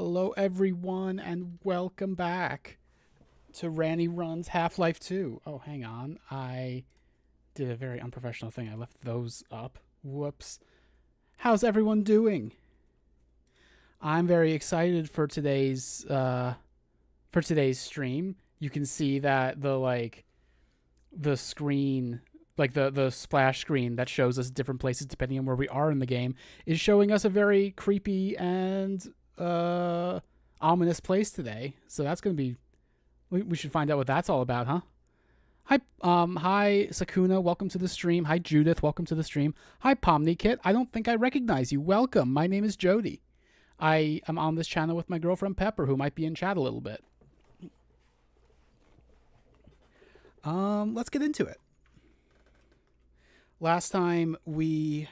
Hello, everyone, and welcome back to Ranni Runs Half-Life 2. Oh, hang on. I did a very unprofessional thing. I left those up. Whoops. How's everyone doing? I'm very excited for today's stream. You can see that the screen, like the splash screen that shows us different places depending on where we are in the game, is showing us a very creepy and ominous place today. So that's going to be, we should find out what that's all about, huh? Hi Sakuna, welcome to the stream. Hi Judith, welcome to the stream. Hi Pomnikit, I don't think I recognize you. Welcome. My name is Jodi. I am on this channel with my girlfriend Pepper, who might be in chat a little bit. Let's get into it. Last time we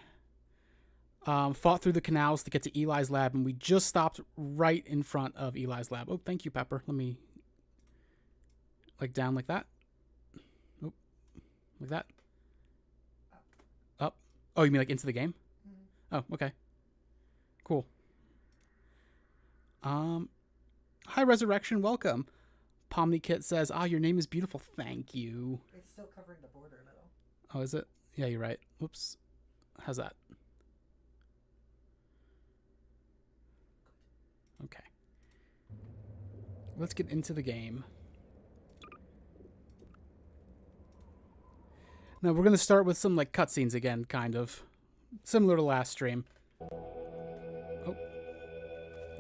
fought through the canals to get to Eli's lab, and we just stopped right in front of Eli's lab. Oh, thank you, Pepper. Let me down like that. Oh, like that. Up. Oh, you mean like into the game? Mm-hmm. Oh, okay. Cool. Hi Resurrection, welcome. Pomnikit says, your name is beautiful. Thank you. It's still covering the border a little. Oh, is it? Yeah, you're right. Whoops. How's that? Okay. Let's get into the game. Now, we're going to start with some, cutscenes again, kind of. Similar to last stream. Oh.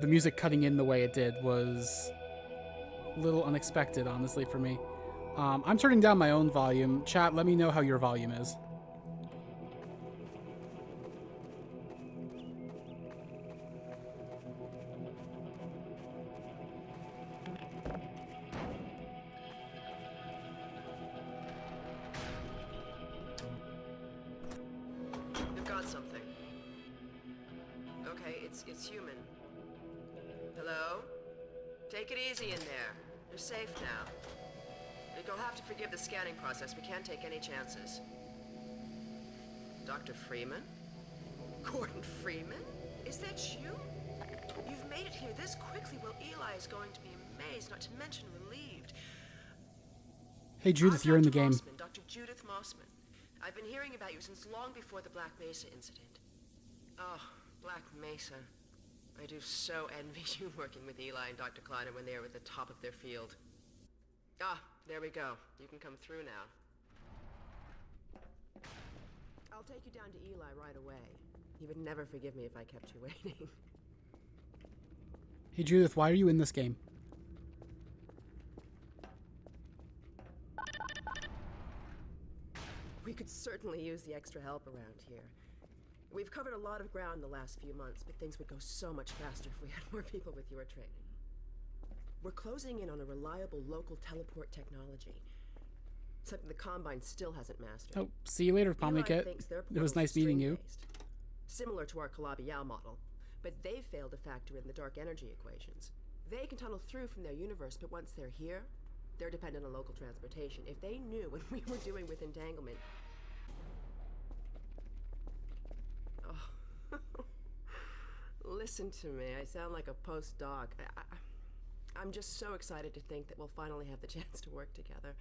The music cutting in the way it did was a little unexpected, honestly, for me. I'm turning down my own volume. Chat, let me know how your volume is. You've got something. Okay, it's human. Hello? Take it easy in there. You're safe now. You'll have to forgive the scanning process. We can't take any chances. Dr. Freeman? Gordon Freeman? Is that you? You've made it here this quickly. Well, Eli is going to be amazed, not to mention relieved. Hey, Judith, you're in the game. Mossman, Dr. Judith Mossman. I've been hearing about you since long before the Black Mesa incident. Oh, Black Mesa. I do so envy you working with Eli and Dr. Kleiner when they were at the top of their field. There we go. You can come through now. I'll take you down to Eli right away. He would never forgive me if I kept you waiting. Hey, Judith, why are you in this game? We could certainly use the extra help around here. We've covered a lot of ground in the last few months, but things would go so much faster if we had more people with your training. We're closing in on a reliable local teleport technology. Something the Combine still hasn't mastered. Oh, see you later, Pomnikit. It was nice meeting you. Similar to our Calabi-Yau model, but they failed to factor in the dark energy equations. They can tunnel through from their universe, but once they're here, they're dependent on local transportation. If they knew what we were doing with entanglement... Oh. Listen to me. I sound like a postdoc. I'm just so excited to think that we'll finally have the chance to work together.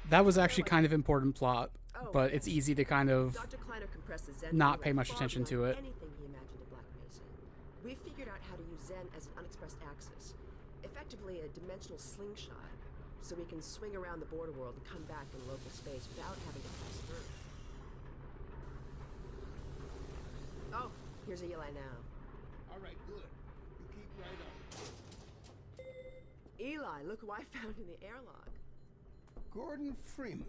That was actually kind of important plot, but it's easy to kind of not pay much attention to it. Anything he imagined at Black Mesa. We figured out how to use Zen as an unexpressed axis, effectively a dimensional slingshot, so we can swing around the border world and come back in local space without having to pass through. Oh, here's Eli now. All right, good. You keep right on. Eli, look who I found in the airlock. Gordon Freeman.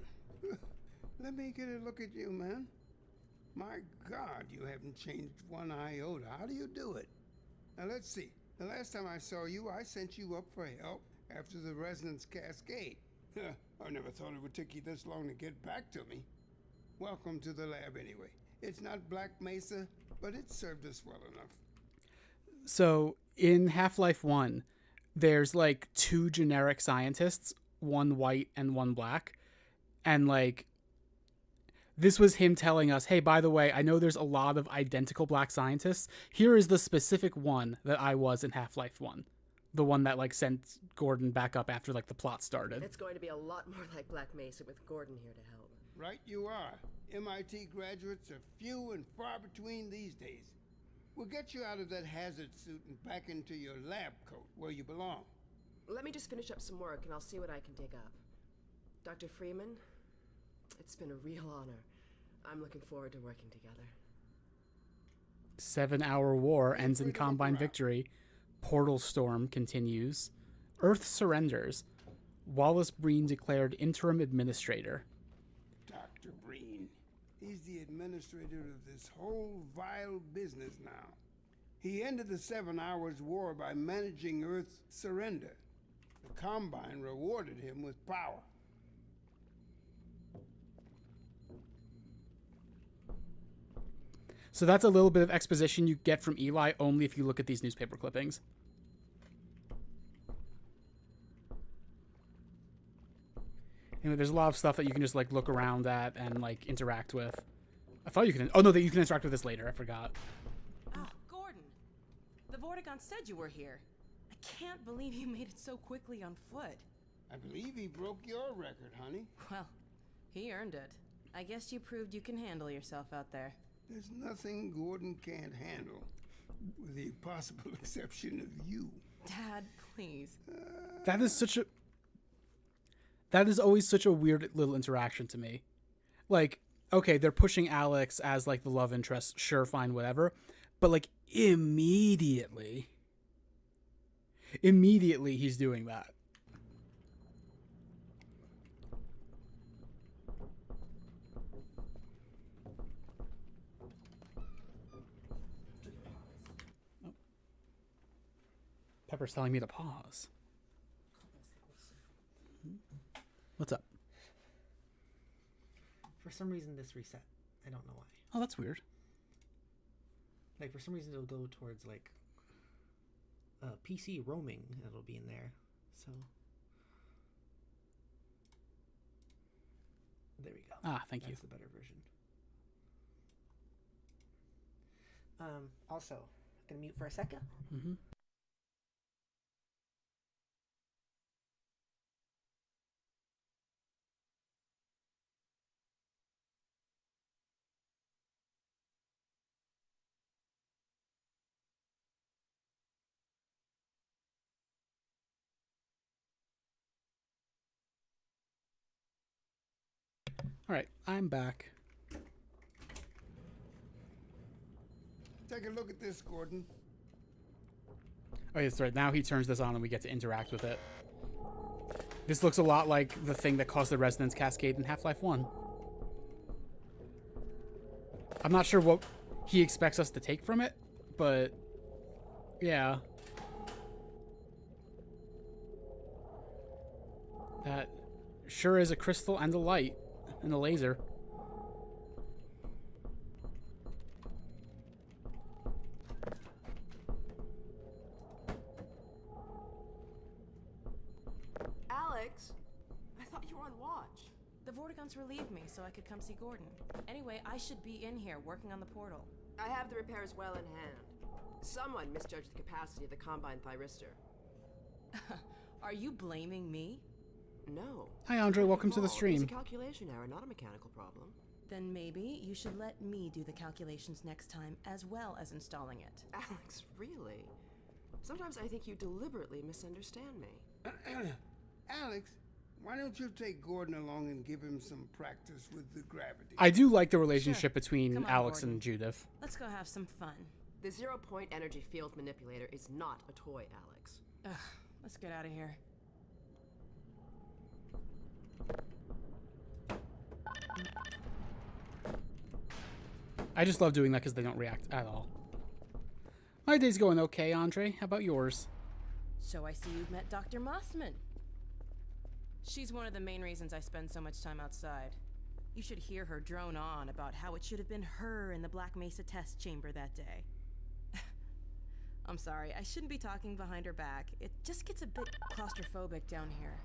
Let me get a look at you, man. My God, you haven't changed one iota. How do you do it? Now, let's see. The last time I saw you, I sent you up for help after the resonance cascade. I never thought it would take you this long to get back to me. Welcome to the lab, anyway. It's not Black Mesa, but it served us well enough. So, in Half-Life 1, there's, two generic scientists, one white and one black. And, This was him telling us, hey, by the way, I know there's a lot of identical black scientists. Here is the specific one that I was in Half-Life 1. The one that, like, sent Gordon back up after, like, the plot started. It's going to be a lot more like Black Mesa with Gordon here to help. Right you are. MIT graduates are few and far between these days. We'll get you out of that hazard suit and back into your lab coat where you belong. Let me just finish up some work and I'll see what I can dig up. Dr. Freeman, it's been a real honor. I'm looking forward to working together. 7-hour war ends in Combine victory. Portal storm continues. Earth surrenders. Wallace Breen declared interim administrator. Dr. Breen. He's the administrator of this whole vile business now. He ended the 7 Hours War by managing Earth's surrender. The Combine rewarded him with power. So that's a little bit of exposition you get from Eli only if you look at these newspaper clippings. Anyway, there's a lot of stuff that you can just, like, look around at and, like, interact with. I thought you could... Oh, no, that you can interact with this later. I forgot. Oh, Gordon. The Vortigaunt said you were here. I can't believe you made it so quickly on foot. I believe he broke your record, honey. Well, he earned it. I guess you proved you can handle yourself out there. There's nothing Gordon can't handle, with the possible exception of you. Dad, please. That is such a... That is always such a weird little interaction to me. Like, okay, they're pushing Alex as, like, the love interest. Sure, fine, whatever. But, like, immediately he's doing that. Oh. Pepper's telling me to pause. What's up? For some reason, this reset. I don't know why. Oh, that's weird. Like, for some reason, it'll go towards, like, PC roaming. It'll be in there. So, there we go. Ah, thank you. That's the better version. Also, gonna mute for a second. Mm-hmm. All right, I'm back. Take a look at this, Gordon. Oh, that's right. Now he turns this on and we get to interact with it. This looks a lot like the thing that caused the resonance cascade in Half-Life 1. I'm not sure what he expects us to take from it, but yeah. That sure is a crystal and a light and a laser. Alex, I thought you were on watch. The Vortigaunts relieved me so I could come see Gordon. Anyway, I should be in here working on the portal. I have the repairs well in hand. Someone misjudged the capacity of the Combine thyristor. Are you blaming me? No. Hi, Andre. Welcome to the It's stream. a calculation error, not a mechanical problem. Then maybe you should let me do the calculations next time as well as installing it. Alex, really? Sometimes I think you deliberately misunderstand me. Alex, why don't you take Gordon along and give him some practice with the gravity? I do like the relationship Sure. between Come on, Alex Gordon. and Judith. Let's go have some fun. The zero-point energy field manipulator is not a toy, Alex. Ugh, let's get out of here. I just love doing that because they don't react at all. My day's going okay, Andre. How about yours? So I see you've met Dr. Mossman. She's one of the main reasons I spend so much time outside. You should hear her drone on about how it should have been her in the Black Mesa test chamber that day. I'm sorry, I shouldn't be talking behind her back. It just gets a bit claustrophobic down here.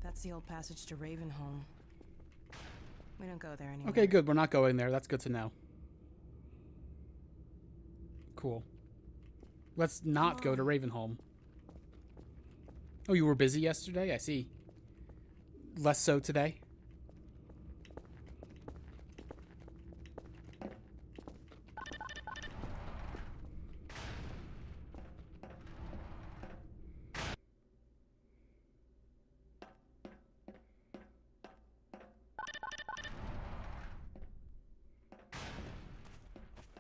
That's the old passage to Ravenholm. We don't go there anymore. Okay, good. We're not going there. That's good to know. Cool. Let's not go to Ravenholm. Oh, you were busy yesterday? I see. Less so today?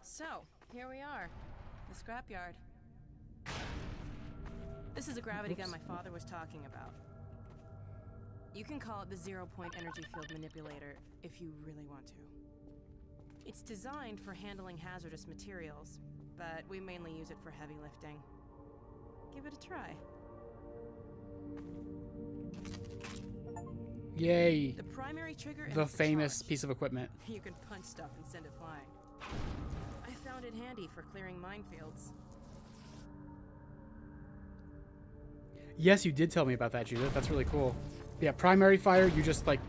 So, here we are. The scrapyard. This is a gravity gun my father was talking about. You can call it the zero-point energy field manipulator if you really want to. It's designed for handling hazardous materials, but we mainly use it for heavy lifting. Give it a try. Yay. The primary trigger The emits a famous charge. piece of equipment. You can punch stuff and send it flying. I found it handy for clearing minefields. Yes, you did tell me about that, Judith. That's really cool. Yeah, primary fire, you just like,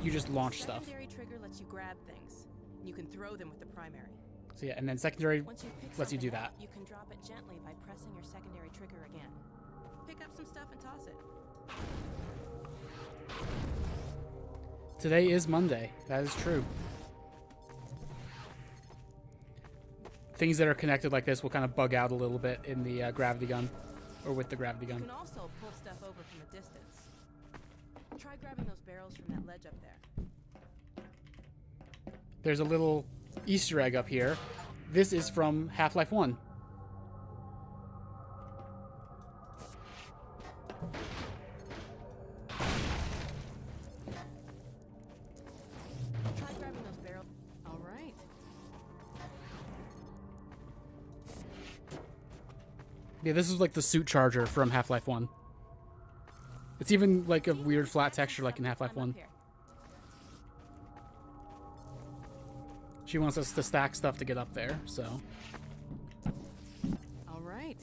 you just launch stuff. Secondary trigger lets you grab things. You can throw them with the primary. So yeah, and then secondary Once you pick lets you do something that. up, you can drop it gently by pressing your secondary trigger again. Pick up some stuff and toss it. Today is Monday. That is true. Things that are connected like this will kind of bug out a little bit in the gravity gun, or with the gravity You gun. can also pull stuff over from a distance. Try grabbing those barrels from that ledge up there. There's a little Easter egg up here. This is from Half-Life 1. Try grabbing those barrels. All right. Yeah, this is like the suit charger from Half-Life 1. It's even like a weird flat texture like in Half-Life 1. She wants us to stack stuff to get up there, so. All right.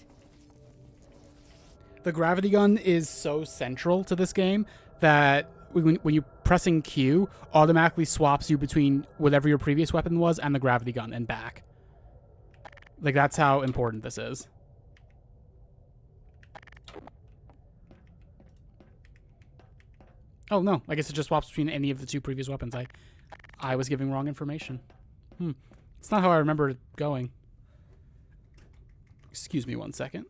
The gravity gun is so central to this game that when you're pressing Q, automatically swaps you between whatever your previous weapon was and the gravity gun and back. Like, that's how important this is. Oh, no. I guess it just swaps between any of the two previous weapons. I was giving wrong information. It's not how I remember it going. Excuse me 1 second.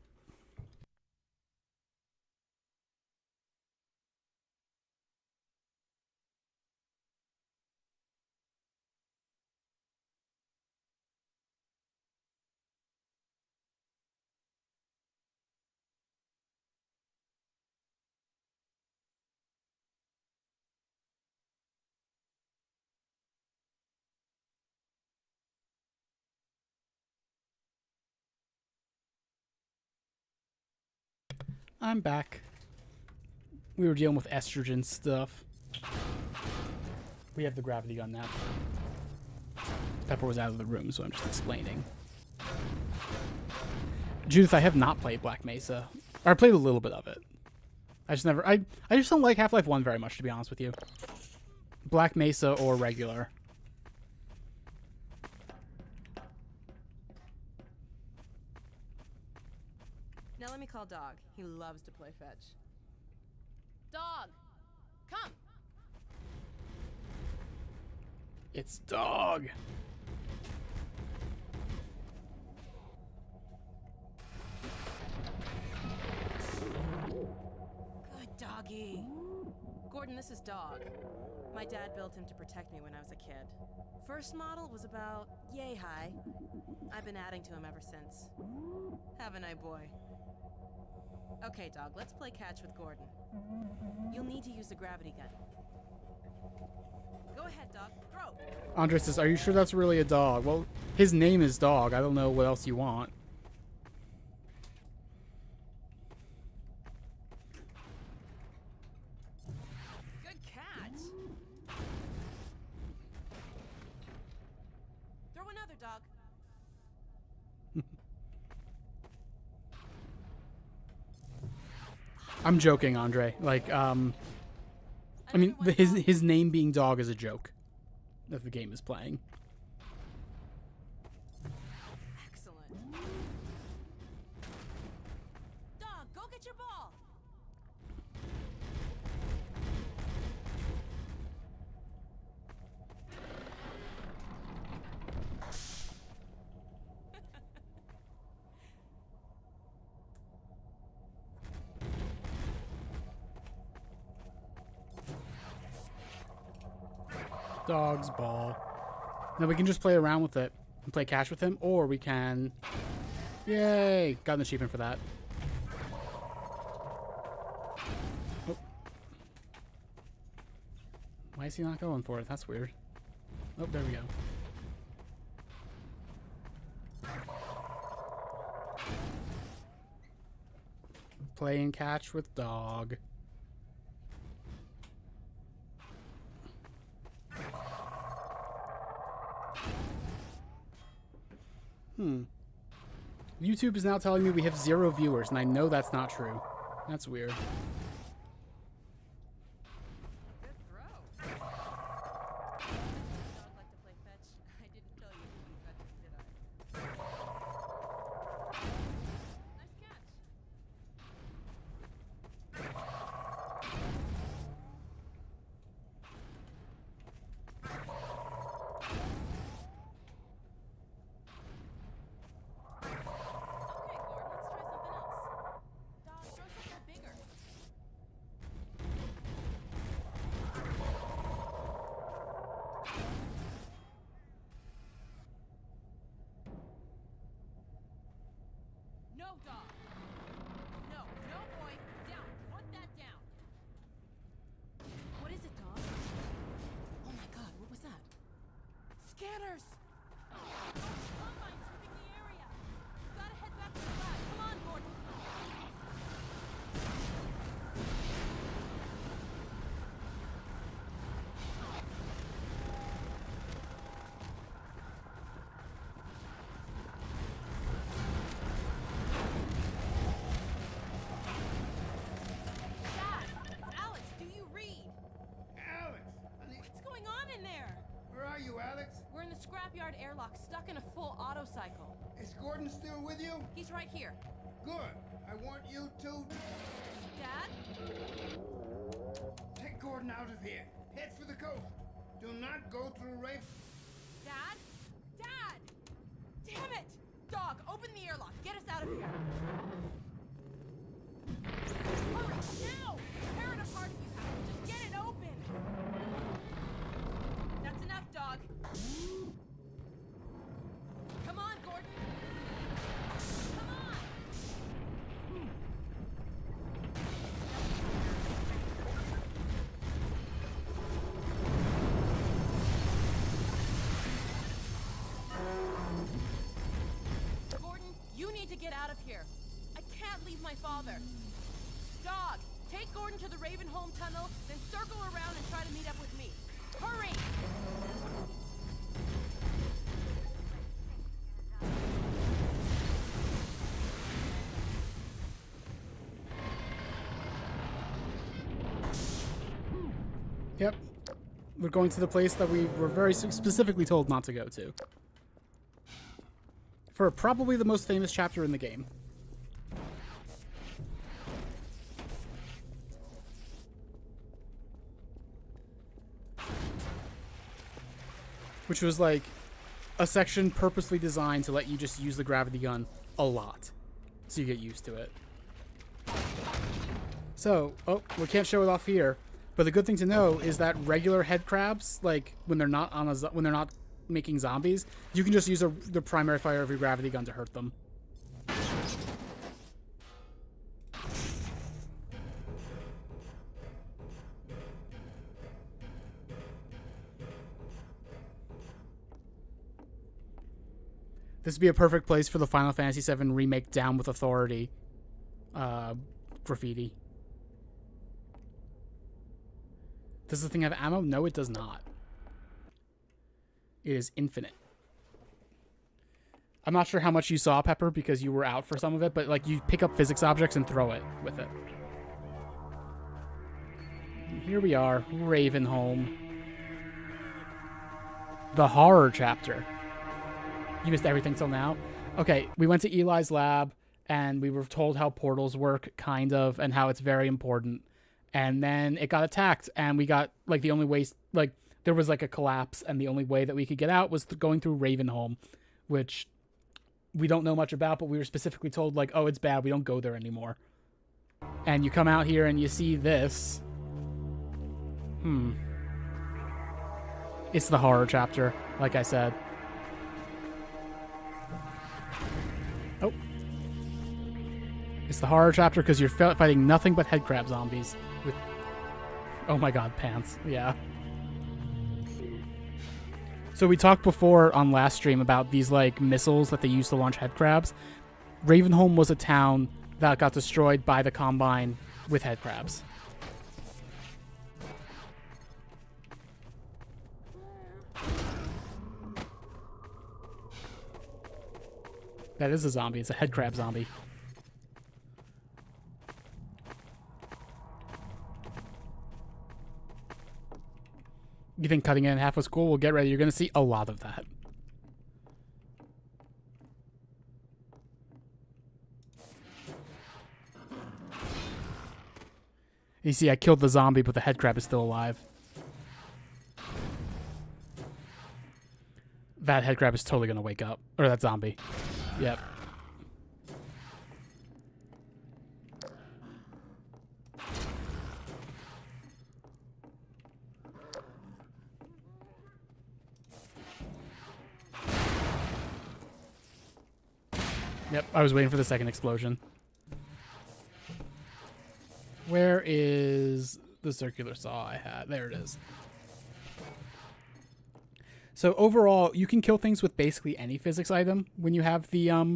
I'm back. We were dealing with estrogen stuff. We have the gravity gun now. Pepper was out of the room, so I'm just explaining. Judith, I have not played Black Mesa. Or I played a little bit of it. I just don't like Half-Life 1 very much, to be honest with you. Black Mesa or regular. Now let me call Dog. He loves to play fetch. Dog! Come! It's Dog. Good doggy. Gordon, this is Dog. My dad built him to protect me when I was a kid. First model was about yay high. I've been adding to him ever since. Haven't I, boy? Okay, Dog, let's play catch with Gordon. You'll need to use the gravity gun. Go ahead, Dog. Throw! Andre says, are you sure that's really a dog? Well, his name is Dog. I don't know what else you want. Good catch! Throw another, Dog. I'm joking, Andre. Like, I mean, his name being Dog is a joke that the game is playing. Excellent. Dog, go get your ball. Dog's ball. Now we can just play around with it and play catch with him, or we can... Yay! Got an achievement for that. Oh. Why is he not going for it? That's weird. Oh, there we go. Playing catch with Dog. YouTube is now telling me we have 0 viewers, and I know that's not true. That's weird. Good throw. Dog like to play fetch. I didn't tell you to be fetching, did I? Nice catch. Okay, Gordon, let's try something else. Dog, throw something bigger. No, dog. No, no, boy. Down. Put that down. What is it, dog? Oh my God, what was that? Scanners! Combine sweeping the area. Gotta head back to the lab. Come on, Gordon. Dad, it's Alex. Do you read? Alex! Honey, What's going on in there? where are you, Alex? We're in the scrapyard airlock, stuck in a full auto cycle. Is Gordon still with you? He's right here. Good. I want you to Dad? take Gordon out of here. Head for the coast. Do not go through Rafe. Dad? Dad! Damn it! Dog, open the airlock. Get us out of here. Hurry, now! Tear it apart if you have to. Just get it open. That's enough, dog. Come on, Gordon. Come on! Gordon, you need to get out of here. I can't leave my father. Dog, take Gordon to the Ravenholm tunnel, then circle around and try to meet up with me. Hurry! Yep. We're going to the place that we were very specifically told not to go to. For probably the most famous chapter in the game. Which was like a section purposely designed to let you just use the gravity gun a lot. So you get used to it. So, oh, we can't show it off here. But the good thing to know is that regular head crabs, like when they're not on when they're not making zombies, you can just use the primary fire of your gravity gun to hurt them. This would be a perfect place for the Final Fantasy VII Remake Down with Authority graffiti. Does the thing have ammo? No, it does not. It is infinite. I'm not sure how much you saw, Pepper, because you were out for some of it, but like you pick up physics objects and throw it with it. Here we are, Ravenholm. The horror chapter. You missed everything till now? Okay, we went to Eli's lab, and we were told how portals work, kind of, and how it's very important. And then it got attacked, and we got, like, the only way, like, there was, like, a collapse, and the only way that we could get out was going through Ravenholm, which we don't know much about, but we were specifically told, like, oh, it's bad, we don't go there anymore. And you come out here, and you see this. It's the horror chapter, like I said. Oh. It's the horror chapter because you're fighting nothing but headcrab zombies. With, oh my god, pants. Yeah. So we talked before on last stream about these, like, missiles that they use to launch headcrabs. Ravenholm was a town that got destroyed by the Combine with headcrabs. That is a zombie. It's a headcrab zombie. You think cutting it in half was cool? Well, get ready. You're going to see a lot of that. You see, I killed the zombie, but the headcrab is still alive. That headcrab is totally going to wake up. Or that zombie. Yep. Yep, I was waiting for the second explosion. Where is the circular saw I had? There it is. So overall, you can kill things with basically any physics item when you have the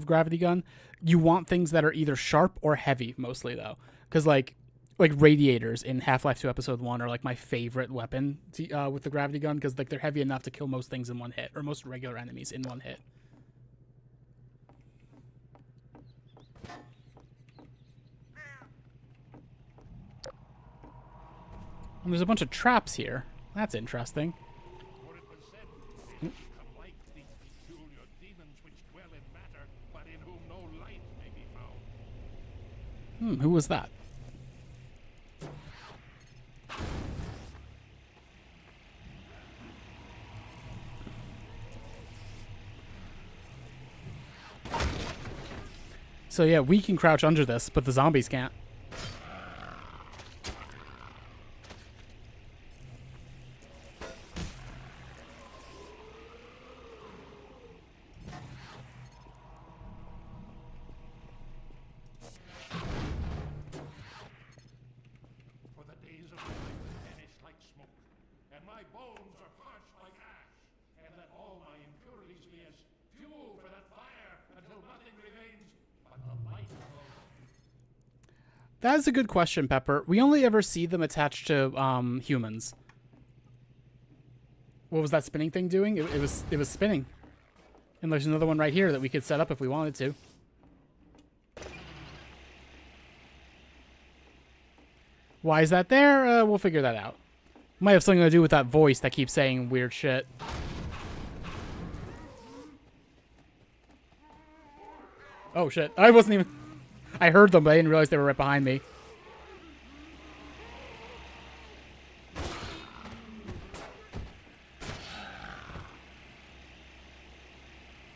gravity gun. You want things that are either sharp or heavy, mostly though, because like radiators in Half-Life 2 Episode 1 are like my favorite weapon to, with the gravity gun, because like they're heavy enough to kill most things in one hit, or most regular enemies in one hit. And there's a bunch of traps here. That's interesting. Who was that? So yeah, we can crouch under this, but the zombies can't. That is a good question, Pepper. We only ever see them attached to humans. What was that spinning thing doing? It was spinning. And there's another one right here that we could set up if we wanted to. Why is that there? We'll figure that out. Might have something to do with that voice that keeps saying weird shit. Oh shit. I wasn't even... I heard them, but I didn't realize they were right behind me.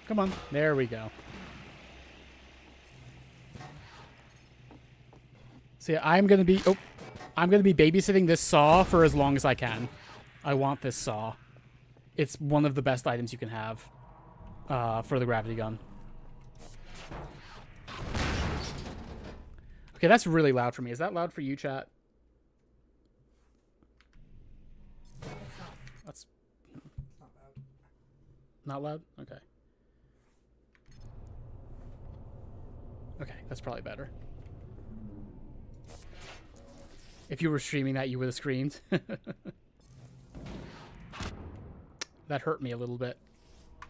Come on. There we go. So yeah, I'm going to be... Oh. I'm going to be babysitting this saw for as long as I can. I want this saw. It's one of the best items you can have for the gravity gun. Okay, that's really loud for me. Is that loud for you, chat? That's Not loud. not loud? Okay. Okay, that's probably better. If you were streaming that, you would have screamed. That hurt me a little bit.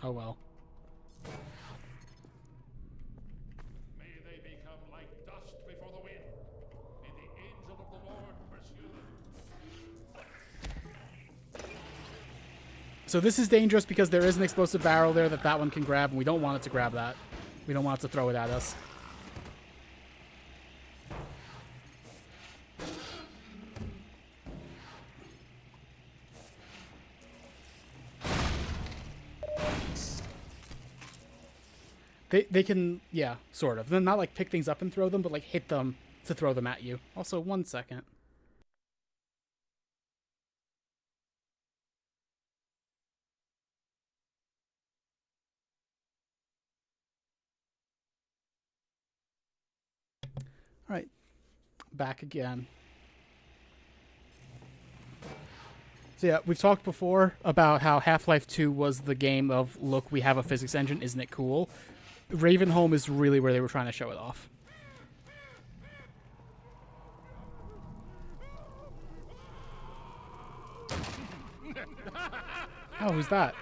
Oh well. May they become like dust before the wind. May the angel of the Lord pursue So this is dangerous because there is an explosive barrel there that one can grab, and we don't want it to grab that. We don't want it to throw it at us. They can, yeah, sort of. Then not like pick things up and throw them, but like hit them to throw them at you. Also, 1 second. All right, back again. So yeah, we've talked before about how Half-Life 2 was the game of, look, we have a physics engine, isn't it cool? Ravenholm is really where they were trying to show it off. Oh, who's that?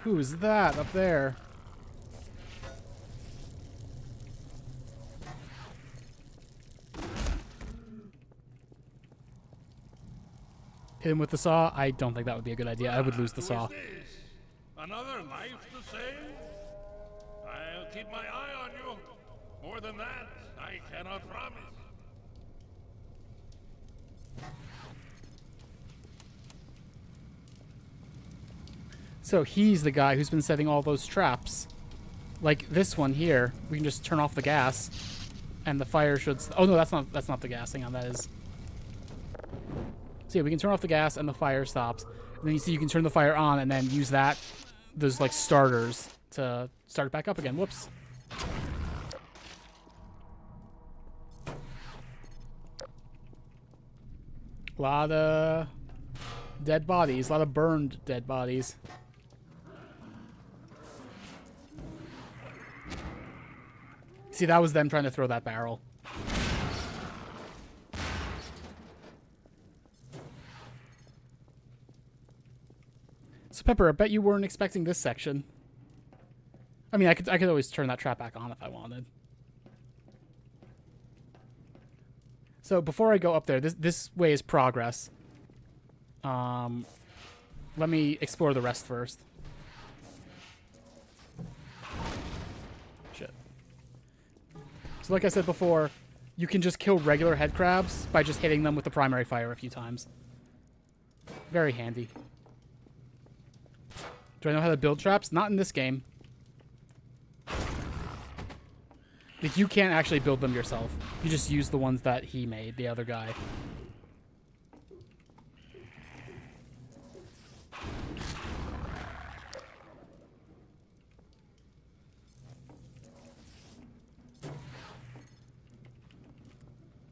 Who is that up there? Hit him with the saw? I don't think that would be a good idea. I would lose the saw. Who is this? Another life to save? I'll keep my eye on you. More than that, I cannot promise. So he's the guy who's been setting all those traps. Like this one here. We can just turn off the gas and the fire should... Oh no, that's not the gas. Hang on, that is... So yeah, we can turn off the gas and the fire stops. And then you see you can turn the fire on and then use those like starters to start it back up again. Whoops. A lot of dead bodies, a lot of burned dead bodies. See, that was them trying to throw that barrel. So Pepper, I bet you weren't expecting this section. I mean, I could always turn that trap back on if I wanted. So before I go up there, this way is progress. Let me explore the rest first. Shit. So like I said before, you can just kill regular head crabs by just hitting them with the primary fire a few times. Very handy. Do I know how to build traps? Not in this game. Like, you can't actually build them yourself. You just use the ones that he made, the other guy.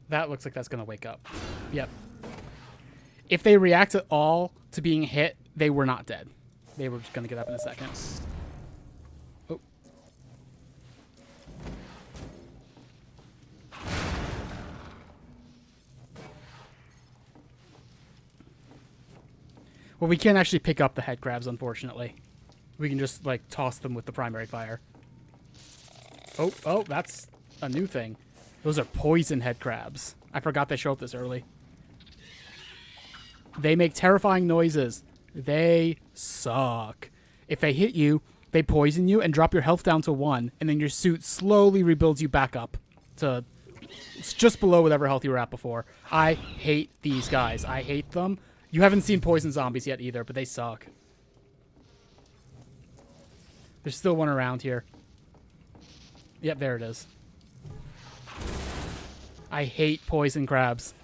That looks like that's going to wake up. Yep. If they react at all to being hit, they were not dead. They were just going to get up in a second. Oh. Well, we can't actually pick up the head crabs, unfortunately. We can just, like, toss them with the primary fire. Oh, that's a new thing. Those are poison head crabs. I forgot they show up this early. They make terrifying noises. They suck. If they hit you, they poison you and drop your health down to 1, and then your suit slowly rebuilds you back up to it's just below whatever health you were at before. I hate these guys. I hate them. You haven't seen poison zombies yet either, but they suck. There's still one around here. Yep, there it is. I hate poison crabs.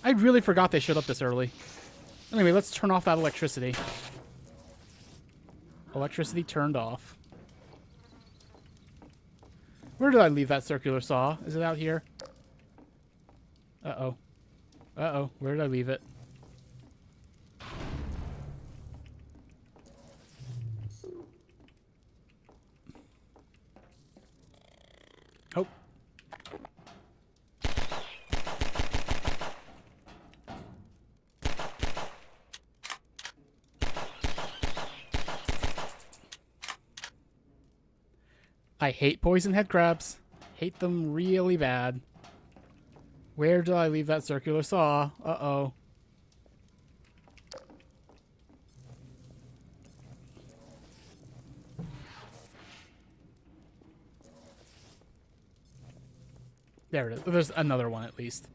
I really forgot they showed up this early. Anyway, let's turn off that electricity. Electricity turned off. Where did I leave that circular saw? Is it out here? Uh-oh. Uh-oh. Where did I leave it? Oh. I hate poison head crabs. Hate them really bad. Where did I leave that circular saw? Uh-oh. There it is. There's another one at least.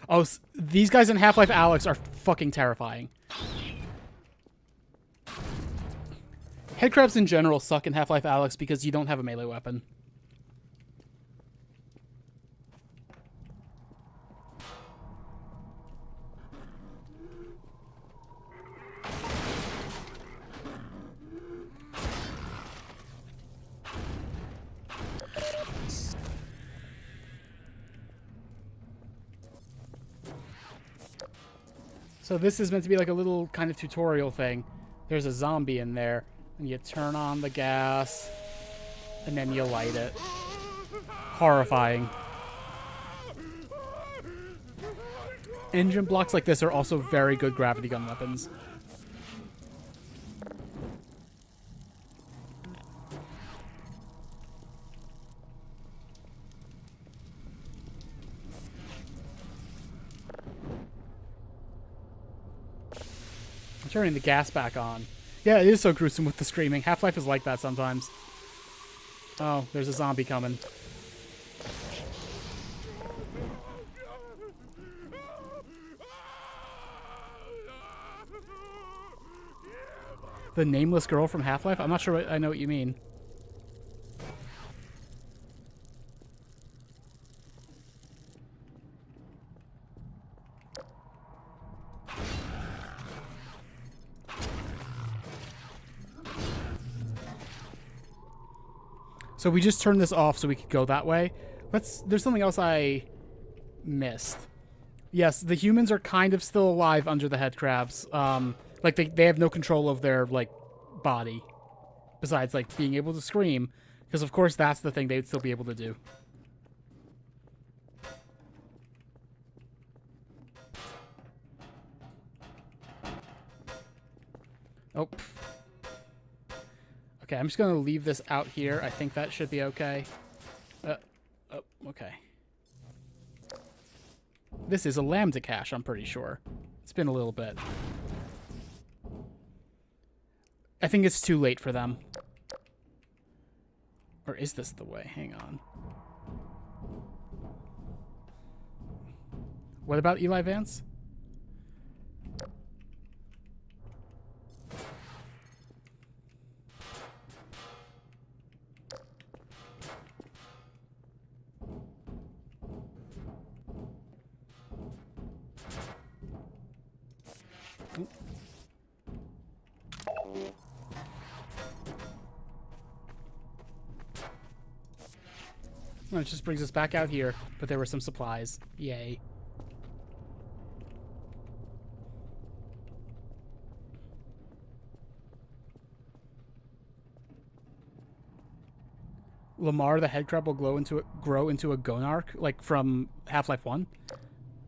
Oh, these guys in Half-Life Alyx are fucking terrifying. Headcrabs in general suck in Half-Life Alyx because you don't have a melee weapon. So this is meant to be like a little kind of tutorial thing. There's a zombie in there, and you turn on the gas, and then you light it. Horrifying. Engine blocks like this are also very good gravity gun weapons. Turning the gas back on. Yeah, it is so gruesome with the screaming. Half-Life is like that sometimes. Oh, there's a zombie coming. The nameless girl from Half-Life? I'm not sure I know what you mean. So we just turned this off so we could go that way. There's something else I missed. Yes, the humans are kind of still alive under the head crabs. Like they have no control of their like body. Besides like being able to scream. Because of course that's the thing they'd still be able to do. Oh. Okay, I'm just going to leave this out here. I think that should be okay. Oh, okay. This is a lambda cache, I'm pretty sure. It's been a little bit. I think it's too late for them. Or is this the way? Hang on. What about Eli Vance? Oh, it just brings us back out here, but there were some supplies. Yay. Lamar the headcrab will grow into a gonarch, like from Half-Life 1?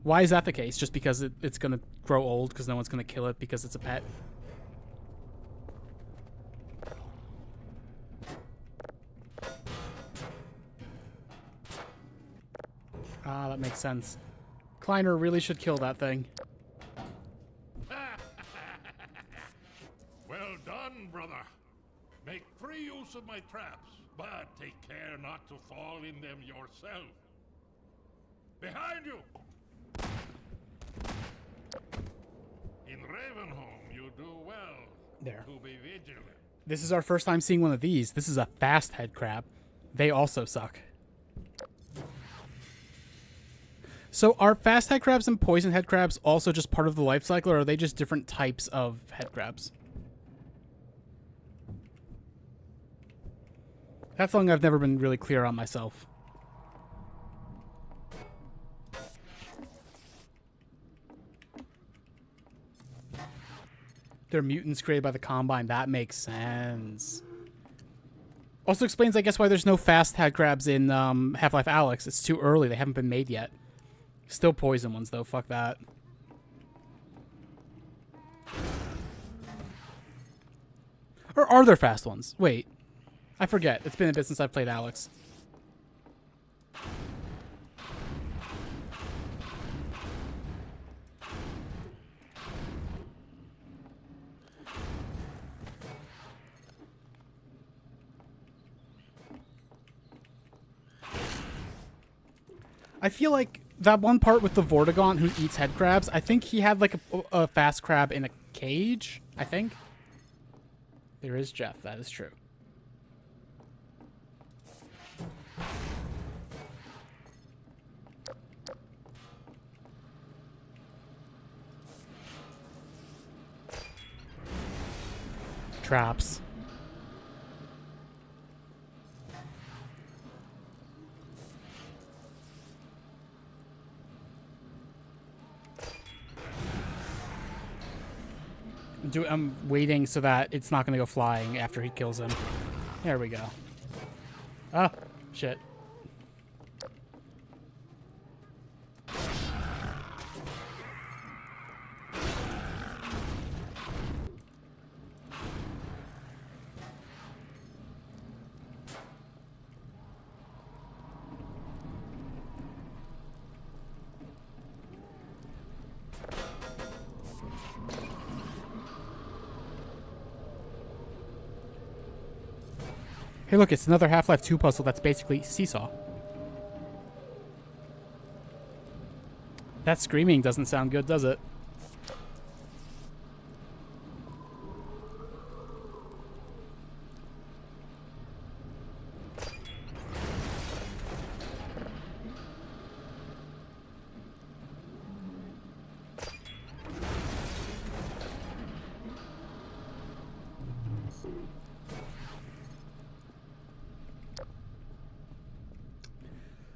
Why is that the case? Just because it's going to grow old because no one's going to kill it because it's a pet? Ah, that makes sense. Kleiner really should kill that thing. Well done, brother. Make free use of my traps, but take care not to fall in them yourself. Behind you! In Ravenholm, you do well There. to be vigilant. This is our first time seeing one of these. This is a fast head crab. They also suck. So are fast head crabs and poison head crabs also just part of the life cycle, or are they just different types of head crabs? That's something I've never been really clear on myself. They're mutants created by the Combine. That makes sense. Also explains, I guess, why there's no fast head crabs in Half-Life Alyx. It's too early. They haven't been made yet. Still poison ones, though. Fuck that. Or are there fast ones? Wait. I forget. It's been a bit since I've played Alyx. I feel like that one part with the Vortigaunt who eats head crabs, I think he had like a fast crab in a cage, I think. There is Jeff, that is true. Traps. I'm waiting so that it's not going to go flying after he kills him. There we go. Oh, shit. Hey, look, it's another Half-Life 2 puzzle that's basically Seesaw. That screaming doesn't sound good, does it?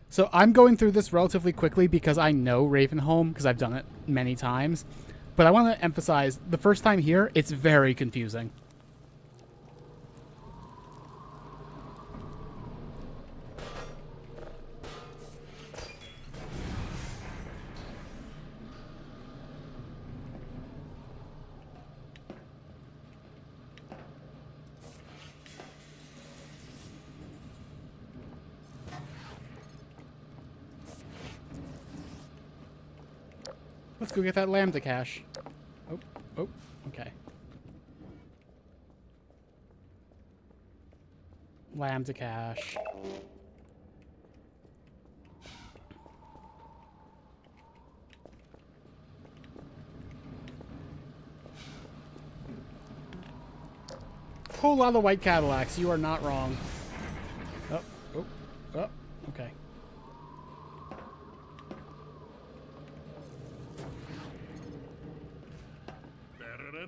So I'm going through this relatively quickly because I know Ravenholm, because I've done it many times. But I want to emphasize, the first time here, it's very confusing. Let's go get that lambda cache. Oh, okay. Lambda cache. Whole lot of white Cadillacs. You are not wrong. Oh, okay.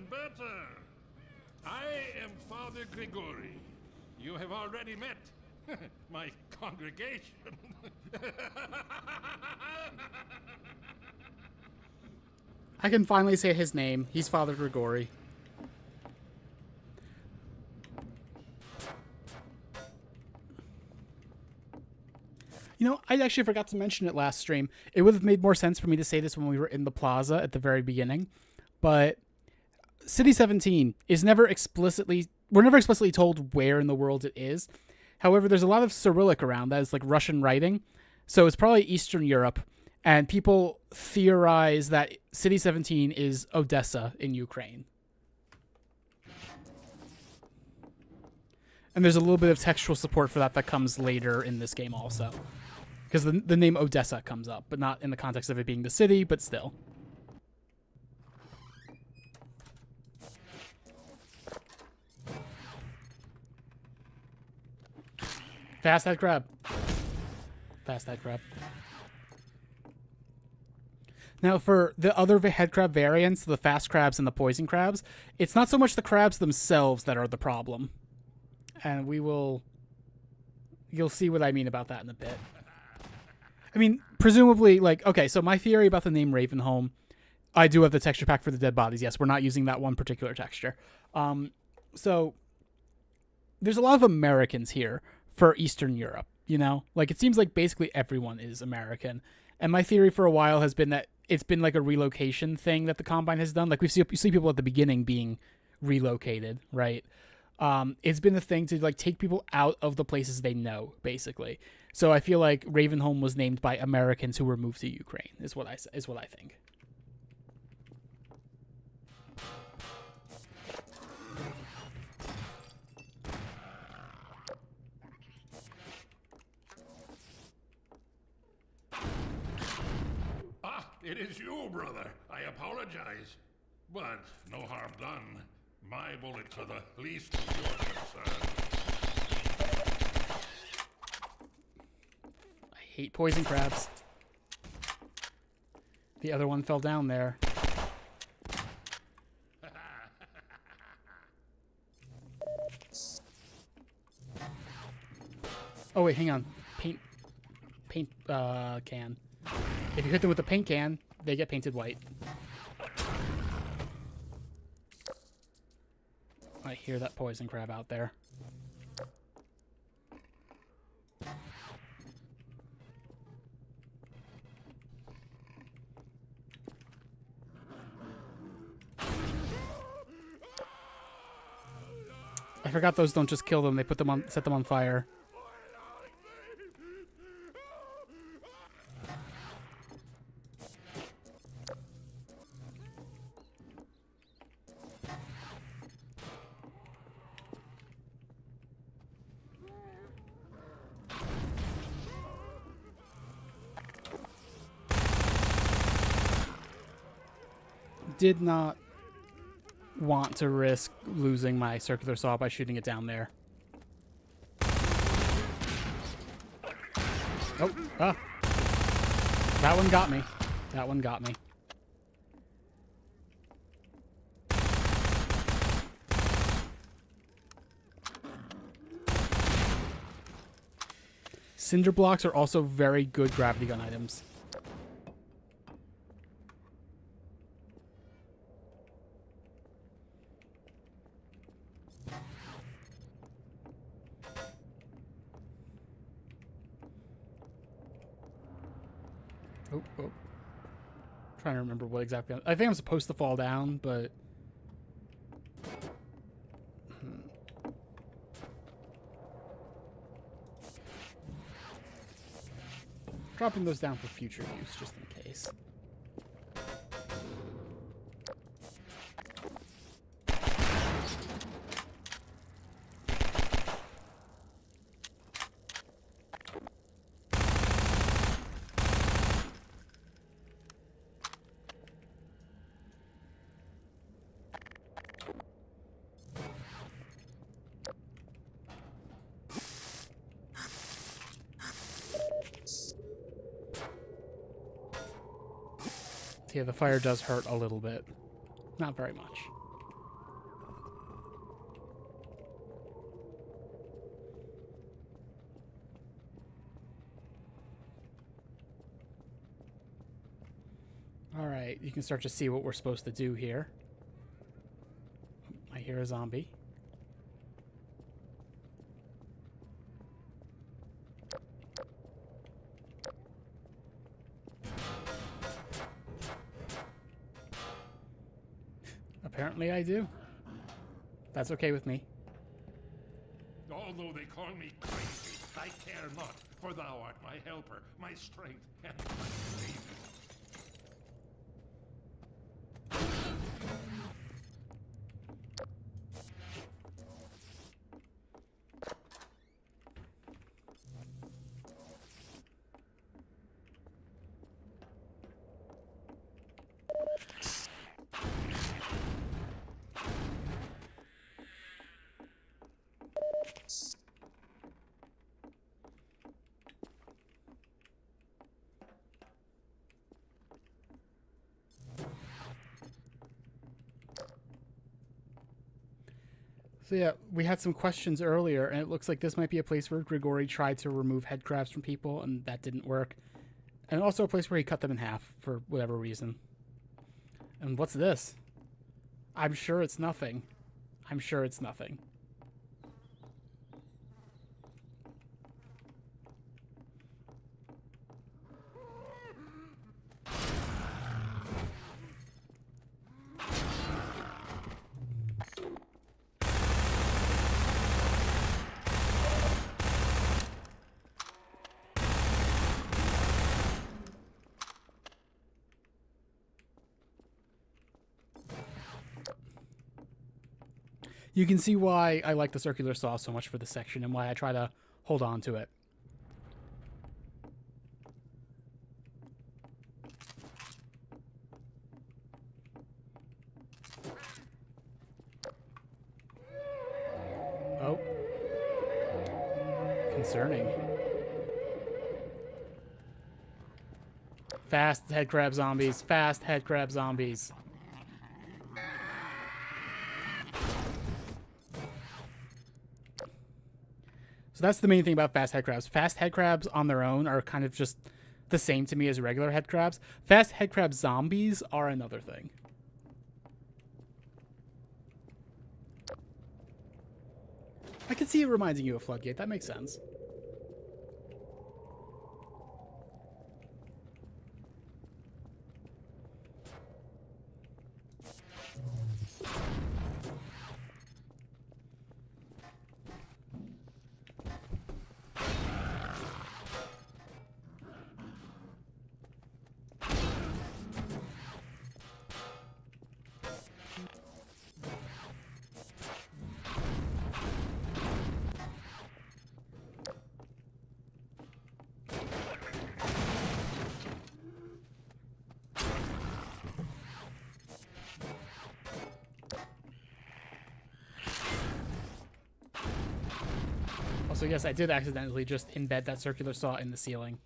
Better. I am Father Grigori. You have already met my congregation. I can finally say his name. He's Father Grigori. You know, I actually forgot to mention it last stream. It would have made more sense for me to say this when we were in the plaza at the very beginning, but City 17 is never explicitly... We're never explicitly told where in the world it is. However, there's a lot of Cyrillic around that is like Russian writing. So it's probably Eastern Europe. And people theorize that City 17 is Odessa in Ukraine. And there's a little bit of textual support for that comes later in this game also. Because the name Odessa comes up, but not in the context of it being the city, but still. Fast head crab. Fast head crab. Now, for the other head crab variants, the fast crabs and the poison crabs, it's not so much the crabs themselves that are the problem. And you'll see what I mean about that in a bit. I mean, presumably, like, okay, so my theory about the name Ravenholm, I do have the texture pack for the dead bodies. Yes, we're not using that one particular texture. So there's a lot of Americans here for Eastern Europe, you know? Like, it seems like basically everyone is American. And my theory for a while has been that it's been like a relocation thing that the Combine has done. Like, you see people at the beginning being relocated, right? It's been a thing to, like, take people out of the places they know, basically. So I feel like Ravenholm was named by Americans who were moved to Ukraine, is what I think. it is you, brother. I apologize. But no harm done. My bullets are the least of your concern. I hate poison crabs. The other one fell down there. Oh wait, hang on. Paint can. If you hit them with a paint can, they get painted white. I hear that poison crab out there. I forgot those don't just kill them, they put them on, set them on fire. Did not want to risk losing my circular saw by shooting it down there. Oh, ah. That one got me. That one got me. Cinder blocks are also very good gravity gun items. Oh. Trying to remember what exactly. I think I'm supposed to fall down, but dropping those down for future use, just in case. Yeah, the fire does hurt a little bit. Not very much. Alright, you can start to see what we're supposed to do here. I hear a zombie. Apparently I do. That's okay with me. Although they call me crazy, I care not, for thou art my helper, my strength, and my savior. So yeah, we had some questions earlier, and it looks like this might be a place where Grigori tried to remove head crabs from people, and that didn't work. And also a place where he cut them in half for whatever reason. And what's this? I'm sure it's nothing. I'm sure it's nothing. You can see why I like the circular saw so much for this section and why I try to hold on to it. concerning. Fast head crab zombies. Fast head crab zombies. So that's the main thing about fast head crabs. Fast head crabs on their own are kind of just the same to me as regular head crabs. Fast head crab zombies are another thing. I can see it reminding you of Floodgate. That makes sense. Also, yes, I did accidentally just embed that circular saw in the ceiling.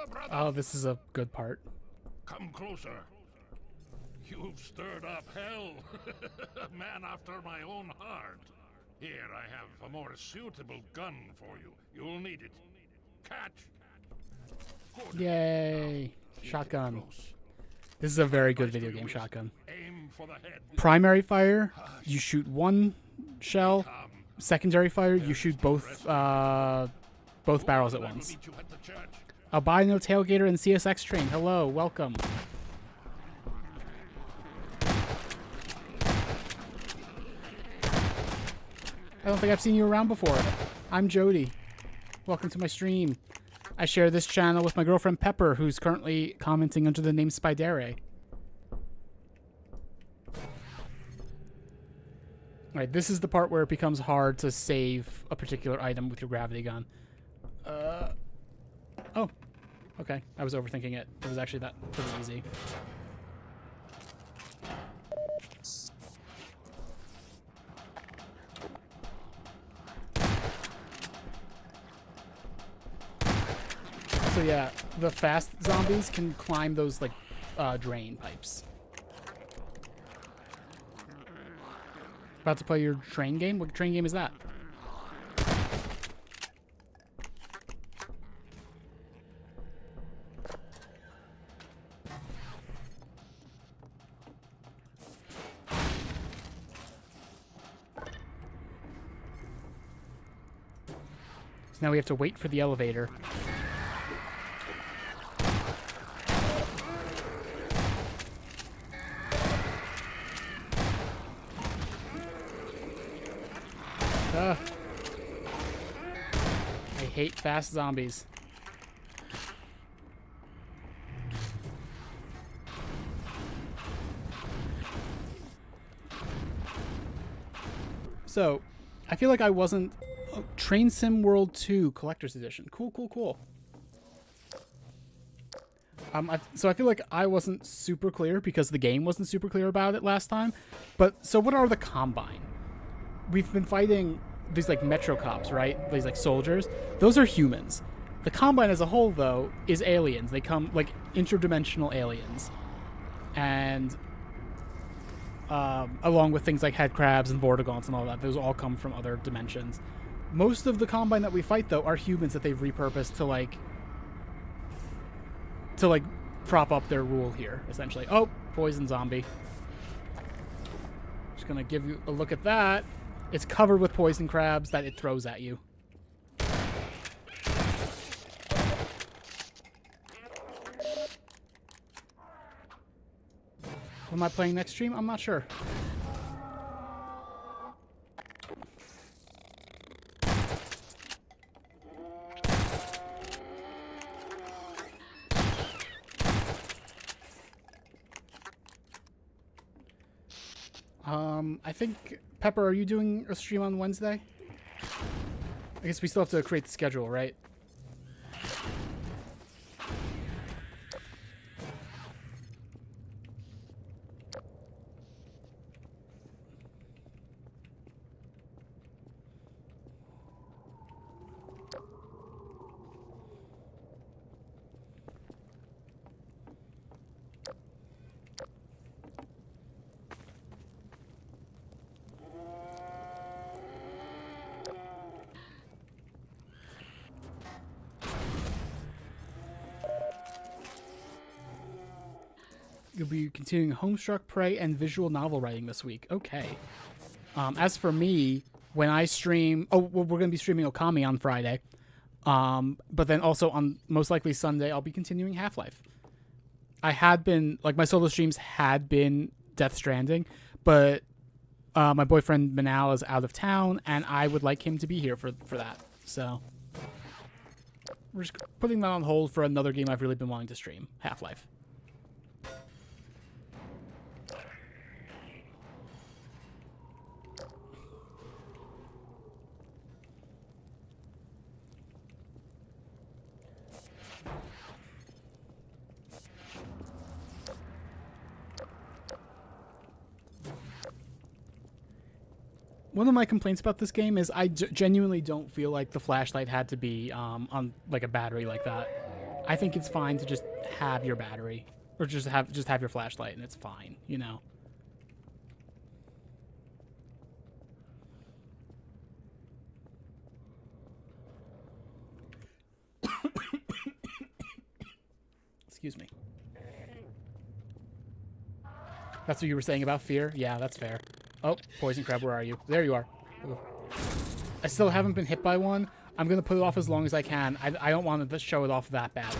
Brother, Oh, this is a good part. come closer. You've stirred up hell. A man after my own heart. Here, I have a more suitable gun for you. You'll need it. Catch. Good. Yay. Keep Shotgun. it close. This is a very good Advice video to you game is shotgun. Aim for the head. Primary fire, you shoot one shell. Come. Secondary fire, you shoot both barrels at I will once. meet you at the church. Albino Tailgater and CSX Train. Hello, welcome. I don't think I've seen you around before. I'm Jodi. Welcome to my stream. I share this channel with my girlfriend Pepper, who's currently commenting under the name Spidere. Alright, this is the part where it becomes hard to save a particular item with your gravity gun. Oh. Okay, I was overthinking it. It was actually that pretty easy. So yeah, the fast zombies can climb those like drain pipes. About to play your train game? What train game is that? So now we have to wait for the elevator. I hate fast zombies. So, I feel like I wasn't... Oh, Train Sim World 2 Collector's Edition. Cool, cool, cool. So I feel like I wasn't super clear because the game wasn't super clear about it last time. But, so what are the Combine? We've been fighting these, like, Metro cops, right? These, like, soldiers. Those are humans. The Combine as a whole, though, is aliens. They come, like, interdimensional aliens. And... along with things like head crabs and vortigaunts and all that. Those all come from other dimensions. Most of the Combine that we fight, though, are humans that they've repurposed to, like, prop up their rule here, essentially. Oh, poison zombie. Just gonna give you a look at that. It's covered with poison crabs that it throws at you. What am I playing next stream? I'm not sure. I think, Pepper, are you doing a stream on Wednesday? I guess we still have to create the schedule, right? You'll be continuing Homestruck, Prey, and visual novel writing this week. Okay. As for me, when I stream... Oh, we're going to be streaming Okami on Friday. But then also on most likely Sunday, I'll be continuing Half-Life. I had been... Like, my solo streams had been Death Stranding, but my boyfriend Manal is out of town, and I would like him to be here for that. So we're just putting that on hold for another game I've really been wanting to stream, Half-Life. One of my complaints about this game is I genuinely don't feel like the flashlight had to be on like a battery like that. I think it's fine to just have your battery, or just have your flashlight, and it's fine, you know. Excuse me. That's what you were saying about fear? Yeah, that's fair. Oh, poison crab, where are you? There you are. Ooh. I still haven't been hit by one. I'm going to put it off as long as I can. I don't want to show it off that badly,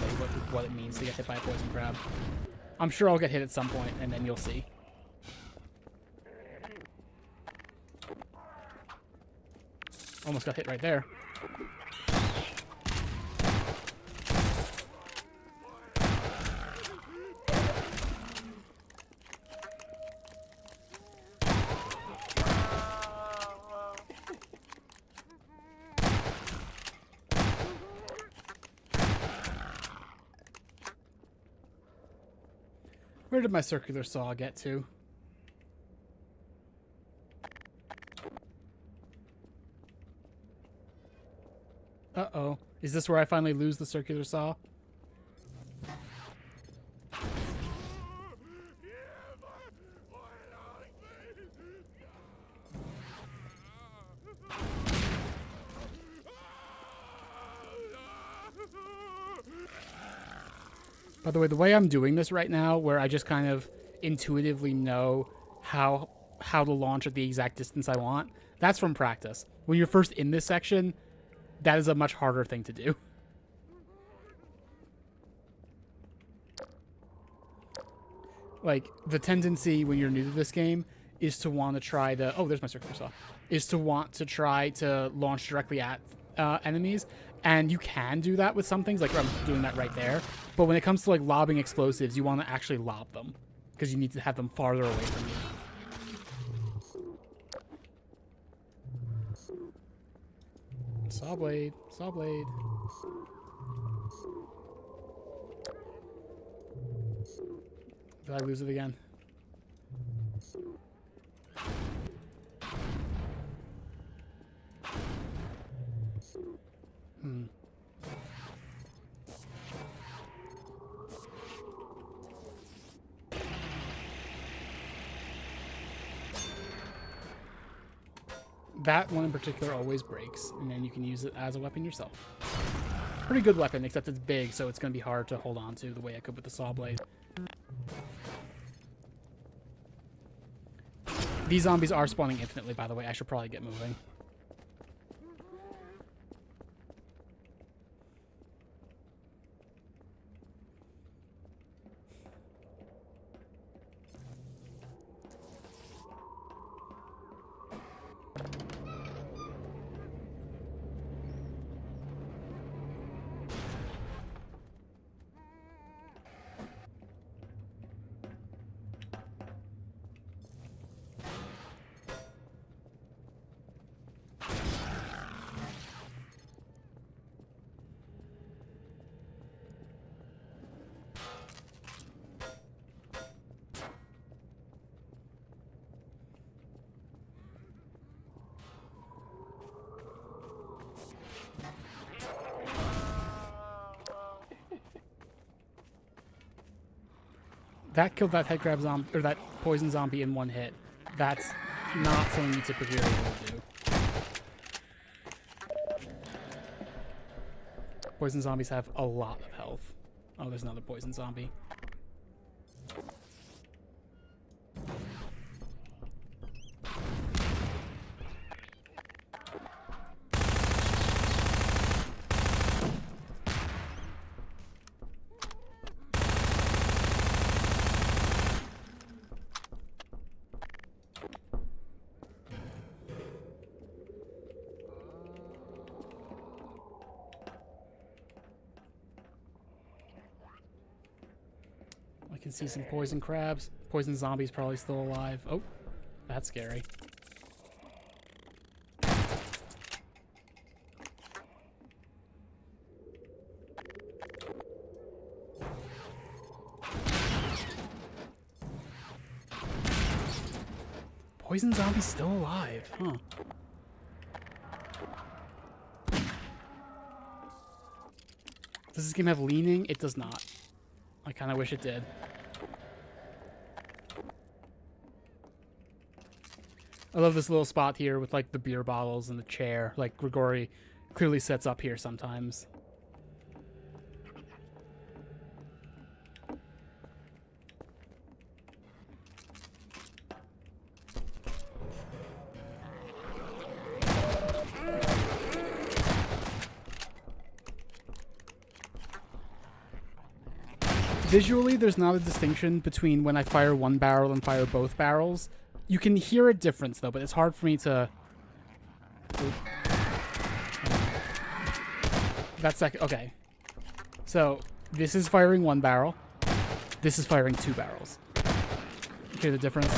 what it means to get hit by a poison crab. I'm sure I'll get hit at some point, and then you'll see. Almost got hit right there. Where did my circular saw get to? Uh-oh. Is this where I finally lose the circular saw? By the way, the way I'm doing this right now, where I just kind of intuitively know how to launch at the exact distance I want, that's from practice. When you're first in this section, that is a much harder thing to do. Like, the tendency when you're new to this game is to want to try to... Oh, there's my circular saw. Is to want to try to launch directly at enemies. And you can do that with some things, like I'm doing that right there. But when it comes to like lobbing explosives, you want to actually lob them, because you need to have them farther away from you. Saw blade, saw blade. Did I lose it again? That one in particular always breaks, and then you can use it as a weapon yourself. Pretty good weapon, except it's big, so it's going to be hard to hold on to the way I could with the saw blade. These zombies are spawning infinitely, by the way. I should probably get moving. That killed that head crab zombie, or that poison zombie in one hit. That's not something you typically are able to do. Poison zombies have a lot of health. Oh, there's another poison zombie. I can see some poison crabs. Poison zombies probably still alive. Oh, that's scary. Poison zombie's still alive, huh? Does this game have leaning? It does not. I kind of wish it did. I love this little spot here with like the beer bottles and the chair. Like Grigori clearly sets up here sometimes. Visually, there's not a distinction between when I fire one barrel and fire both barrels. You can hear a difference, though, but it's hard for me to... That's like... Okay. So, this is firing one barrel. This is firing two barrels. Hear the difference?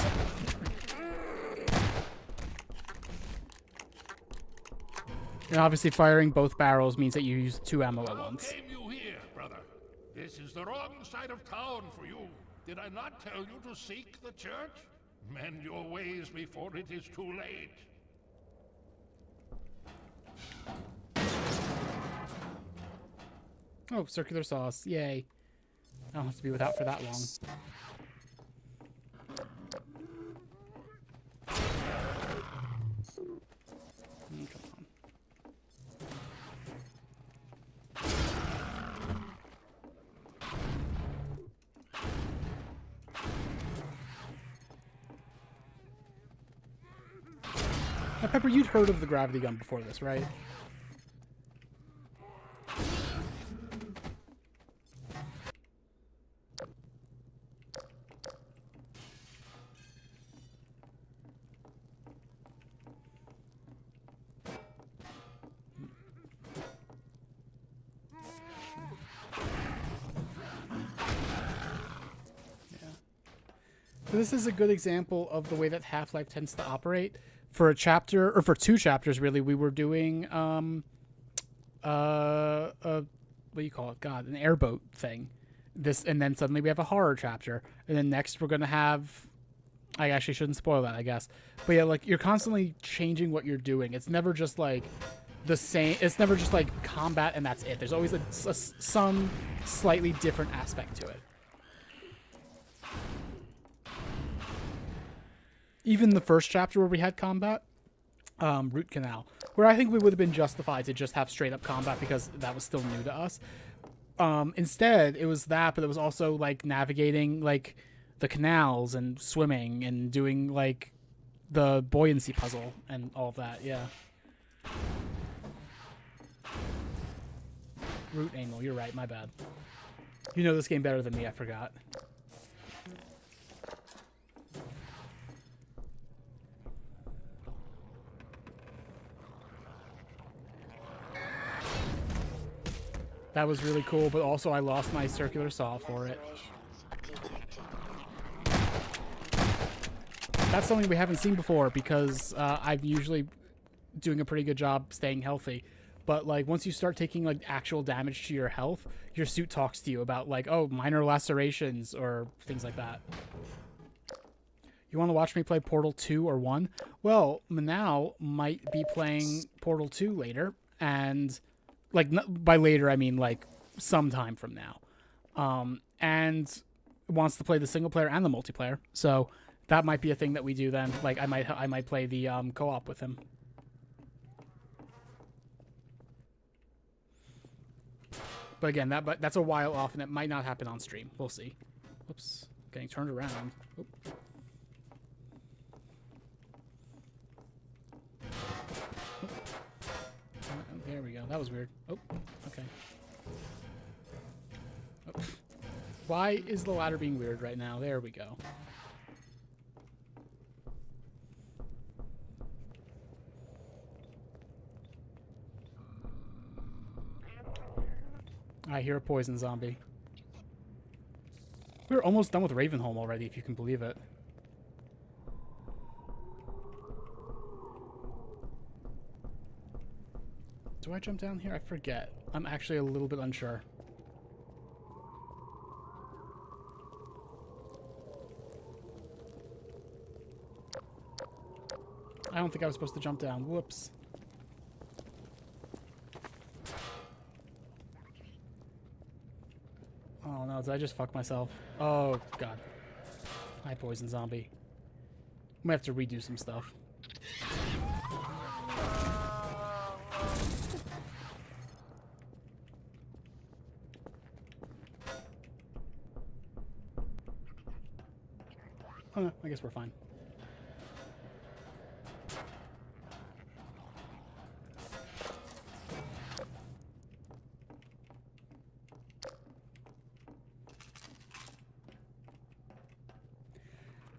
And obviously, firing both barrels means that you use two ammo at once. This is the wrong side of town for you. Did I not tell you to seek the church? Mend your ways before it is too late. Oh, circular sauce. Yay. I don't have to be without for that long. Come on. Now, Pepper, you'd heard of the gravity gun before this, right? So this is a good example of the way that Half-Life tends to operate. For a chapter, or for two chapters, really, we were doing, what do you call it? God, an airboat thing. This, and then suddenly we have a horror chapter. And then next we're going to have, I actually shouldn't spoil that, I guess. But yeah, like, you're constantly changing what you're doing. It's never just, like, the same, it's never just, like, combat and that's it. There's always some slightly different aspect to it. Even the first chapter where we had combat, Root Canal, where I think we would have been justified to just have straight up combat because that was still new to us. Instead, it was that, but it was also like navigating like the canals and swimming and doing like the buoyancy puzzle and all of that. Yeah. Root anal. You're right. My bad. You know this game better than me. I forgot. That was really cool, but also I lost my circular saw for it. That's something we haven't seen before because I've usually doing a pretty good job staying healthy. But like once you start taking like actual damage to your health, your suit talks to you about like, oh, minor lacerations or things like that. You want to watch me play Portal 2 or 1? Well, Manal might be playing Portal 2 later, and like by later I mean like sometime from now, and wants to play the single player and the multiplayer. So that might be a thing that we do then. Like I might play the co-op with him. But again, that's a while off, and it might not happen on stream. We'll see. Oops, getting turned around. Oop. There we go. That was weird. Oh, okay. Oh. Why is the ladder being weird right now? There we go. I hear a poison zombie. We're almost done with Ravenholm already, if you can believe it. Do I jump down here? I forget. I'm actually a little bit unsure. I don't think I was supposed to jump down. Whoops. Oh no, did I just fuck myself? Oh god. Hi, poison zombie. I might have to redo some stuff. Oh no, I guess we're fine.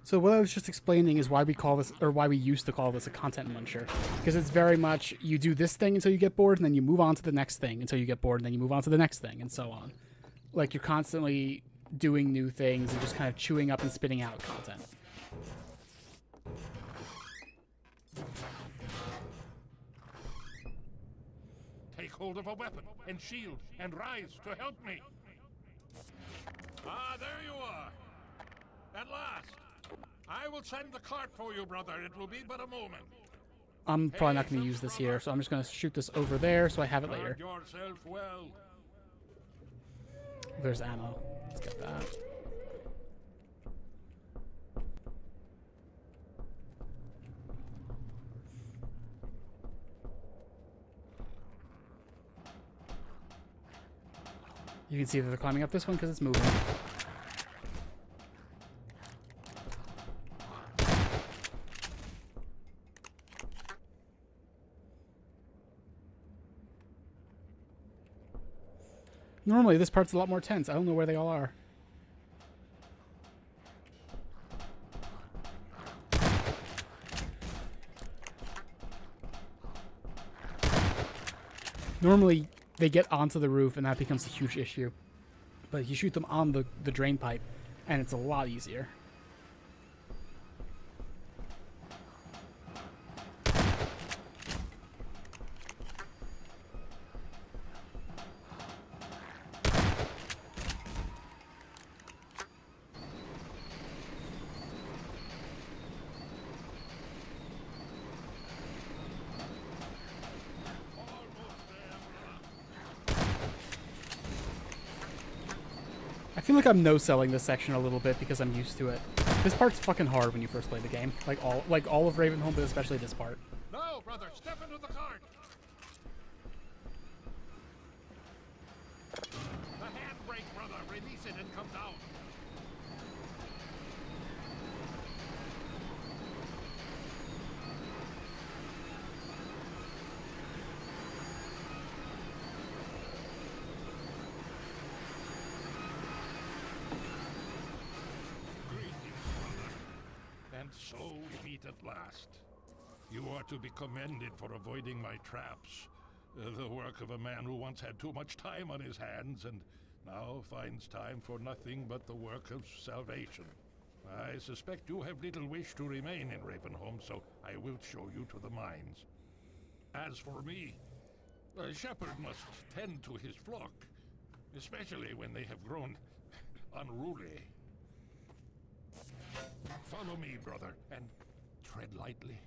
So what I was just explaining is why we call this, or why we used to call this a content muncher. Because it's very much, you do this thing until you get bored, and then you move on to the next thing until you get bored, and then you move on to the next thing, and so on. Like, you're constantly doing new things and just kind of chewing up and spitting out content. Take hold of a weapon and shield and rise to help me. Ah, there you are. At last. I will send the cart for you, brother. It will be but a moment. I'm probably not going to use this here, so I'm just going to shoot this over there so I have it later. Guard yourself well. There's ammo. Let's get that. You can see that they're climbing up this one because it's moving. Normally, this part's a lot more tense. I don't know where they all are. Normally, they get onto the roof, and that becomes a huge issue. But you shoot them on the drain pipe, and it's a lot easier. I feel like I'm no-selling this section a little bit because I'm used to it. This part's fucking hard when you first play the game. Like all of Ravenholm, but especially this part. No, brother, step into the cart. The handbrake, brother. Release it and come down. so we meet at last. You are to be commended for avoiding my traps. The work of a man who once had too much time on his hands and now finds time for nothing but the work of salvation. I suspect you have little wish to remain in Ravenholm, so I will show you to the mines. As for me, a shepherd must tend to his flock, especially when they have grown unruly. Follow me, brother, and tread lightly,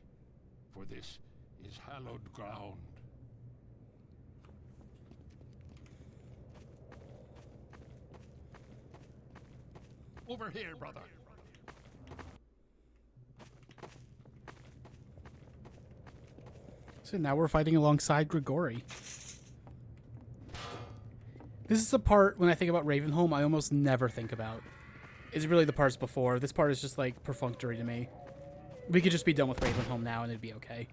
for this is hallowed ground. Over here, brother. So now we're fighting alongside Grigori. This is a part, when I think about Ravenholm, I almost never think about. It's really the parts before. This part is just, like, perfunctory to me. We could just be done with Ravenholm now and it'd be okay.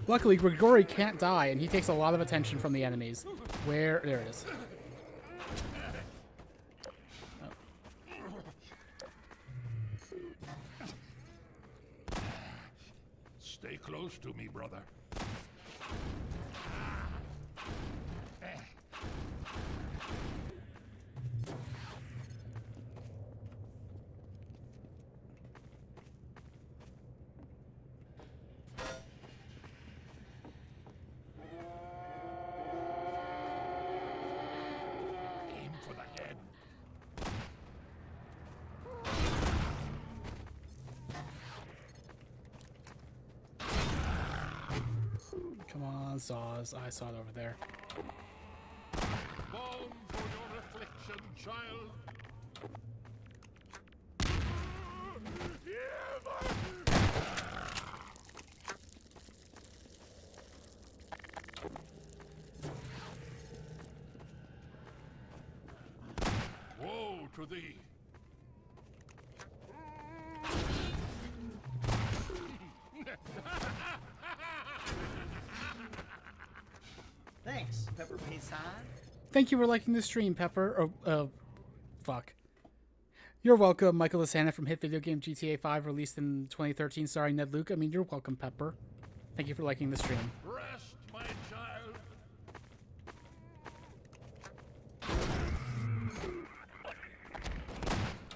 Luckily, Grigori can't die, and he takes a lot of attention from the enemies. Where? There it is. Stay close to me, brother. Aim for the head. Come on, Saws. I saw it over there. Balm for your affliction, child. Woe to thee. Thanks, Pepper Paysan. Thank you for liking the stream, Pepper. Fuck. You're welcome, Michael Lasana from hit video game GTA 5, released in 2013. Sorry, Ned Luke. I mean, you're welcome, Pepper. Thank you for liking the stream. Rest, my child.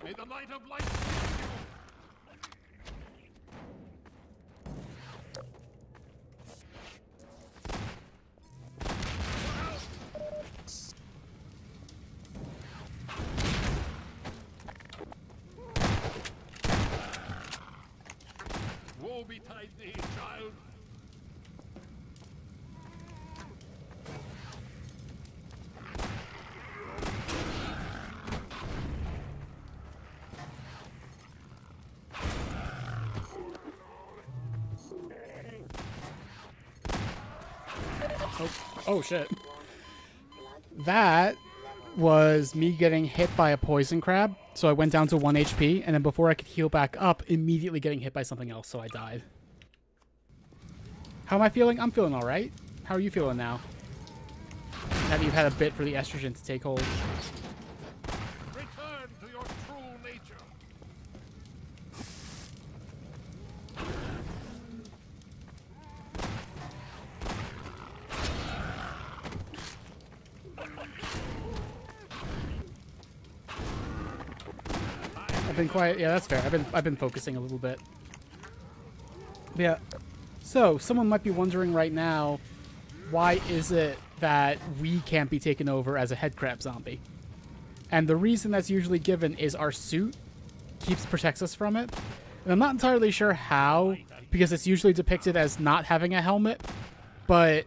May the light of light guide you. Woe betide thee, child. Oh shit. That was me getting hit by a poison crab, so I went down to 1 HP, and then before I could heal back up, immediately getting hit by something else, so I died. How am I feeling? I'm feeling alright. How are you feeling now? Now that you've had a bit for the estrogen to take hold. Return to your true nature. I've been quiet. Yeah, that's fair. I've been focusing a little bit. Yeah. So, someone might be wondering right now, why is it that we can't be taken over as a headcrab zombie? And the reason that's usually given is our suit protects us from it. And I'm not entirely sure how, because it's usually depicted as not having a helmet, but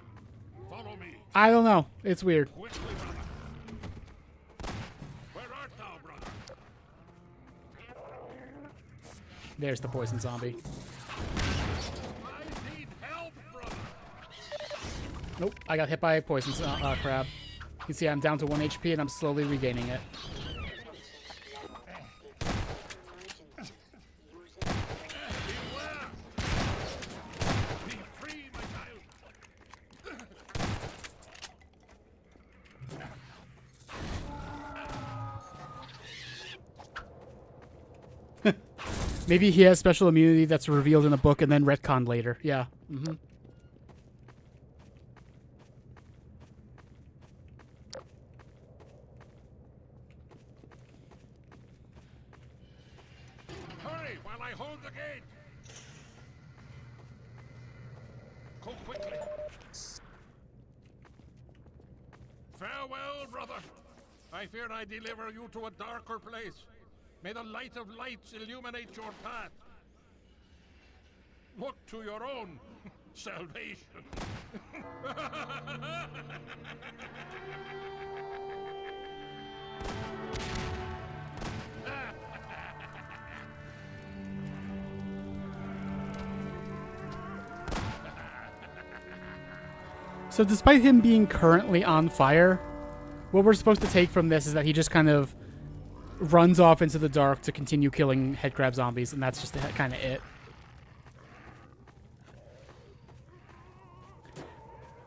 Follow me. I don't know. It's weird. Quickly, brother. Where art thou, brother? There's the poison zombie. I need help, brother. Nope, I got hit by a poison crab. You can see I'm down to 1 HP and I'm slowly regaining it. Beware. Be free, my child. Maybe he has special immunity that's revealed in a book and then retconned later. Yeah. Mm-hmm. Hurry while I hold the gate. Go quickly. Farewell, brother. I fear I deliver you to a darker place. May the light of lights illuminate your path. Look to your own salvation. So despite him being currently on fire, what we're supposed to take from this is that he just kind of runs off into the dark to continue killing headcrab zombies, and that's just kind of it.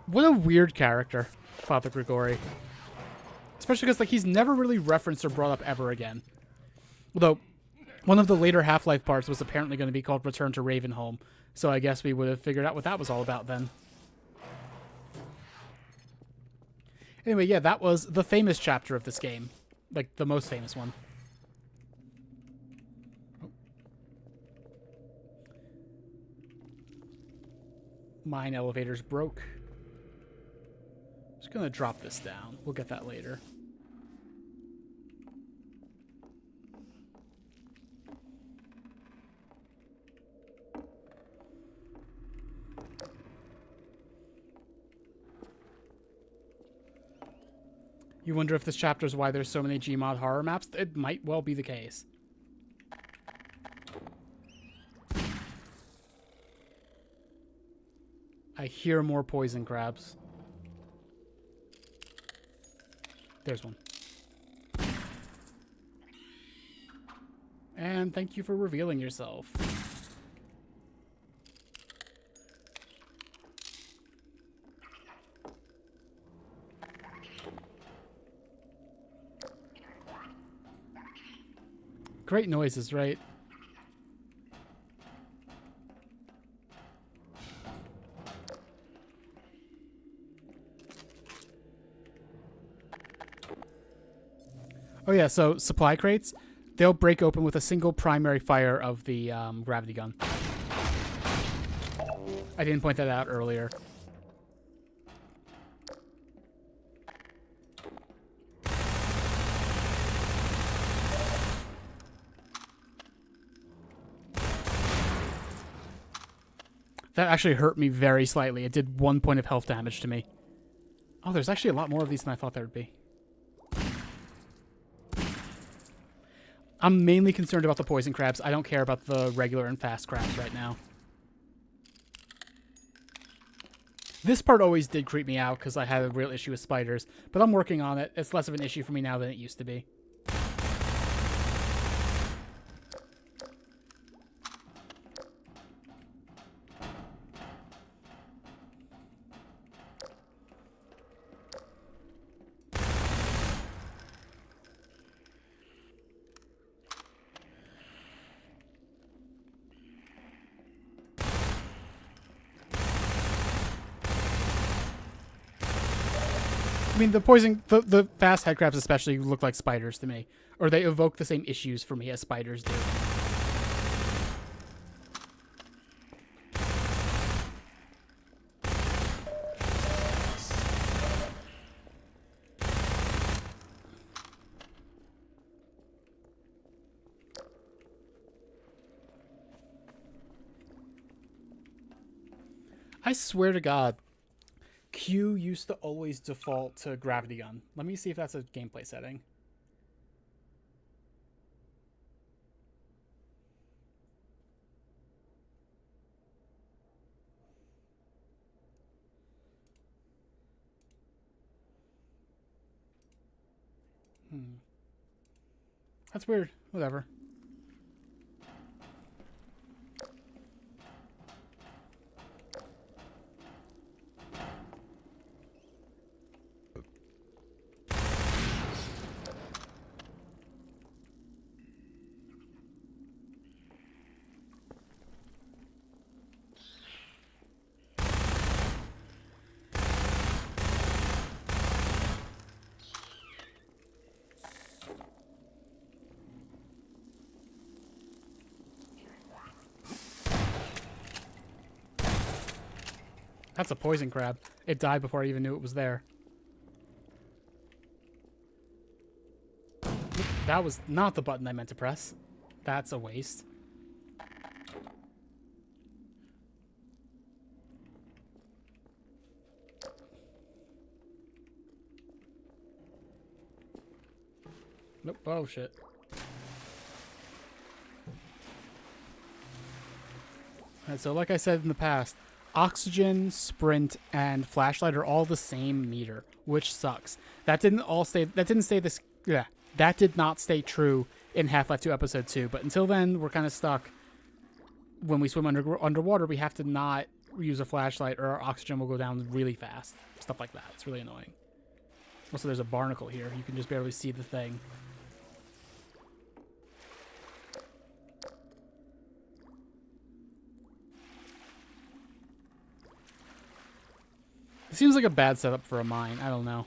What a weird character, Father Grigori. Especially because like he's never really referenced or brought up ever again. Although, one of the later Half-Life parts was apparently going to be called Return to Ravenholm, so I guess we would have figured out what that was all about then. Anyway, yeah, that was the famous chapter of this game. Like, the most famous one. Oh. Mine elevator's broke. Just gonna drop this down. We'll get that later. You wonder if this chapter is why there's so many Gmod horror maps? It might well be the case. I hear more poison crabs. There's one. And thank you for revealing yourself. Great noises, right? Oh yeah, so supply crates, they'll break open with a single primary fire of the gravity gun. I didn't point that out earlier. That actually hurt me very slightly. It did 1 point of health damage to me. Oh, there's actually a lot more of these than I thought there would be. I'm mainly concerned about the poison crabs. I don't care about the regular and fast crabs right now. This part always did creep me out because I had a real issue with spiders, but I'm working on it. It's less of an issue for me now than it used to be. I mean, the fast head crabs especially look like spiders to me. Or they evoke the same issues for me as spiders do. I swear to God, Q used to always default to gravity gun. Let me see if that's a gameplay setting. That's weird. Whatever. That's a poison crab. It died before I even knew it was there. That was not the button I meant to press. That's a waste. Nope. Oh, shit. Alright, so like I said in the past, oxygen, sprint, and flashlight are all the same meter, which sucks. That didn't not stay true in Half-Life 2 Episode 2, but until then, we're kind of stuck. When we swim underwater, we have to not use a flashlight or our oxygen will go down really fast. Stuff like that. It's really annoying. Also, there's a barnacle here. You can just barely see the thing. It seems like a bad setup for a mine. I don't know.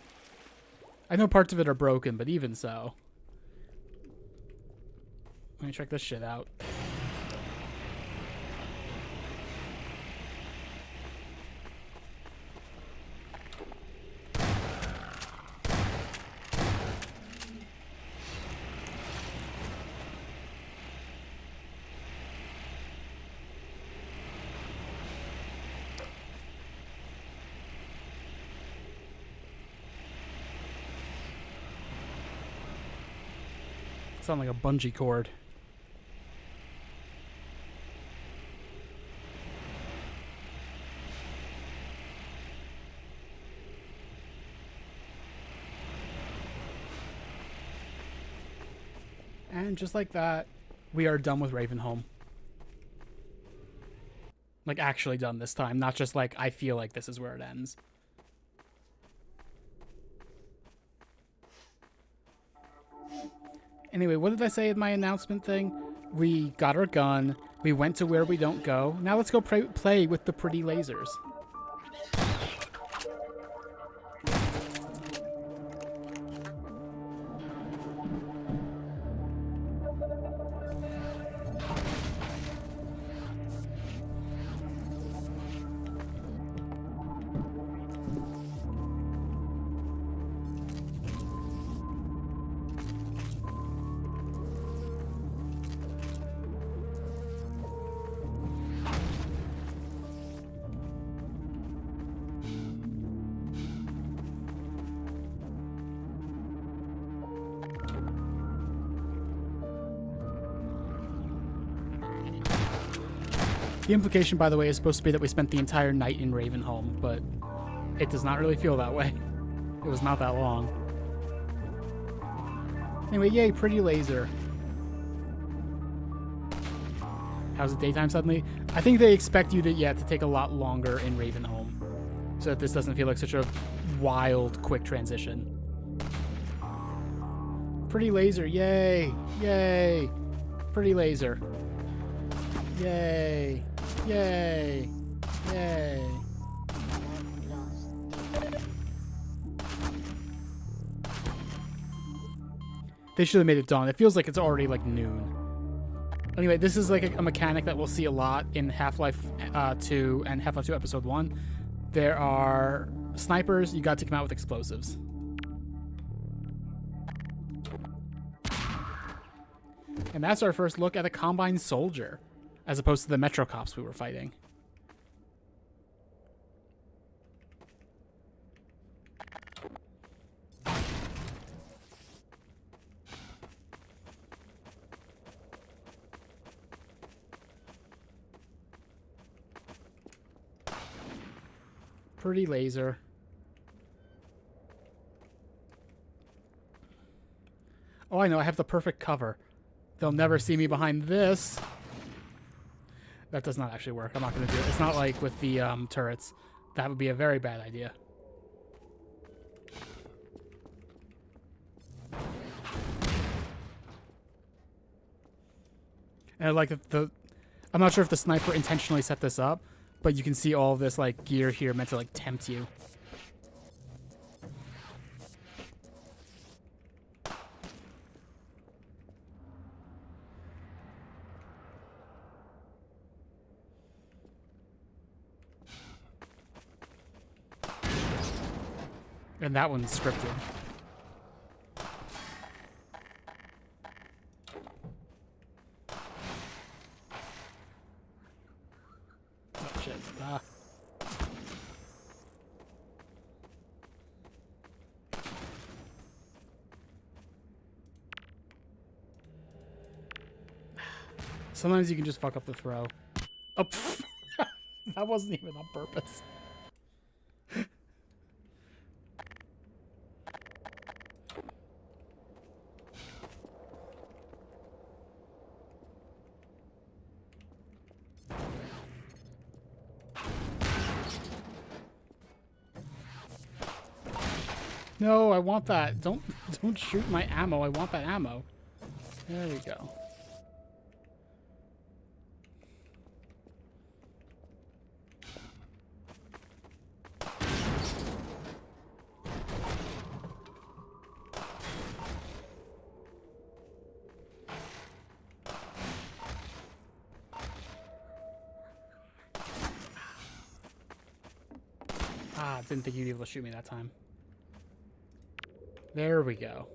I know parts of it are broken, but even so. Let me check this shit out. Sound like a bungee cord. And just like that, we are done with Ravenholm. Like, actually done this time, not just like, I feel like this is where it ends. Anyway, what did I say in my announcement thing? We got our gun. We went to where we don't go. Now let's go play with the pretty lasers. The implication, by the way, is supposed to be that we spent the entire night in Ravenholm, but it does not really feel that way. It was not that long. Anyway, yay, pretty laser. How's it daytime suddenly? I think they expect you to take a lot longer in Ravenholm, so that this doesn't feel like such a wild, quick transition. Pretty laser, yay! Yay! Pretty laser. Yay! Yay! Yay! They should have made it dawn. It feels like it's already like noon. Anyway, this is like a mechanic that we'll see a lot in Half-Life 2 and Half-Life 2 Episode 1. There are snipers. You got to come out with explosives. And that's our first look at a Combine soldier, as opposed to the Metro cops we were fighting. Pretty laser. Oh, I know. I have the perfect cover. They'll never see me behind this. That does not actually work. I'm not going to do it. It's not like with the turrets. That would be a very bad idea. And I like the... I'm not sure if the sniper intentionally set this up, but you can see all this like gear here meant to like tempt you. And that one's scripted. Oh shit. Ah. Sometimes you can just fuck up the throw. Oh, pfft. That wasn't even on purpose. No, I want that. Don't shoot my ammo. I want that ammo. There we go. Ah, didn't think you'd be able to shoot me that time. There we go.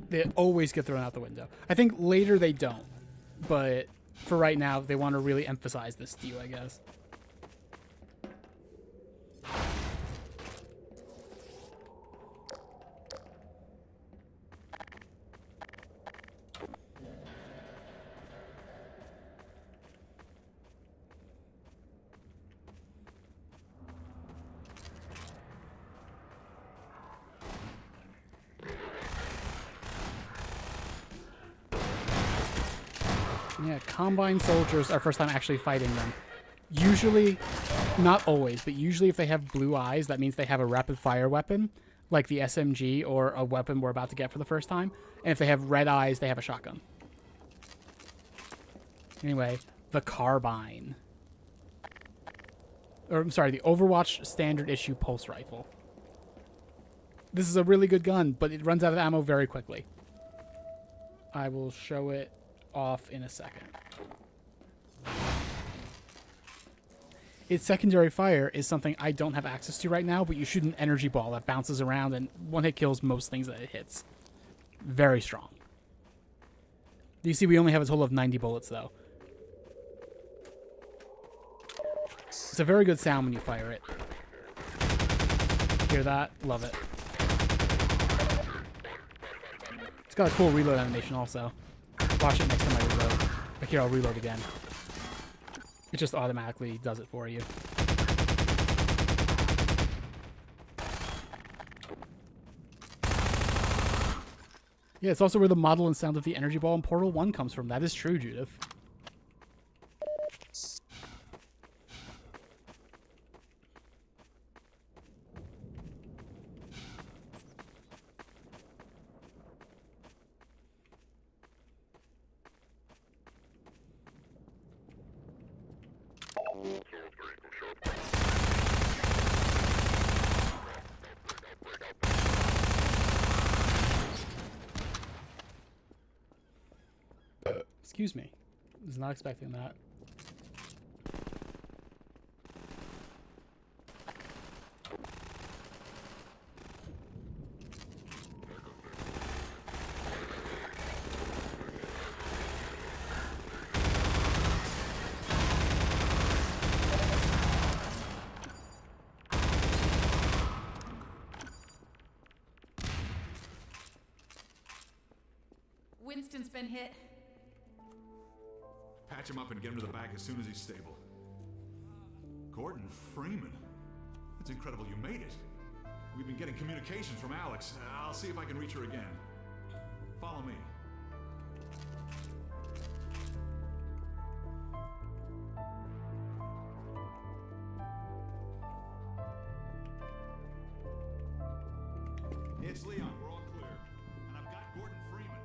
They always get thrown out the window. I think later they don't, but for right now, they want to really emphasize this to you, I guess. Yeah, Combine soldiers are first time actually fighting them. Usually, not always, but usually if they have blue eyes, that means they have a rapid fire weapon, like the SMG or a weapon we're about to get for the first time. And if they have red eyes, they have a shotgun. Anyway, the carbine. Or, I'm sorry, the Overwatch standard issue pulse rifle. This is a really good gun, but it runs out of ammo very quickly. I will show it off in a second. Its secondary fire is something I don't have access to right now, but you shoot an energy ball that bounces around and one hit kills most things that it hits. Very strong. You see, we only have a total of 90 bullets, though. It's a very good sound when you fire it. Hear that? Love it. It's got a cool reload animation also. Watch it next time I reload. Like here, I'll reload again. It just automatically does it for you. Yeah, it's also where the model and sound of the energy ball in Portal 1 comes from. That is true, Judith. Excuse me. Was not expecting that. Winston's been hit. Patch him up and get him to the back as soon as he's stable. Gordon Freeman. It's incredible you made it. We've been getting communications from Alex. I'll see if I can reach her again. Follow me. It's Leon. We're all clear. And I've got Gordon Freeman.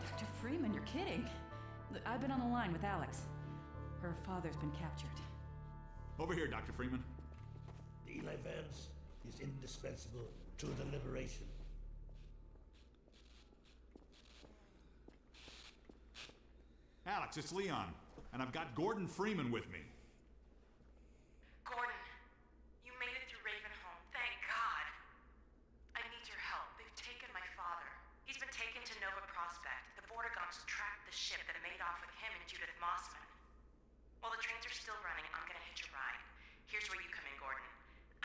Dr. Freeman, you're kidding. Look, I've been on the line with Alex. Her father's been captured. Over here, Dr. Freeman. Eli Vance is indispensable to the liberation. Alex, it's Leon, and I've got Gordon Freeman with me. Gordon, you made it through Ravenholm. Thank God. I need your help. They've taken my father. He's been taken to Nova Prospect. The Bordergons tracked the ship that made off with him and Judith Mossman. While the trains are still running, I'm gonna hitch a ride. Here's where you come in, Gordon.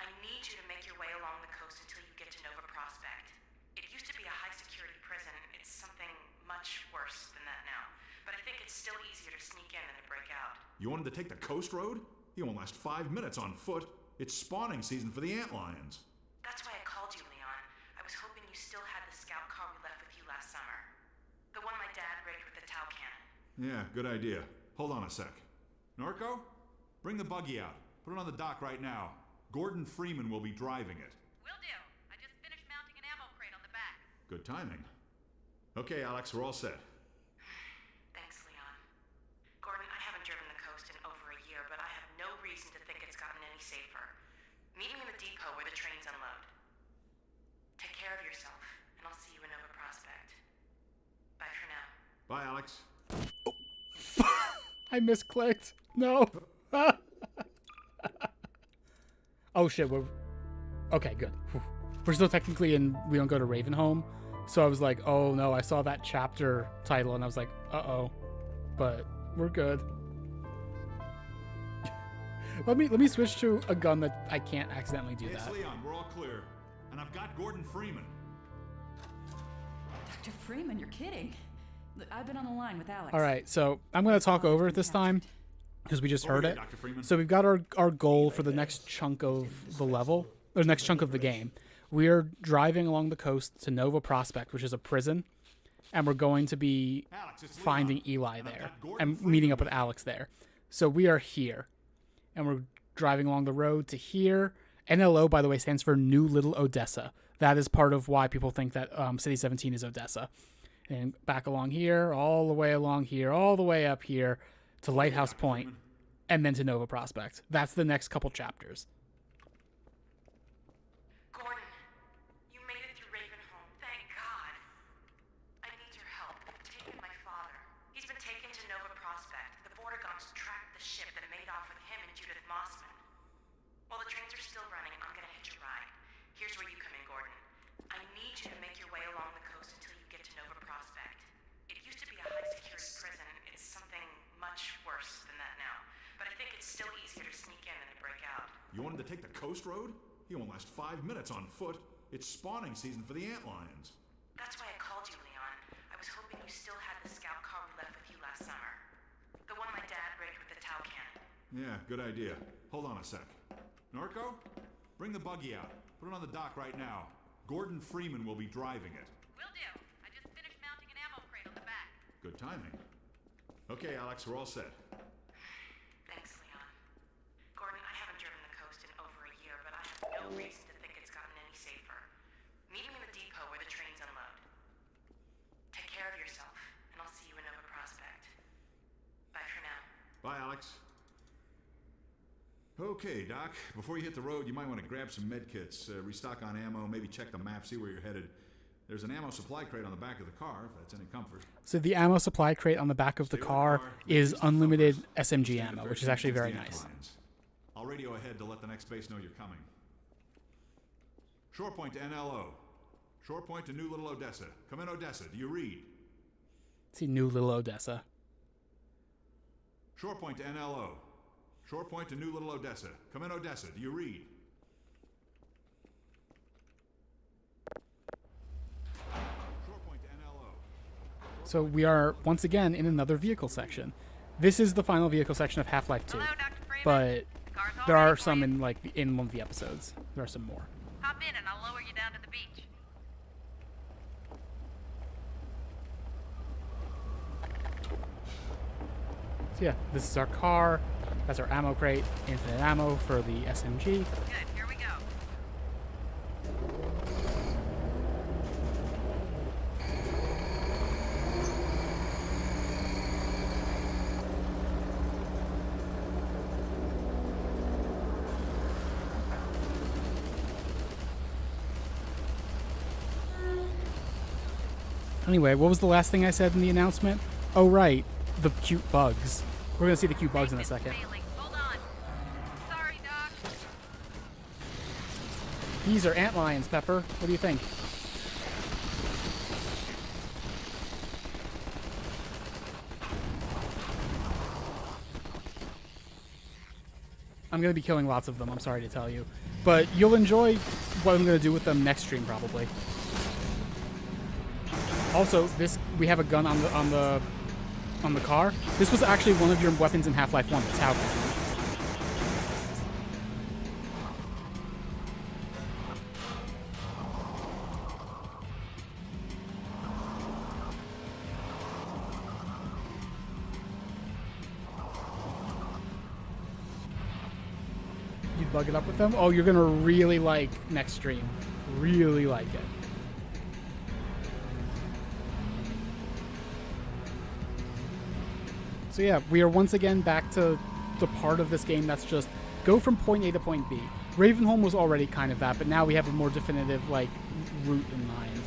I need you to make your way along the coast until you get to Nova Prospect. It used to be a high-security prison. It's something much worse than that now. But I think it's still easier to sneak in than to break out. You wanted to take the coast road? He won't last 5 minutes on foot. It's spawning season for the antlions. That's why I called you, Leon. I was hoping you still had the scout car we left with you last summer. The one my dad rigged with the Tau cannon. Yeah, good idea. Hold on a sec. Norco, bring the buggy out. Put it on the dock right now. Gordon Freeman will be driving it. Will do. I just finished mounting an ammo crate on the back. Good timing. Okay, Alex, we're all set. Thanks, Leon. Gordon, I haven't driven the coast in over a year, but I have no reason to think it's gotten any safer. Meet me in the depot where the trains unload. Take care of yourself, and I'll see you in Nova Prospect. Bye for now. Bye, Alex. I misclicked. No. Oh shit. We're okay. Good. We're still technically in. We don't go to Ravenholm, so I was like, oh no. I saw that chapter title and I was like, uh-oh. But we're good. let me switch to a gun that I can't accidentally do It's that. Leon. We're all clear, and I've got Gordon Freeman. Dr. Freeman, you're kidding. Look, I've been on the line with Alex. All right, so I'm going to talk over it this time because we just heard it. Dr. Freeman. So we've got our goal for the next chunk of the level, or the next chunk of the game. We are driving along the coast to Nova Prospect, which is a prison, and we're going to be finding Eli there and meeting up with Alex there. So we are here, and we're driving along the road to here. NLO, by the way, stands for New Little Odessa. That is part of why people think that City 17 is Odessa. And back along here, all the way along here, all the way up here to Lighthouse Point, and then to Nova Prospect. That's the next couple chapters. Gordon, you made it through Ravenholm. Thank God. I need your help. They've taken my father. He's been taken to Nova Prospect. The Bordergons tracked the ship that made off with him and Judith Mossman. While the trains are still running, I'm gonna hitch a ride. Here's where you come in, Gordon. I need you to make your way along the coast until you get to Nova Prospect. It used to be a high-security prison. It's something much worse than that now. But I think it's still easier to sneak in than to break out. You wanted to take the coast road? He won't last 5 minutes on foot. It's spawning season for the antlions. That's why I called you, Leon. I was hoping you still had the scout car we left with you last summer. The one my dad rigged with the Tau cannon. Yeah, good idea. Hold on a sec. Norco, bring the buggy out. Put it on the dock right now. Gordon Freeman will be driving it. Will do. I just finished mounting an ammo crate on the back. Good timing. Okay, Alex, we're all set. Thanks, Leon. Gordon, I haven't driven the coast in over a year, but I have no reason to think it's gotten any safer. Meet me in the depot where the trains unload. Take care of yourself, and I'll see you in Nova Prospect. Bye for now. Bye, Alex. Okay, Doc. Before you hit the road, you might want to grab some med kits, restock on ammo, maybe check the map, see where you're headed. There's an ammo supply crate on the back of the car, if that's any comfort. So the ammo supply crate on the back of the car is unlimited SMG ammo, which is actually very nice. I'll radio ahead to let the next base know you're coming. Shore point to NLO. Shore point to New Little Odessa. Come in, Odessa. Do you read? See, New Little Odessa. Shore point to NLO. Shore point to New Little Odessa. Come in, Odessa. Do you read? Shore point to NLO. So we are once again in another vehicle section. This is the final vehicle section of Half-Life 2, Hello, Dr. Freeman. but The car's all there are ready for some you. in in one of the episodes. There are some more. Hop in and I'll lower you down to the beach. So yeah, this is our car. That's our ammo crate. Infinite ammo for the SMG. Good, here we go. Anyway, what was the last thing I said in the announcement? Oh, right. The cute bugs. We're going to see the cute bugs in a second. Hold on. Sorry, Doc. These are antlions, Pepper. What do you think? I'm going to be killing lots of them, I'm sorry to tell you. But you'll enjoy what I'm going to do with them next stream, probably. Also, we have a gun on the car. This was actually one of your weapons in Half-Life 1, the Tau gun. You'd bug it up with them? Oh, you're gonna really like next stream. Really like it. So yeah, we are once again back to the part of this game that's just go from point A to point B. Ravenholm was already kind of that, but now we have a more definitive like route in mind.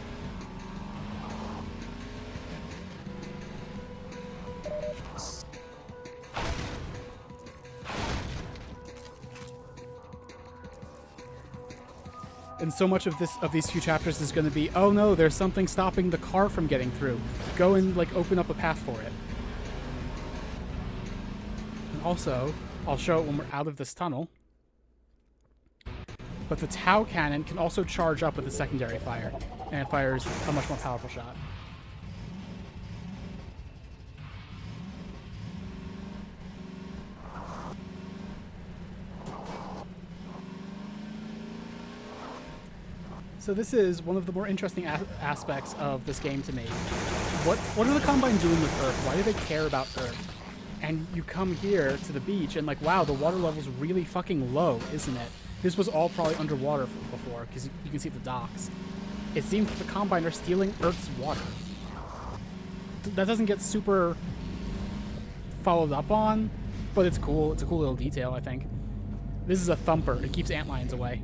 And so much of these few chapters is going to be, oh no, there's something stopping the car from getting through. Go and like open up a path for it. And also, I'll show it when we're out of this tunnel. But the Tau cannon can also charge up with a secondary fire, and it fires a much more powerful shot. So this is one of the more interesting aspects of this game to me. What are the Combine doing with Earth? Why do they care about Earth? And you come here to the beach and like, wow, the water level's really fucking low, isn't it? This was all probably underwater before, because you can see the docks. It seems that the Combine are stealing Earth's water. That doesn't get super followed up on, but it's cool. It's a cool little detail, I think. This is a thumper. It keeps antlions away.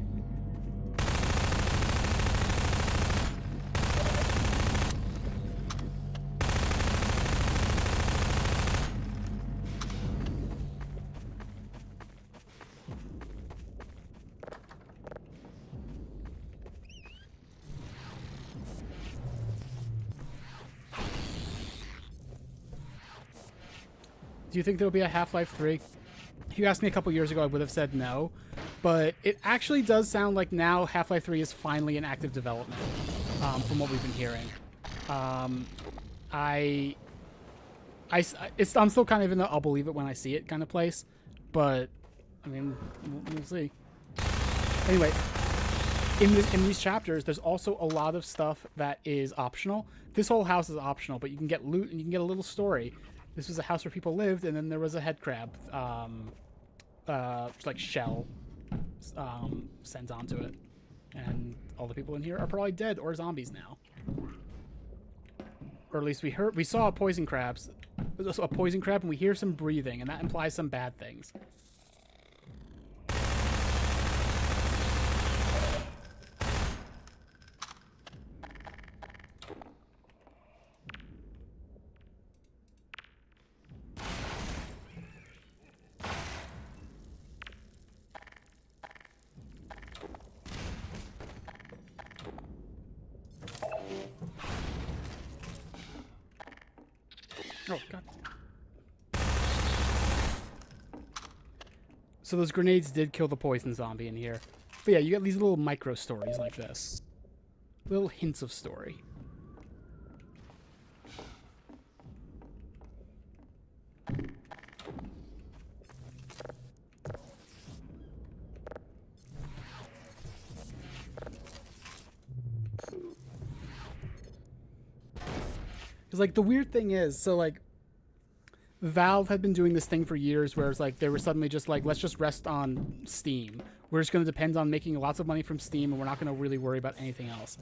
Do you think there'll be a Half-Life 3? If you asked me a couple years ago, I would have said no. But it actually does sound like now Half-Life 3 is finally in active development, from what we've been hearing. I'm still kind of in the I'll believe it when I see it kind of place. But, I mean, we'll see. Anyway, in these chapters, there's also a lot of stuff that is optional. This whole house is optional, but you can get loot and you can get a little story. This was a house where people lived, and then there was a head crab, like shell, sent onto it, and all the people in here are probably dead or zombies now, or at least we saw a poison crab, and we hear some breathing, and that implies some bad things. Oh, God. So those grenades did kill the poison zombie in here. But yeah, you get these little micro stories like this. Little hints of story. Because, like, the weird thing is, so, like, Valve had been doing this thing for years where it's like they were suddenly just like, let's just rest on Steam. We're just going to depend on making lots of money from Steam, and we're not going to really worry about anything else.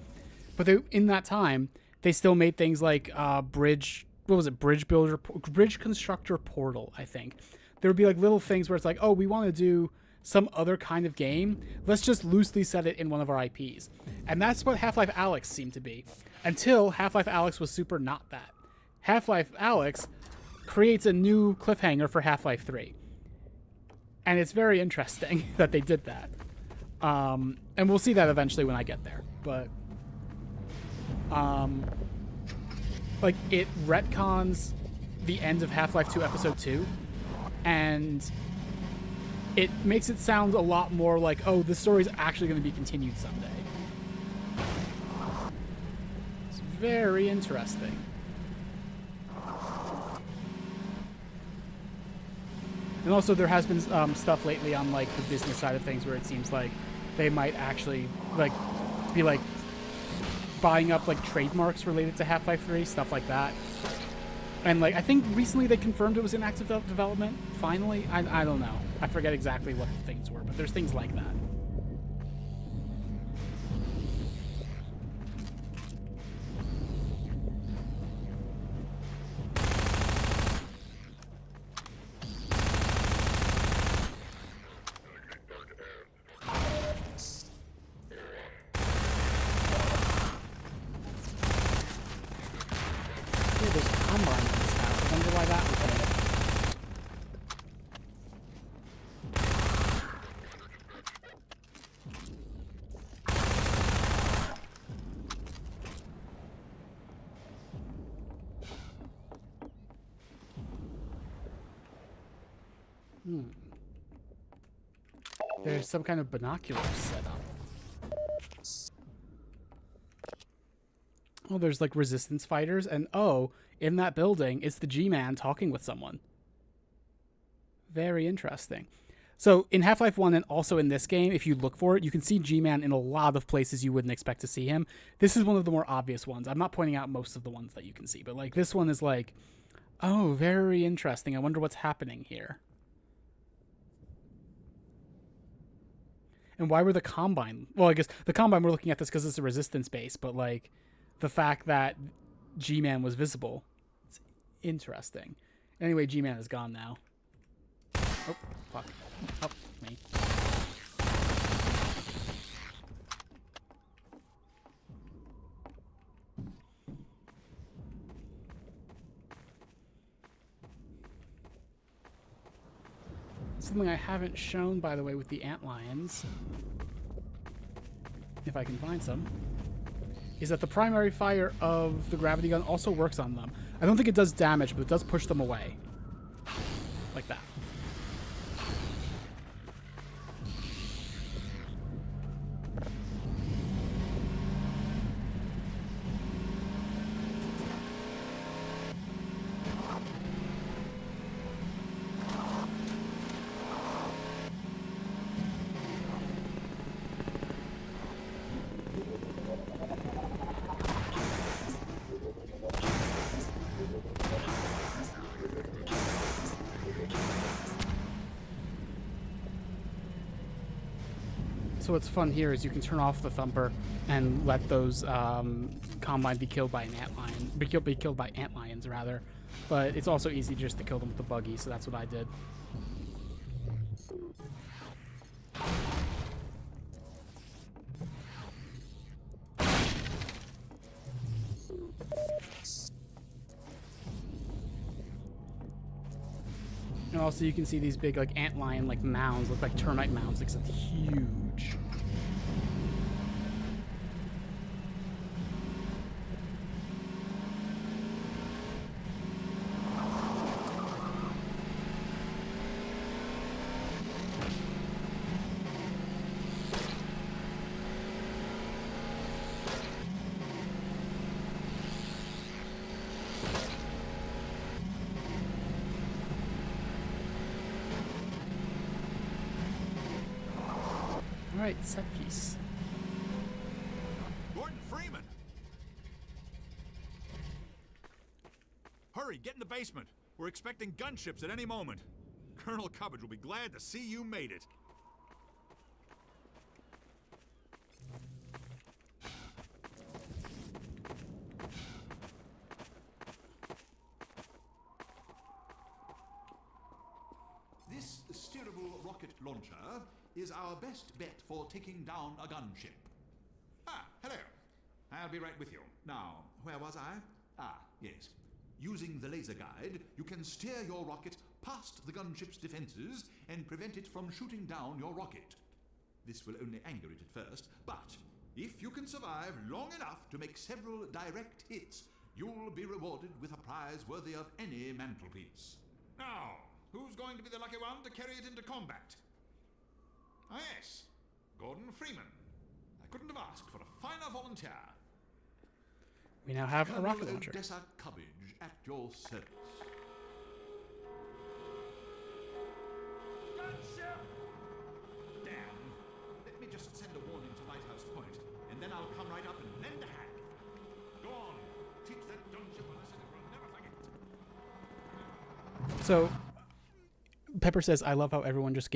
But they, in that time, they still made things like Bridge Constructor Portal, I think. There would be, like, little things where it's like, oh, we want to do some other kind of game. Let's just loosely set it in one of our IPs. And that's what Half-Life Alyx seemed to be. until Half-Life Alyx was super not that. Half-Life Alyx creates a new cliffhanger for Half-Life 3. And it's very interesting that they did that. And we'll see that eventually when I get there. But, like, it retcons the end of Half-Life 2 Episode 2. And it makes it sound a lot more like, oh, this story is actually going to be continued someday. It's very interesting. And also there has been stuff lately on like the business side of things where it seems like they might actually like be like buying up like trademarks related to Half-Life 3, stuff like that. And like I think recently they confirmed it was in active development. Finally, I don't know. I forget exactly what the things were, but there's things like that. There's some kind of binoculars set up. Oh, there's like resistance fighters, and oh, in that building, it's the G-Man talking with someone. Very interesting. So in Half-Life 1 and also in this game, if you look for it, you can see G-Man in a lot of places you wouldn't expect to see him. This is one of the more obvious ones. I'm not pointing out most of the ones that you can see, but like this one is like, oh, very interesting. I wonder what's happening here. And why were the Combine... Well, I guess the Combine, we're looking at this because it's a resistance base, but, like, the fact that G-Man was visible. It's interesting. Anyway, G-Man is gone now. Oh, fuck. Oh, me. Something I haven't shown, by the way, with the antlions, if I can find some, is that the primary fire of the gravity gun also works on them. I don't think it does damage, but it does push them away. Like that. So what's fun here is you can turn off the thumper and let those Combine be killed by an antlion, be killed by antlions rather. But it's also easy just to kill them with the buggy, so that's what I did. And also you can see these big like antlion like mounds, look like termite mounds, except huge. Alright, set piece. Gordon Freeman! Hurry, get in the basement. We're expecting gunships at any moment. Colonel Cubbage will be glad to see you made it. This steerable rocket launcher is our best bet for taking down a gunship. Ah, hello. I'll be right with you. Now, where was I? Ah, yes. Using the laser guide, you can steer your rocket past the gunship's defenses and prevent it from shooting down your rocket. This will only anger it at first, but if you can survive long enough to make several direct hits, you'll be rewarded with a prize worthy of any mantelpiece. Now, who's going to be the lucky one to carry it into combat? Ah, yes, Gordon Freeman. I couldn't have asked for a finer volunteer. We now have a rocket launcher. Odessa Cubbage at your service. Gunship! Damn. Let me just send a warning to Lighthouse Point, and then I'll come right up and lend a hand. Go on. Teach that gunship a lesson it will never forget. So Pepper says, I love how everyone just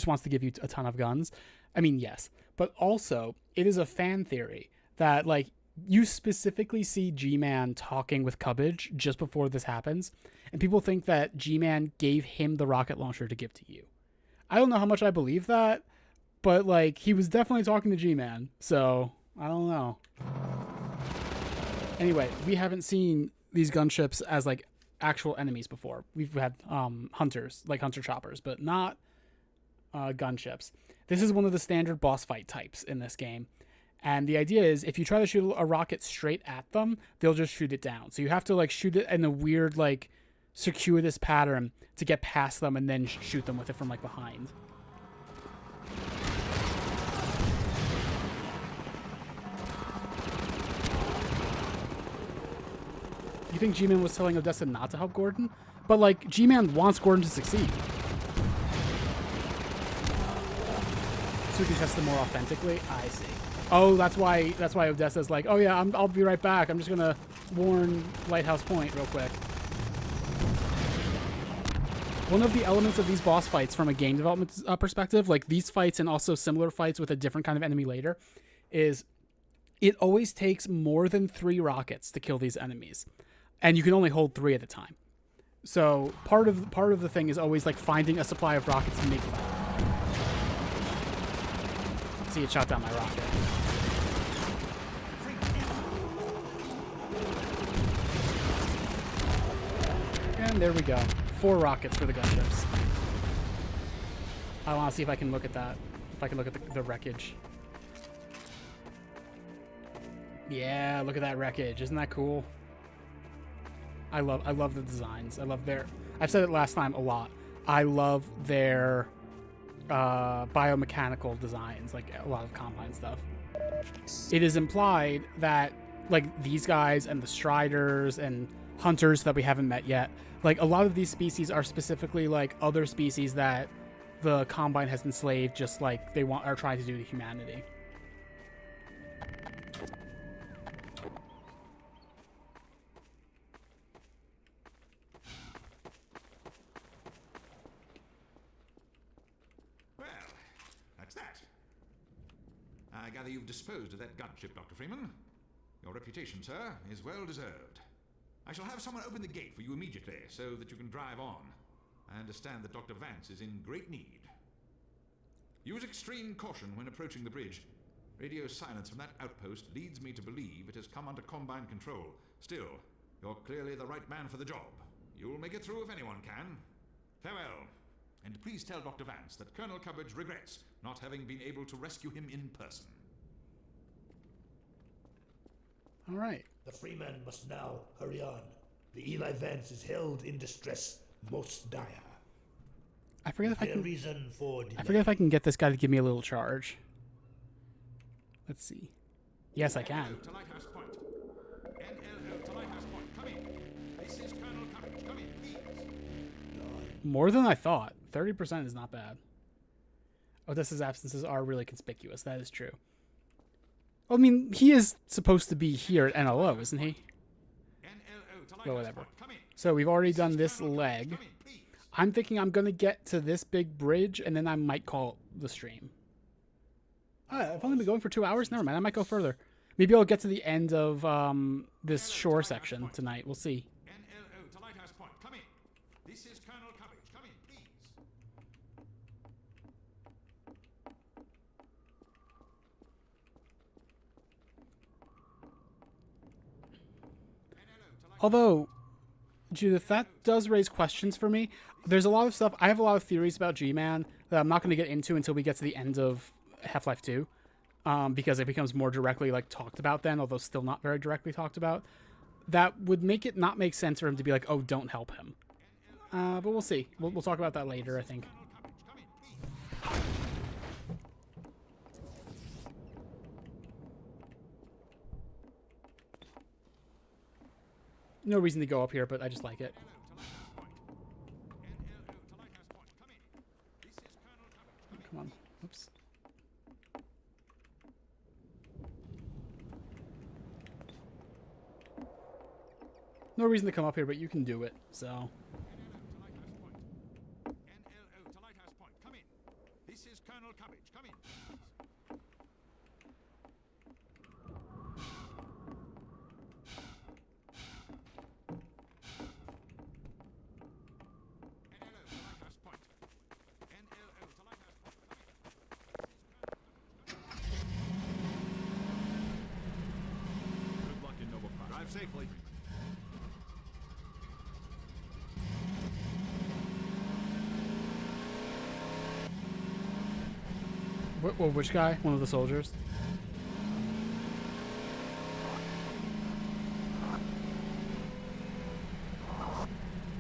wants to give you a ton of guns. I mean, yes, but also it is a fan theory that like you specifically see G-Man talking with Cubbage just before this happens, and people think that G-Man gave him the rocket launcher to give to you. I don't know how much I believe that, but like he was definitely talking to G-Man, so I don't know. Anyway, we haven't seen these gunships as like actual enemies before. We've had hunters, like hunter choppers, but not gunships. This is one of the standard boss fight types in this game. And the idea is if you try to shoot a rocket straight at them, they'll just shoot it down. So you have to like shoot it in a weird like circuitous pattern to get past them and then shoot them with it from like behind. You think G-Man was telling Odessa not to help Gordon? But like G-Man wants Gordon to succeed. So we can test them more authentically. I see. Oh, that's why Odessa's like, oh yeah, I'll be right back. I'm just gonna warn Lighthouse Point real quick. One of the elements of these boss fights from a game development perspective, like these fights and also similar fights with a different kind of enemy later, is it always takes more than 3 rockets to kill these enemies. And you can only hold 3 at a time. So part of the thing is always like finding a supply of rockets mid-fight. See, it shot down my rocket. And there we go. 4 rockets for the gunships. I want to see if I can look at that. If I can look at the wreckage. Yeah, look at that wreckage. Isn't that cool? I love the designs. I love their... I've said it last time a lot. I love their biomechanical designs, like a lot of Combine stuff. It is implied that like these guys and the Striders and Hunters that we haven't met yet, like a lot of these species are specifically like other species that the Combine has enslaved, just like they are trying to do to humanity. I gather you've disposed of that gunship, Dr. Freeman. Your reputation, sir, is well deserved. I shall have someone open the gate for you immediately so that you can drive on. I understand that Dr. Vance is in great need. Use extreme caution when approaching the bridge. Radio silence from that outpost leads me to believe it has come under Combine control. Still, you're clearly the right man for the job. You'll make it through if anyone can. Farewell. And please tell Dr. Vance that Colonel Cubbage regrets not having been able to rescue him in person. All right. The Freeman must now hurry on. The Eli Vance is held in distress most dire. I forget if I can. Reason for delay. I forget if I can get this guy to give me a little charge. Let's see. Yes, I can. NLO to Lighthouse Point. NLO to Lighthouse Point. Come in. This is Colonel Cubbage. Come in, please. More than I thought. 30% is not bad. Odessa's absences are really conspicuous. That is true. I mean, he is supposed to be here at NLO, isn't he? Well, whatever. So we've already done this leg. I'm thinking I'm going to get to this big bridge, and then I might call the stream. I've only been going for 2 hours. Never mind. I might go further. Maybe I'll get to the end of this shore section tonight. We'll see. NLO to Lighthouse Point. Come in. This is Colonel Cubbage. Come in, please. Although, Judith, that does raise questions for me. There's a lot of stuff. I have a lot of theories about G-Man that I'm not going to get into until we get to the end of Half-Life 2, because it becomes more directly like talked about then, although still not very directly talked about. That would make it not make sense for him to be like, oh, don't help him. But we'll see. We'll talk about that later, I think. No reason to go up here, but I just like it. Come on. Oops. No reason to come up here, but you can do it, so. This is Colonel Cabbage. Come in. Good luck in Nova Prime. Drive safely. Which guy? One of the soldiers?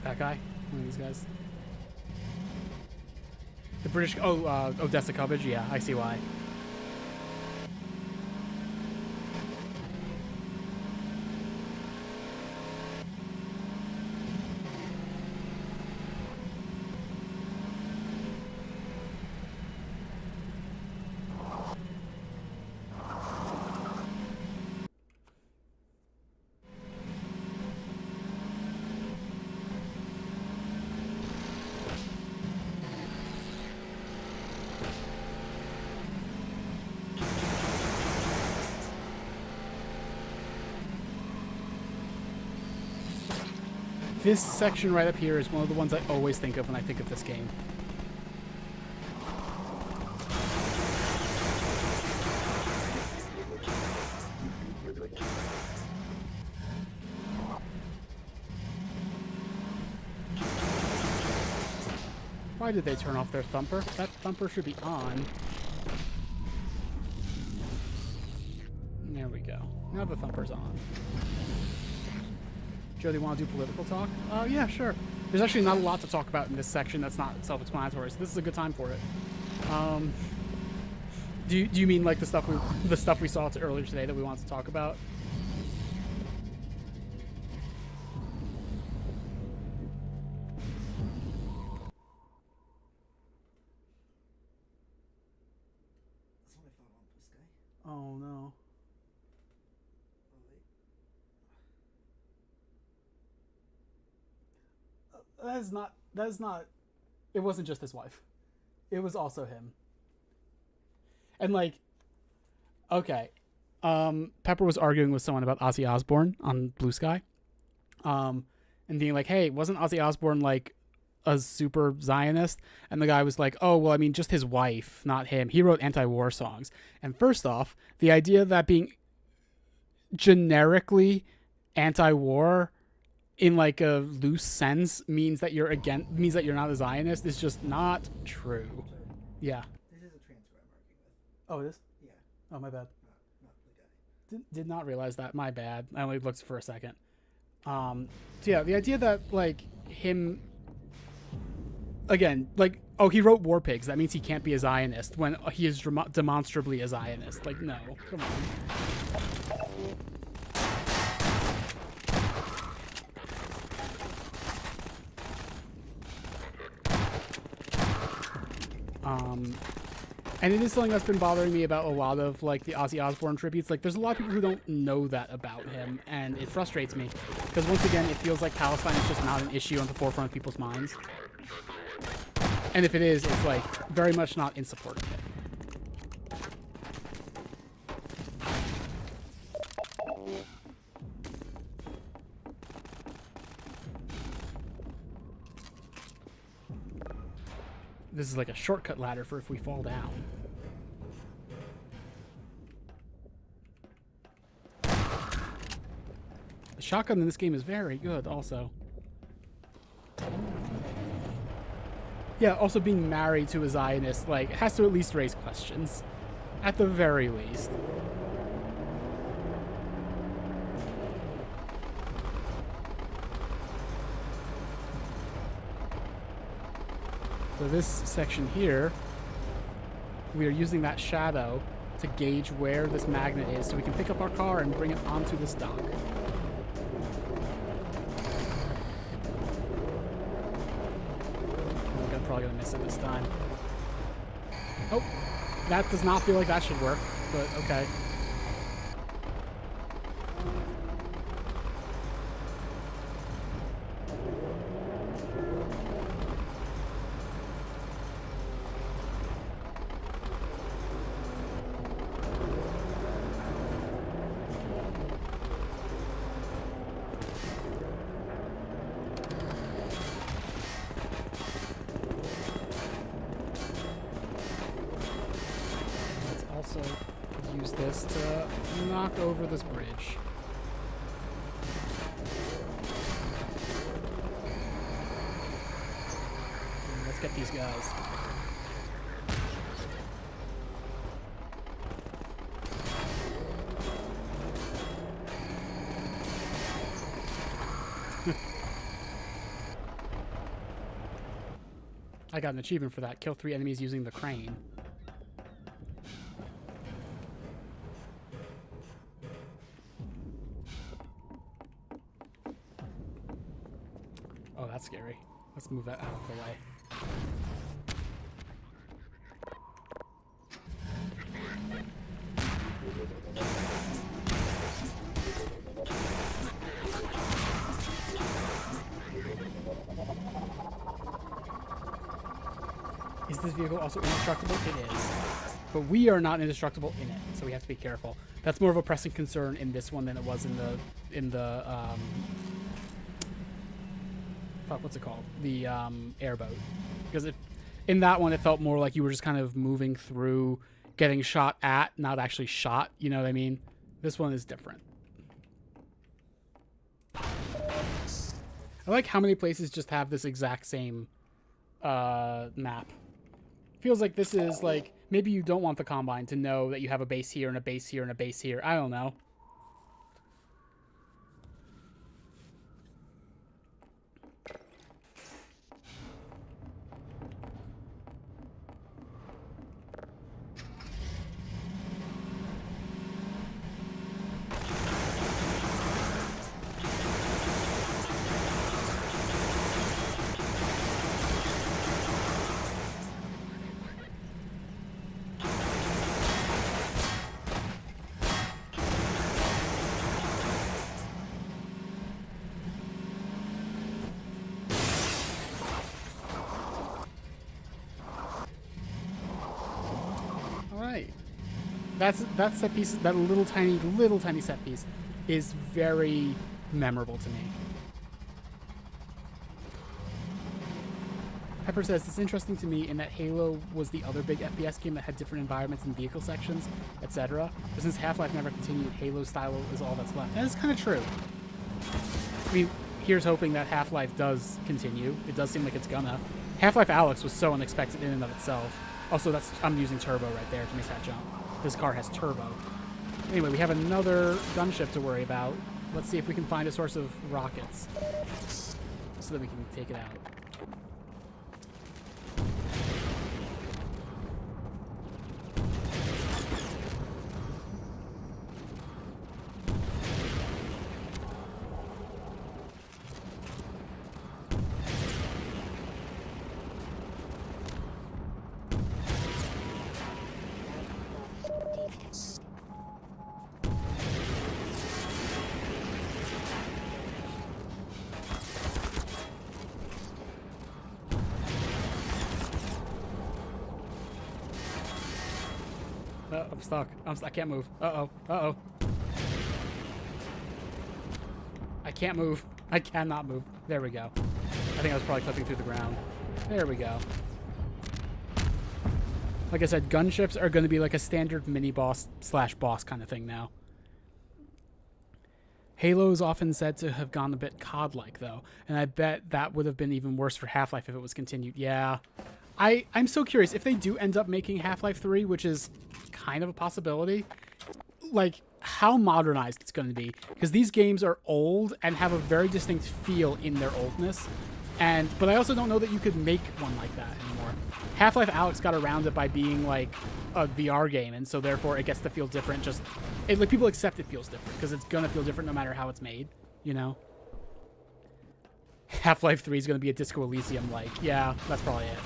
That guy? One of these guys? The British... Oh, Odessa Cubbage? Yeah, I see why. This section right up here is one of the ones I always think of when I think of this game. Why did they turn off their thumper? That thumper should be on. There we go. Now the thumper's on. Jodi, want to do political talk? Oh, yeah, sure. There's actually not a lot to talk about in this section that's not self-explanatory, so this is a good time for it. Do you mean like the stuff we saw earlier today that we want to talk about? That's what I thought on this guy. Oh no. That is not, it wasn't just his wife. It was also him. And like, okay. Pepper was arguing with someone about Ozzy Osbourne on Blue Sky. And being like, hey, wasn't Ozzy Osbourne like a super Zionist? And the guy was like, oh, well, I mean, just his wife, not him. He wrote anti-war songs. And first off, the idea that being generically anti-war in like a loose sense means that you're not a Zionist is just not true. Yeah. This is a transfer I'm working with. Oh, it is? Yeah. Oh, my bad. Not the guy. Did not realize that. My bad. I only looked for a second. So yeah, the idea that like him again, like, oh, he wrote War Pigs. That means he can't be a Zionist when he is demonstrably a Zionist. Like, no, come on. And it is something that's been bothering me about a lot of like the Ozzy Osbourne tributes. Like, there's a lot of people who don't know that about him, and it frustrates me because once again, it feels like Palestine is just not an issue on the forefront of people's minds. And if it is, it's like very much not in support of it. This is like a shortcut ladder for if we fall down. The Shotgun in this game is very good also. Yeah, also being married to a Zionist, like, has to at least raise questions. At the very least. So this section here, we are using that shadow to gauge where this magnet is so we can pick up our car and bring it onto this dock. I'm probably gonna miss it this time. Oh, that does not feel like that should work, but okay. Use this to knock over this bridge. Let's get these guys. I got an achievement for that. Kill 3 enemies using the crane. Oh, that's scary. Let's move that out of the way. Is this vehicle also indestructible? It is. But we are not indestructible in it, so we have to be careful. That's more of a pressing concern in this one than it was in the what's it called? The airboat. Because in that one, it felt more like you were just kind of moving through, getting shot at, not actually shot. You know what I mean? This one is different. I like how many places just have this exact same map. Feels like this is like, maybe you don't want the Combine to know that you have a base here and a base here and a base here. I don't know. That set piece, that little tiny set piece, is very memorable to me. Pepper says, it's interesting to me in that Halo was the other big FPS game that had different environments and vehicle sections, etc. But since Half-Life never continued, Halo style is all that's left. That is kind of true. I mean, here's hoping that Half-Life does continue. It does seem like it's gonna. Half-Life Alyx was so unexpected in and of itself. Also, I'm using turbo right there to make that jump. This car has turbo. Anyway, we have another gunship to worry about. Let's see if we can find a source of rockets so that we can take it out. I'm stuck. I can't move. Uh-oh. Uh-oh. I can't move. I cannot move. There we go. I think I was probably clipping through the ground. There we go. Like I said, gunships are going to be like a standard mini-boss / boss kind of thing now. Halo is often said to have gone a bit COD-like, though, and I bet that would have been even worse for Half-Life if it was continued. Yeah. I'm so curious, if they do end up making Half-Life 3, which is kind of a possibility, like, how modernized it's going to be. Because these games are old and have a very distinct feel in their oldness. But I also don't know that you could make one like that anymore. Half-Life Alyx got around it by being, like, a VR game, and so therefore it gets to feel different. Like, people accept it feels different, because it's going to feel different no matter how it's made, you know? Half-Life 3 is going to be a Disco Elysium, like, yeah, that's probably it.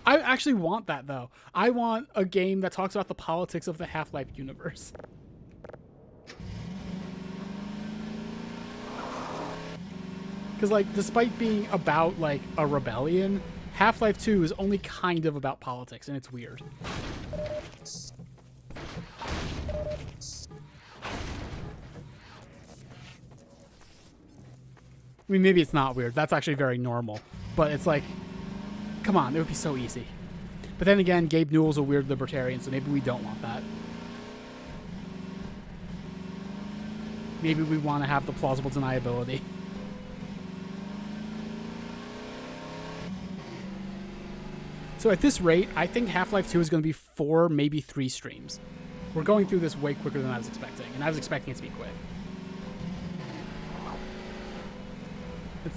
I actually want that, though. I want a game that talks about the politics of the Half-Life universe. Because, like, despite being about, like, a rebellion, Half-Life 2 is only kind of about politics, and it's weird. I mean, maybe it's not weird. That's actually very normal. But it's like, come on, it would be so easy. But then again, Gabe Newell's a weird libertarian, so maybe we don't want that. Maybe we want to have the plausible deniability. So at this rate, I think Half-Life 2 is going to be 4, maybe 3 streams. We're going through this way quicker than I was expecting, and I was expecting it to be quick.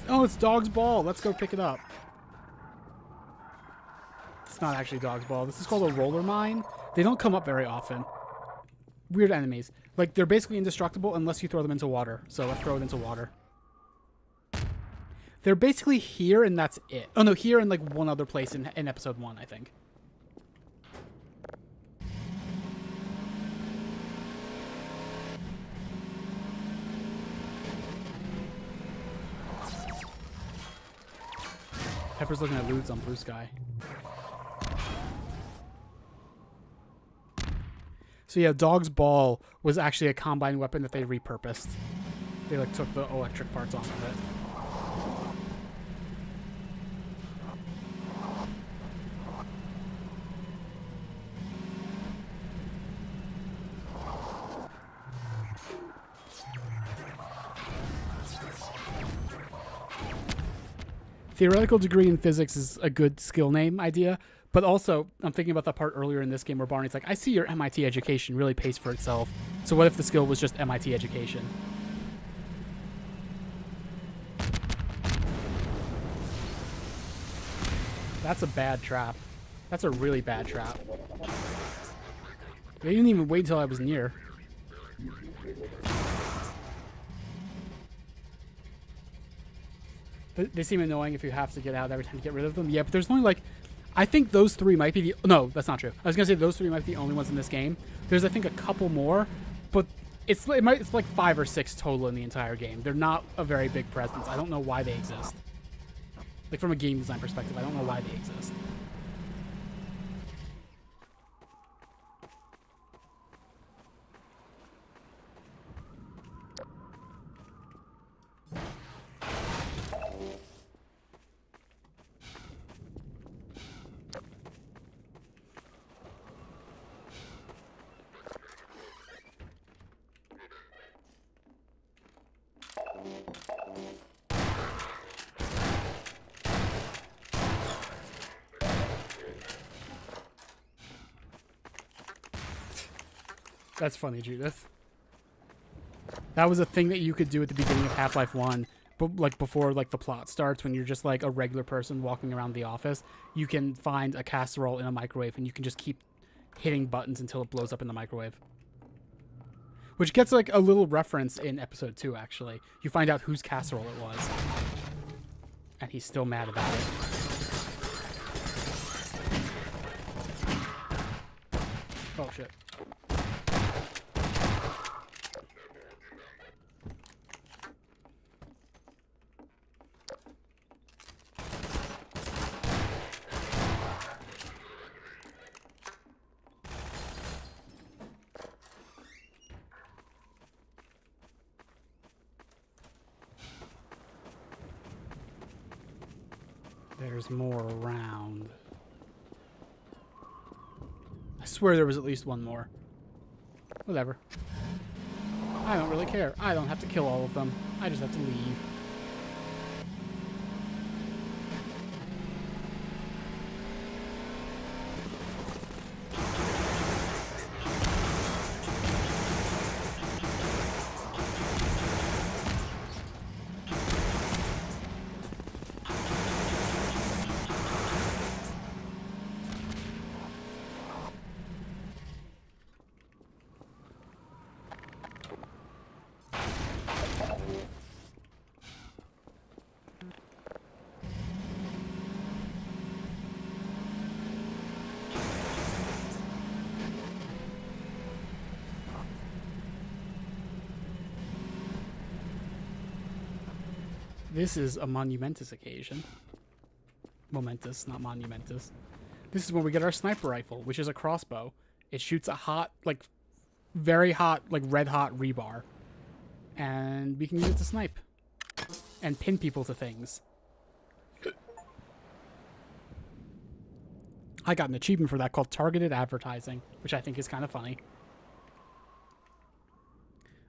It's Dog's Ball. Let's go pick it up. It's not actually Dog's Ball. This is called a roller mine. They don't come up very often. Weird enemies. Like, they're basically indestructible unless you throw them into water. So let's throw it into water. They're basically here, and that's it. Oh, no, here and, like, one other place in Episode 1, I think. Pepper's looking at loots on Blue Sky. So, yeah, Dog's Ball was actually a combine weapon that they repurposed. They, like, took the electric parts off of it. Theoretical degree in physics is a good skill name idea, but also I'm thinking about that part earlier in this game where Barney's like, I see your MIT education really pays for itself. So what if the skill was just MIT education? That's a bad trap. That's a really bad trap. They didn't even wait until I was near. They seem annoying if you have to get out every time to get rid of them. Yeah, but there's only like, I think those 3 might be the, no, that's not true. I was gonna say those 3 might be the only ones in this game. There's, I think, a couple more, but it's like 5 or 6 total in the entire game. They're not a very big presence. I don't know why they exist. Like, from a game design perspective, I don't know why they exist. That's funny, Judith. That was a thing that you could do at the beginning of Half-Life 1, but like before like the plot starts, when you're just like a regular person walking around the office, you can find a casserole in a microwave and you can just keep hitting buttons until it blows up in the microwave. Which gets like a little reference in Episode 2, actually. You find out whose casserole it was. And he's still mad about it. Oh, shit. There's more around. I swear there was at least one more. Whatever. I don't really care. I don't have to kill all of them. I just have to leave. This is a monumentous occasion. Momentous, not monumentous. This is when we get our sniper rifle, which is a crossbow. It shoots a hot, like, very hot, like red hot rebar. And we can use it to snipe. And pin people to things. I got an achievement for that called targeted advertising, which I think is kind of funny.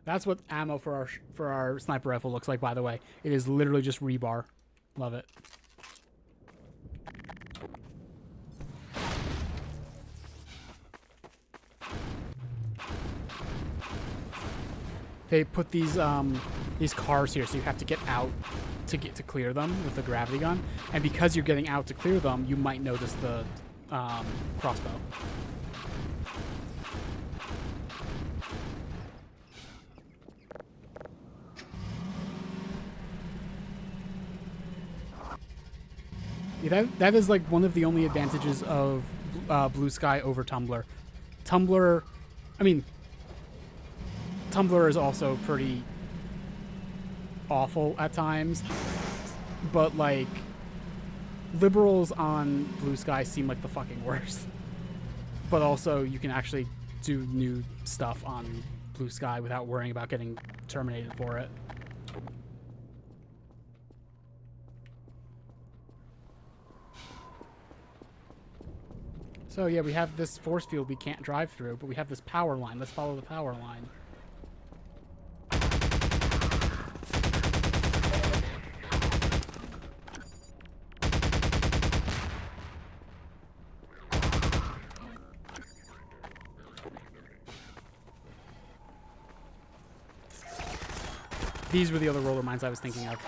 That's what ammo for our sniper rifle looks like, by the way. It is literally just rebar. Love it. They put these cars here, so you have to get out to clear them with the gravity gun. And because you're getting out to clear them, you might notice the crossbow. Yeah, that is like one of the only advantages of Blue Sky over Tumblr. Tumblr is also pretty awful at times, but like liberals on Blue Sky seem like the fucking worst. But also you can actually do new stuff on Blue Sky without worrying about getting terminated for it. So yeah, we have this force field we can't drive through, but we have this power line. Let's follow the power line. These were the other roller mines I was thinking of.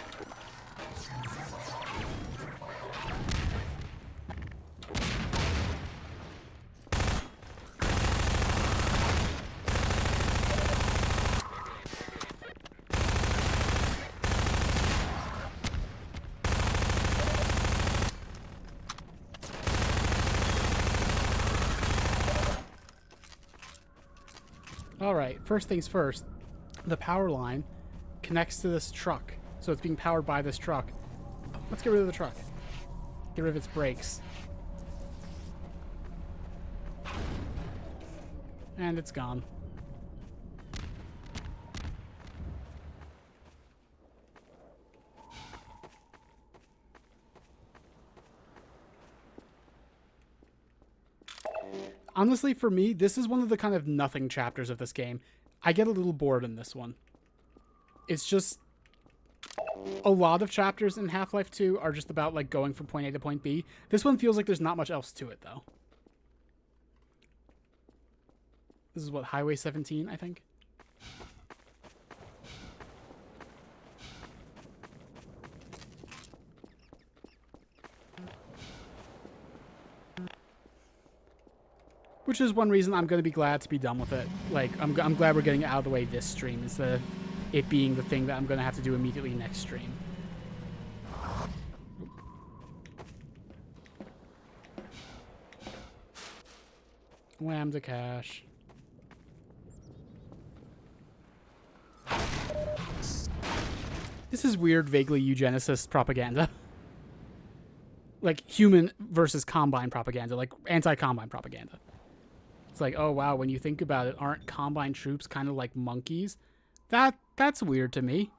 Alright, first things first, the power line connects to this truck. So it's being powered by this truck. Let's get rid of the truck. Get rid of its brakes. And it's gone. Honestly, for me, this is one of the kind of nothing chapters of this game. I get a little bored in this one. It's just... a lot of chapters in Half-Life 2 are just about, like, going from point A to point B. This one feels like there's not much else to it, though. This is what, Highway 17, I think? Which is one reason I'm going to be glad to be done with it. Like, I'm glad we're getting it out of the way this stream instead of it being the thing that I'm going to have to do immediately next stream. Lambda cache. This is weird, vaguely eugenicist propaganda. Like, human versus Combine propaganda. Like, anti-Combine propaganda. It's like, oh wow, when you think about it, aren't Combine troops kind of like monkeys? That's weird to me.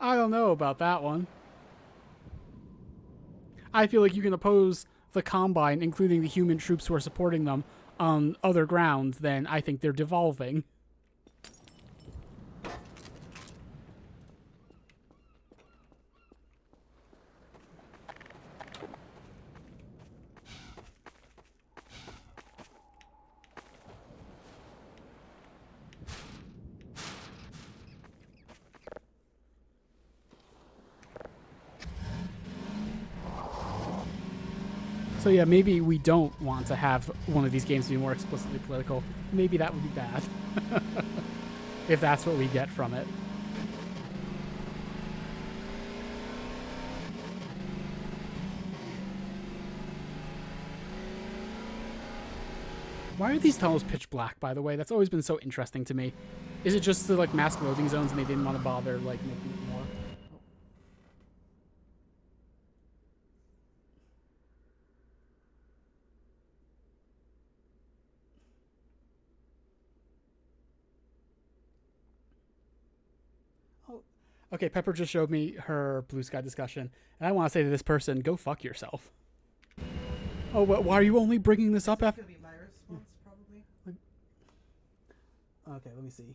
I don't know about that one. I feel like you can oppose the Combine, including the human troops who are supporting them, on other grounds than I think they're devolving. So yeah, maybe we don't want to have one of these games be more explicitly political. Maybe that would be bad. If that's what we get from it. Why are these tunnels pitch black, by the way? That's always been so interesting to me. Is it just the like mask loading zones and they didn't want to bother like making it more? Oh. Okay, Pepper just showed me her blue sky discussion, and I want to say to this person, go fuck yourself. Oh, why are you only bringing this up after? It's gonna be my response, probably. Okay, let me see.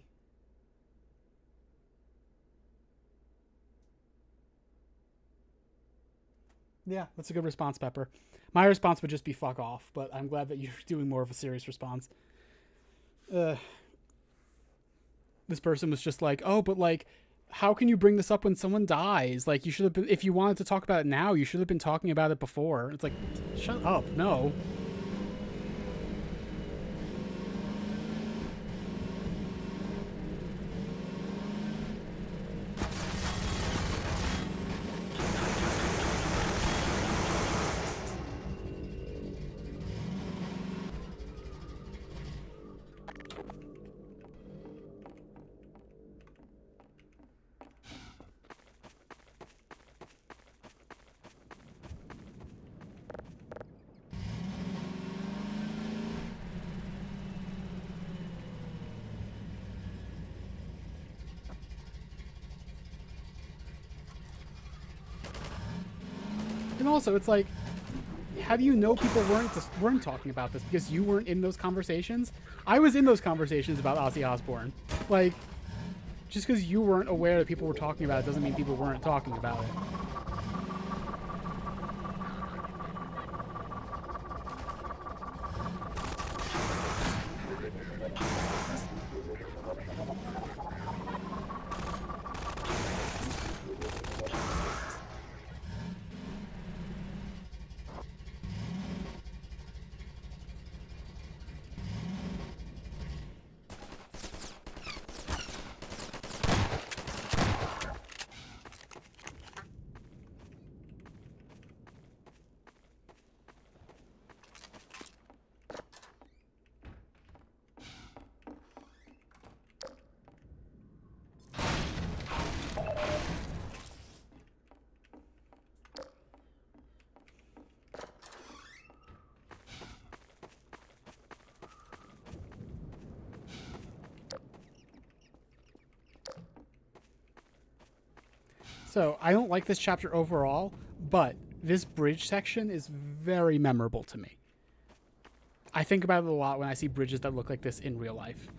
Yeah, that's a good response, Pepper. My response would just be fuck off, but I'm glad that you're doing more of a serious response. This person was just like, oh, but like, how can you bring this up when someone dies? Like, you should have been, if you wanted to talk about it now, you should have been talking about it before. It's like, shut up, no. And also, it's like, how do you know people weren't talking about this? Because you weren't in those conversations? I was in those conversations about Ozzy Osbourne. Like, just because you weren't aware that people were talking about it doesn't mean people weren't talking about it. So, I don't like this chapter overall, but this bridge section is very memorable to me. I think about it a lot when I see bridges that look like this in real life.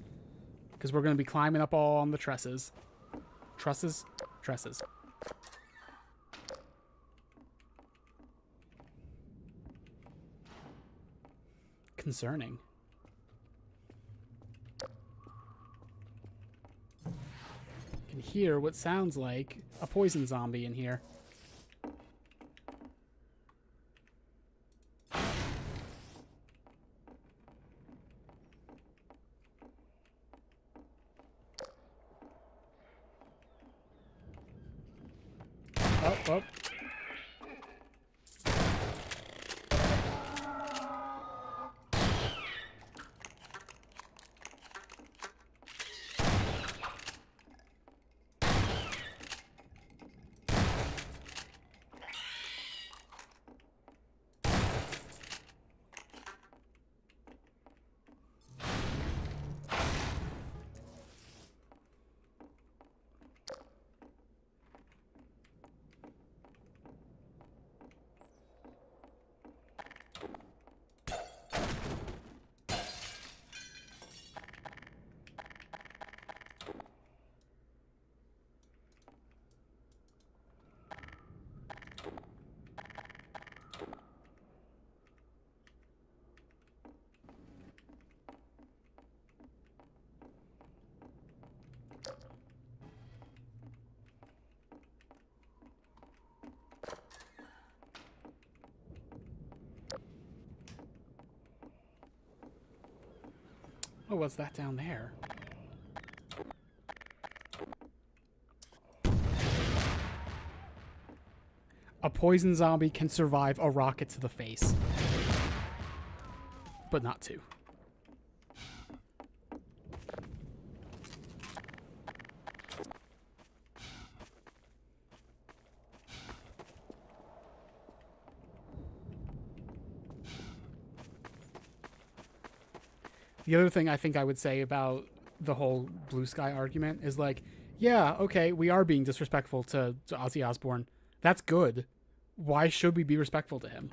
Because we're going to be climbing up all on the trusses. Trusses? Tresses. Concerning. Can hear what sounds like a poison zombie in here. Oh, oh. Oh, what's that down there? A poison zombie can survive a rocket to the face. But not two. The other thing I think I would say about the whole blue sky argument is like, yeah, okay, we are being disrespectful to Ozzy Osbourne. That's good. Why should we be respectful to him?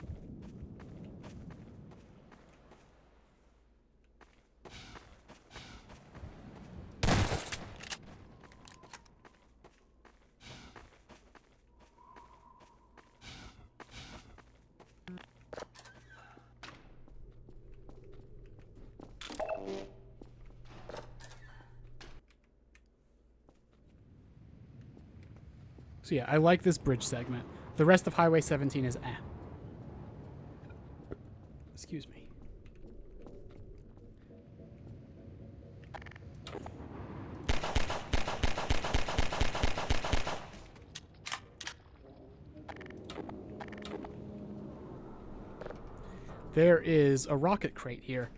So yeah, I like this bridge segment. The rest of Highway 17 is eh. Excuse me. There is a rocket crate here.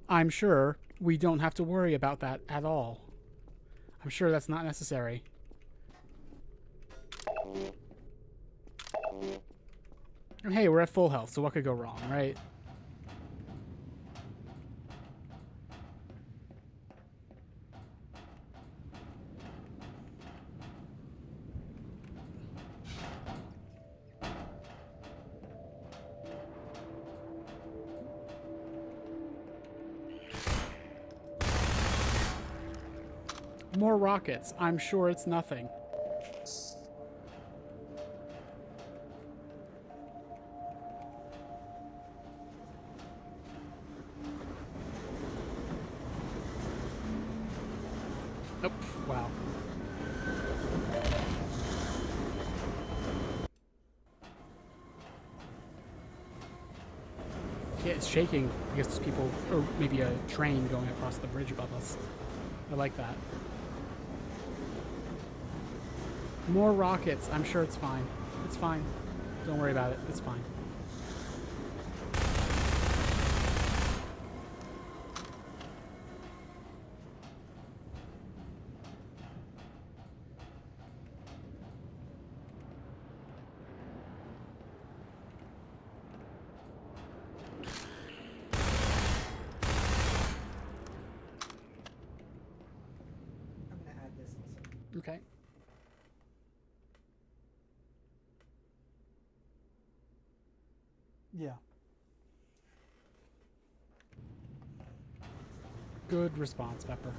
I'm sure we don't have to worry about that at all. I'm sure that's not necessary. And hey, we're at full health, so what could go wrong, right? More rockets. I'm sure it's nothing. Oh, wow. Yeah, it's shaking. I guess there's people, or maybe a train going across the bridge above us. I like that. More rockets. I'm sure it's fine. It's fine. Don't worry about it. It's fine. I'm gonna add this also. Okay. Yeah. Good response, Pepper.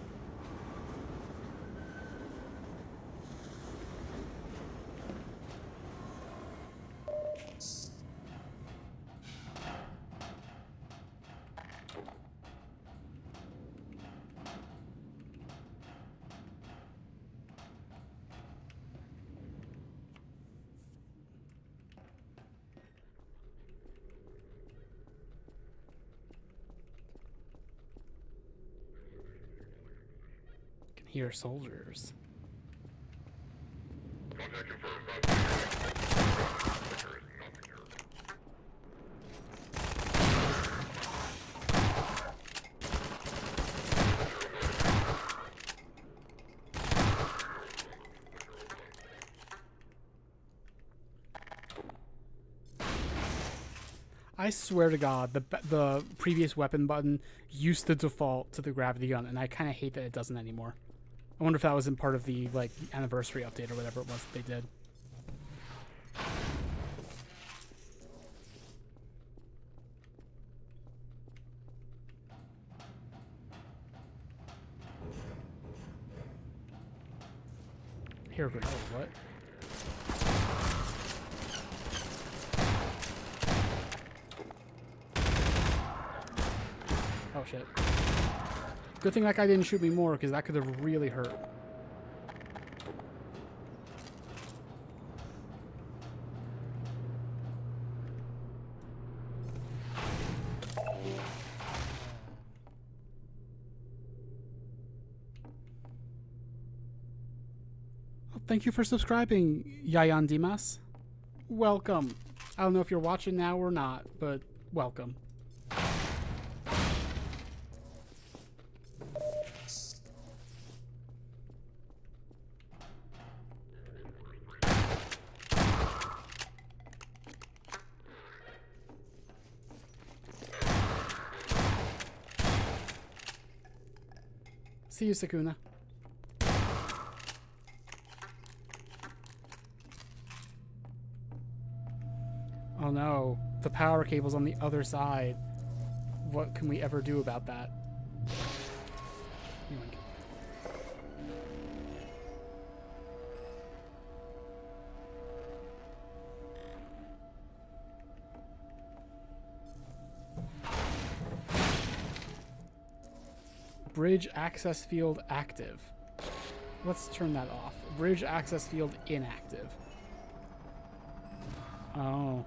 Hear soldiers. I swear to God, the previous weapon button used to default to the gravity gun, and I kind of hate that it doesn't anymore. I wonder if that was in part of the like anniversary update or whatever it was that they did. Here we go. What? Oh shit. Good thing that guy didn't shoot me more, because that could have really hurt. Thank you for subscribing, Yayan Dimas. Welcome. I don't know if you're watching now or not, but welcome. See you, Sakuna. Oh no, the power cable's on the other side. What can we ever do about that? Bridge access field active. Let's turn that off. Bridge access field inactive. Oh.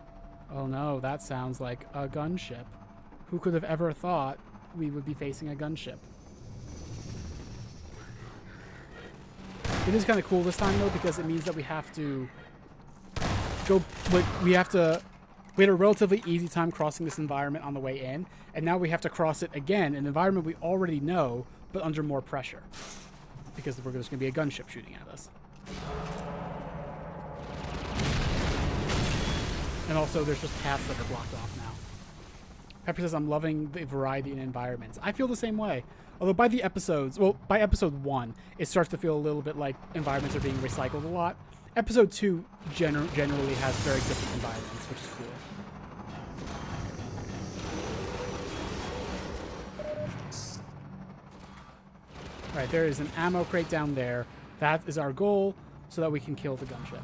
Oh no, that sounds like a gunship. Who could have ever thought we would be facing a gunship? It is kind of cool this time though, because it means that we have to go, like, we had a relatively easy time crossing this environment on the way in, and now we have to cross it again, an environment we already know, but under more pressure. Because there's going to be a gunship shooting at us. And also, there's just paths that are blocked off now. Pepper says, I'm loving the variety in environments. I feel the same way. Although by the episodes, well, by episode 1, it starts to feel a little bit like environments are being recycled a lot. Episode 2 generally has very different environments, which is cool. Alright, there is an ammo crate down there. That is our goal, so that we can kill the gunship.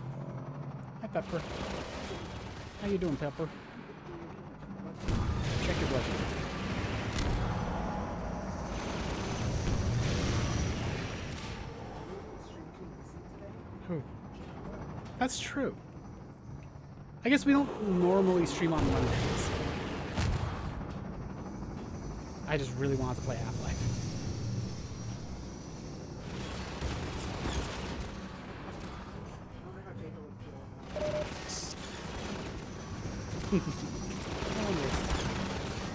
Hi, Pepper. How you doing, Pepper? Check your blood sugar. Who? That's true. I guess we don't normally stream on Mondays. I just really wanted to play Half-Life.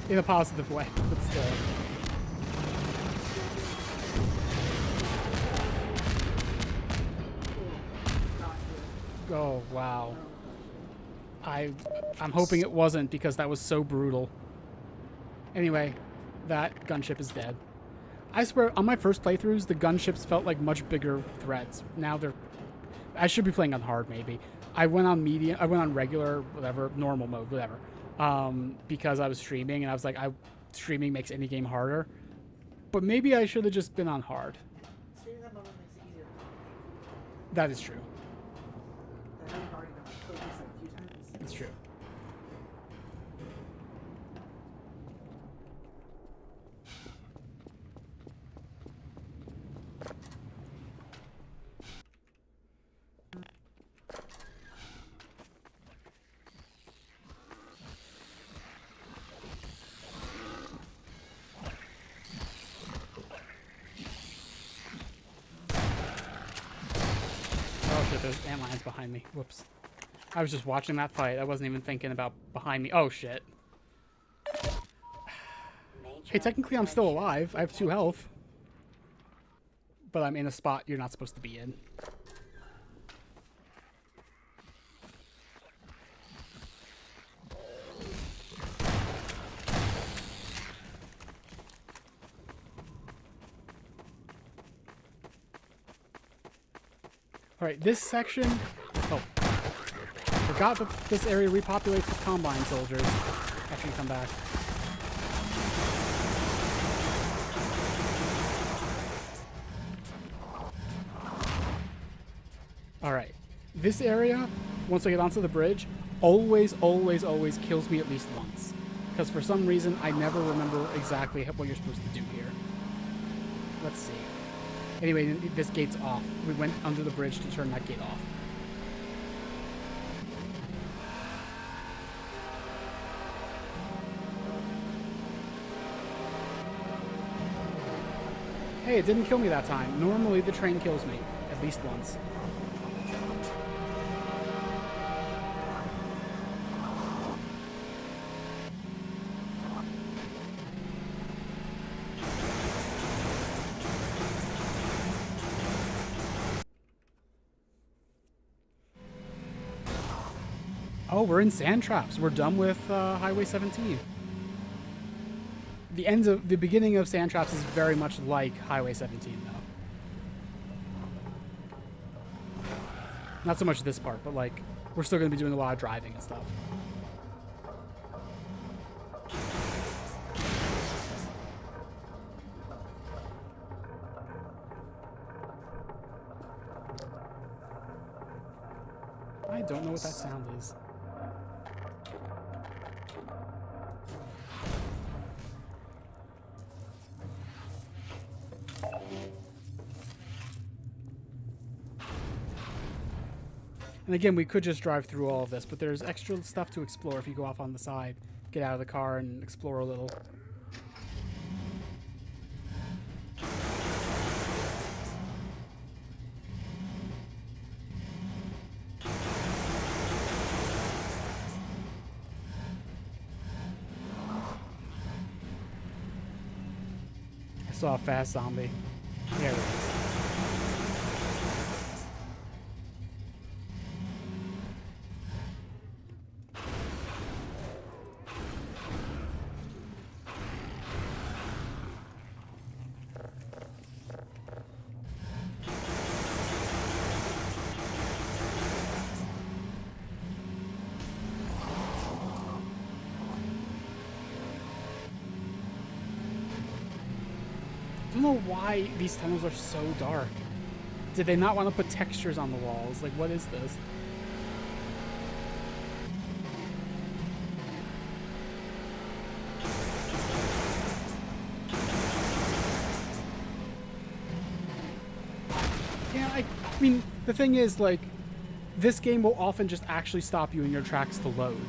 In a positive way, but still. Oh, wow. I'm hoping it wasn't, because that was so brutal. Anyway, that gunship is dead. I swear, on my first playthroughs, the gunships felt like much bigger threats. Now they're... I should be playing on hard, maybe. I went on medium, I went on regular, whatever, normal mode, whatever. Because I was streaming, and I was like, streaming makes any game harder. But maybe I should have just been on hard. Streaming that moment makes it easier. That is true. That I've already done this like a few times. It's true. There's antlions behind me. Whoops. I was just watching that fight. I wasn't even thinking about behind me. Oh, shit. Hey, technically I'm still alive. I have 2 health. But I'm in a spot you're not supposed to be in. Alright, this section... Oh. Forgot that this area repopulates with Combine soldiers after you come back. Alright. This area, once I get onto the bridge, always kills me at least once. Because for some reason, I never remember exactly what you're supposed to do here. Let's see. Anyway, this gate's off. We went under the bridge to turn that gate off. Hey, it didn't kill me that time. Normally the train kills me. At least once. Oh, we're in sand traps. We're done with Highway 17. The beginning of sand traps is very much like Highway 17, though. Not so much this part, but like we're still going to be doing a lot of driving and stuff. I don't know what that sound is. And again, we could just drive through all of this, but there's extra stuff to explore if you go off on the side, get out of the car and explore a little. I saw a fast zombie. There it is. I don't know why these tunnels are so dark. Did they not want to put textures on the walls? Like, what is this? Yeah, I mean, the thing is, like, this game will often just actually stop you in your tracks to load.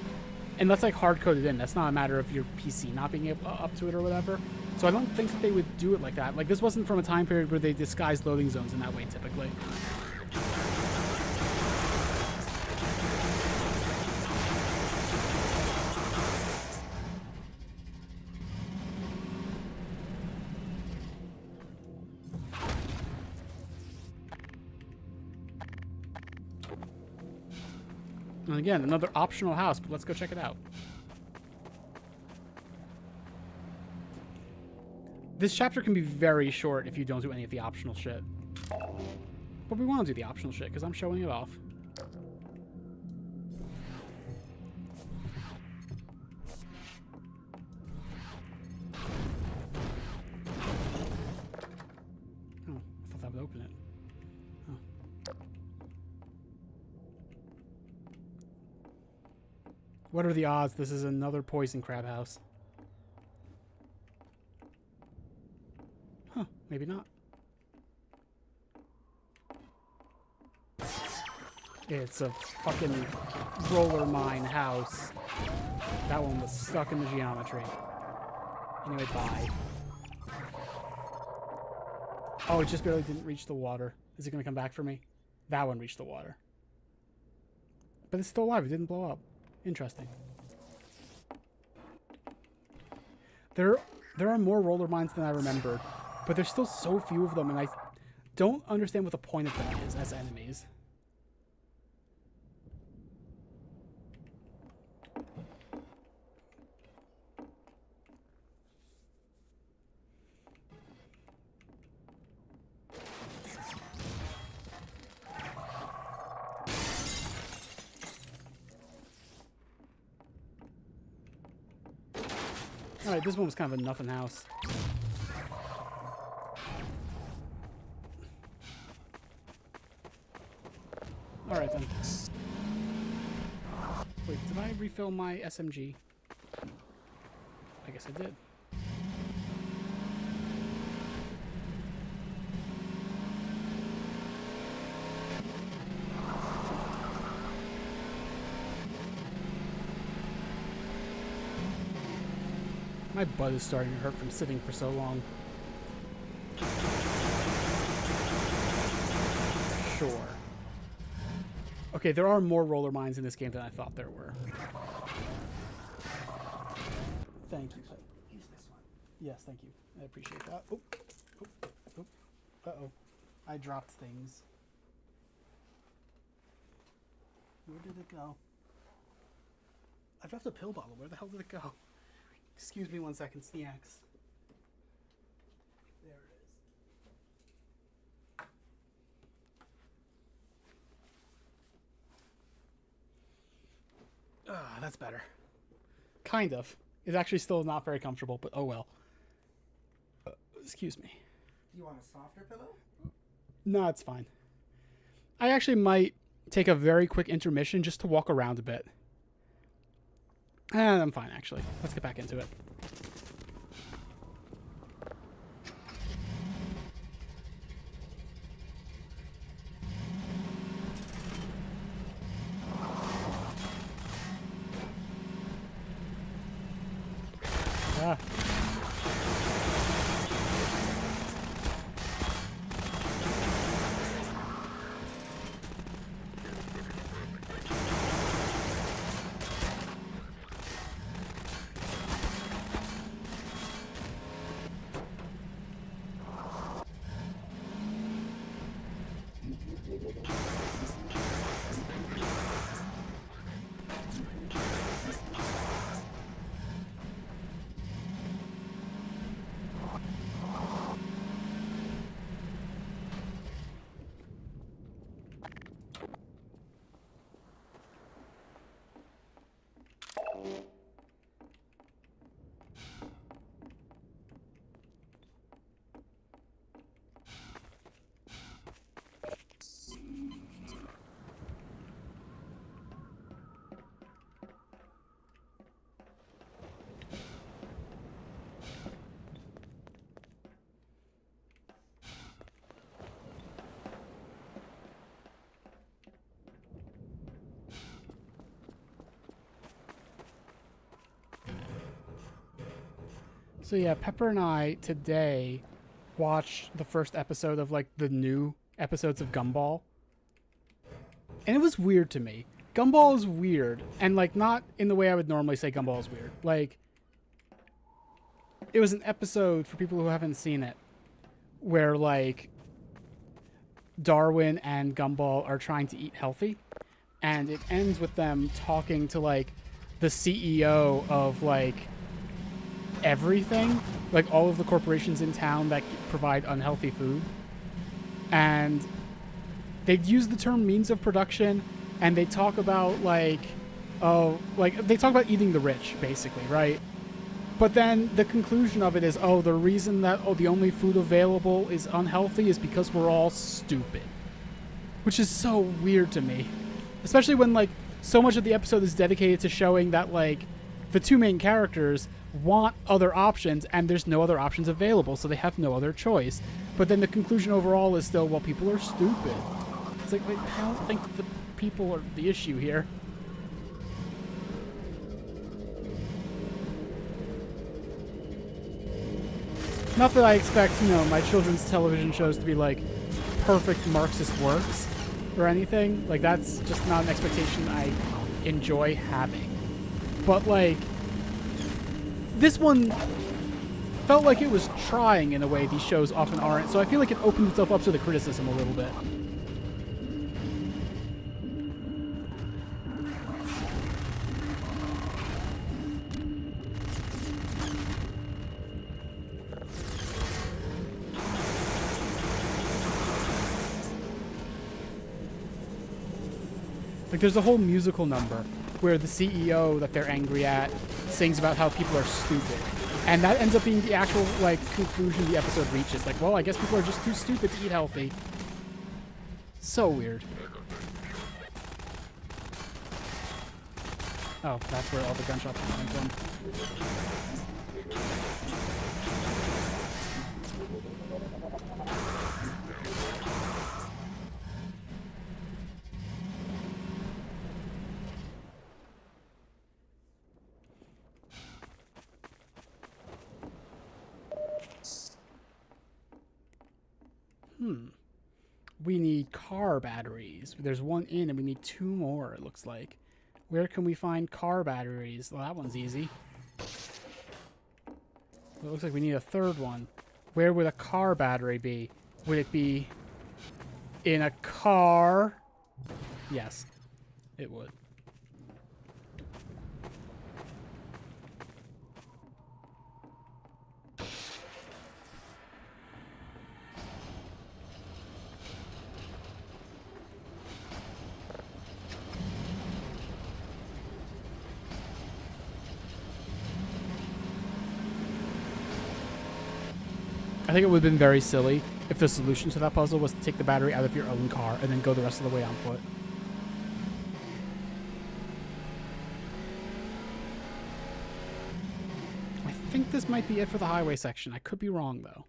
And that's like hard-coded in. That's not a matter of your PC not being able, up to it or whatever. So I don't think that they would do it like that. Like, this wasn't from a time period where they disguised loading zones in that way, typically. And again, another optional house, but let's go check it out. This chapter can be very short if you don't do any of the optional shit. But we want to do the optional shit because I'm showing it off. Oh, I thought that would open it. Oh. What are the odds this is another poison crab house? Huh, maybe not. It's a fucking roller mine house. That one was stuck in the geometry. Anyway, bye. Oh, it just barely didn't reach the water. Is it going to come back for me? That one reached the water. But it's still alive. It didn't blow up. Interesting. There are more roller mines than I remembered. But there's still so few of them, and I don't understand what the point of them is as enemies. Alright, this one was kind of a nothing house. Alright then. Wait, did I refill my SMG? I guess I did. My butt is starting to hurt from sitting for so long. Sure. Okay, there are more roller mines in this game than I thought there were. Thank you. Use this one. Yes, thank you. I appreciate that. Oh, oh, oh. Uh-oh. I dropped things. Where did it go? I dropped a pill bottle. Where the hell did it go? Excuse me 1 second, snacks. There it is. Ah, that's better. Kind of. It's actually still not very comfortable, but oh well. Excuse me. Do you want a softer pillow? No, it's fine. I actually might take a very quick intermission just to walk around a bit. And I'm fine, actually. Let's get back into it. Ah. So yeah, Pepper and I today watched the first episode of like the new episodes of Gumball. And it was weird to me. Gumball is weird, and like not in the way I would normally say Gumball is weird. Like it was an episode for people who haven't seen it where like Darwin and Gumball are trying to eat healthy, and it ends with them talking to like the CEO of like everything, like all of the corporations in town that provide unhealthy food, and they'd use the term means of production, and they talk about like, oh, like they talk about eating the rich basically, right? But then the conclusion of it is, oh, the reason that the only food available is unhealthy is because we're all stupid, which is so weird to me, especially when like so much of the episode is dedicated to showing that like the two main characters want other options and there's no other options available, so they have no other choice. But then the conclusion overall is still, well, people are stupid. It's like, wait, I don't think the people are the issue here. Not that I expect, you know, my children's television shows to be like perfect Marxist works or anything. Like that's just not an expectation I enjoy having. But like this one felt like it was trying in a way these shows often aren't, so I feel like it opened itself up to the criticism a little bit. Like there's a whole musical number where the CEO that they're angry at sings about how people are stupid. And that ends up being the actual, like, conclusion the episode reaches. Like, well, I guess people are just too stupid to eat healthy. So weird. Oh, that's where all the gunshots are coming from. We need car batteries. There's one in and we need 2 more, it looks like. Where can we find car batteries? Well, that one's easy. It looks like we need a 3rd one. Where would a car battery be? Would it be in a car? Yes, it would. I think it would have been very silly if the solution to that puzzle was to take the battery out of your own car and then go the rest of the way on foot. I think this might be it for the highway section. I could be wrong, though.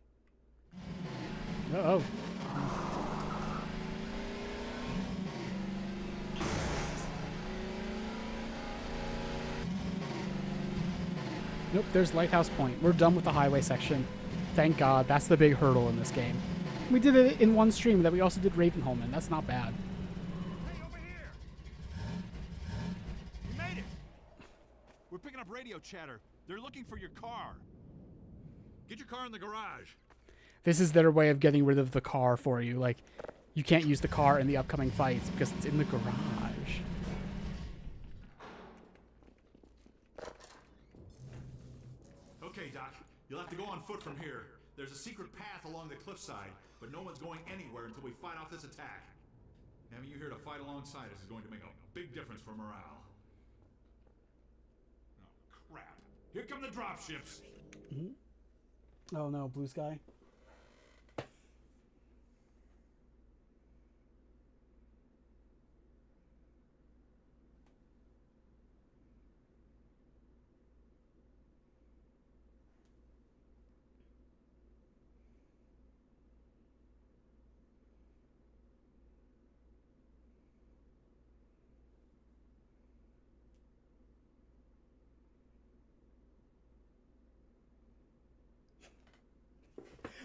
Uh-oh. Nope, there's Lighthouse Point. We're done with the highway section. Thank God. That's the big hurdle in this game. We did it in one stream that we also did Ravenholm, and that's not bad. Hey, over here! You made it! We're picking up radio chatter. They're looking for your car. Get your car in the garage. This is their way of getting rid of the car for you. Like, you can't use the car in the upcoming fights because it's in the garage. Okay, Doc. You'll have to go on foot from here. There's a secret path along the cliffside, but no one's going anywhere until we fight off this attack. Having you here to fight alongside us is going to make a big difference for morale. Oh, crap. Here come the dropships. Oh no, blue sky.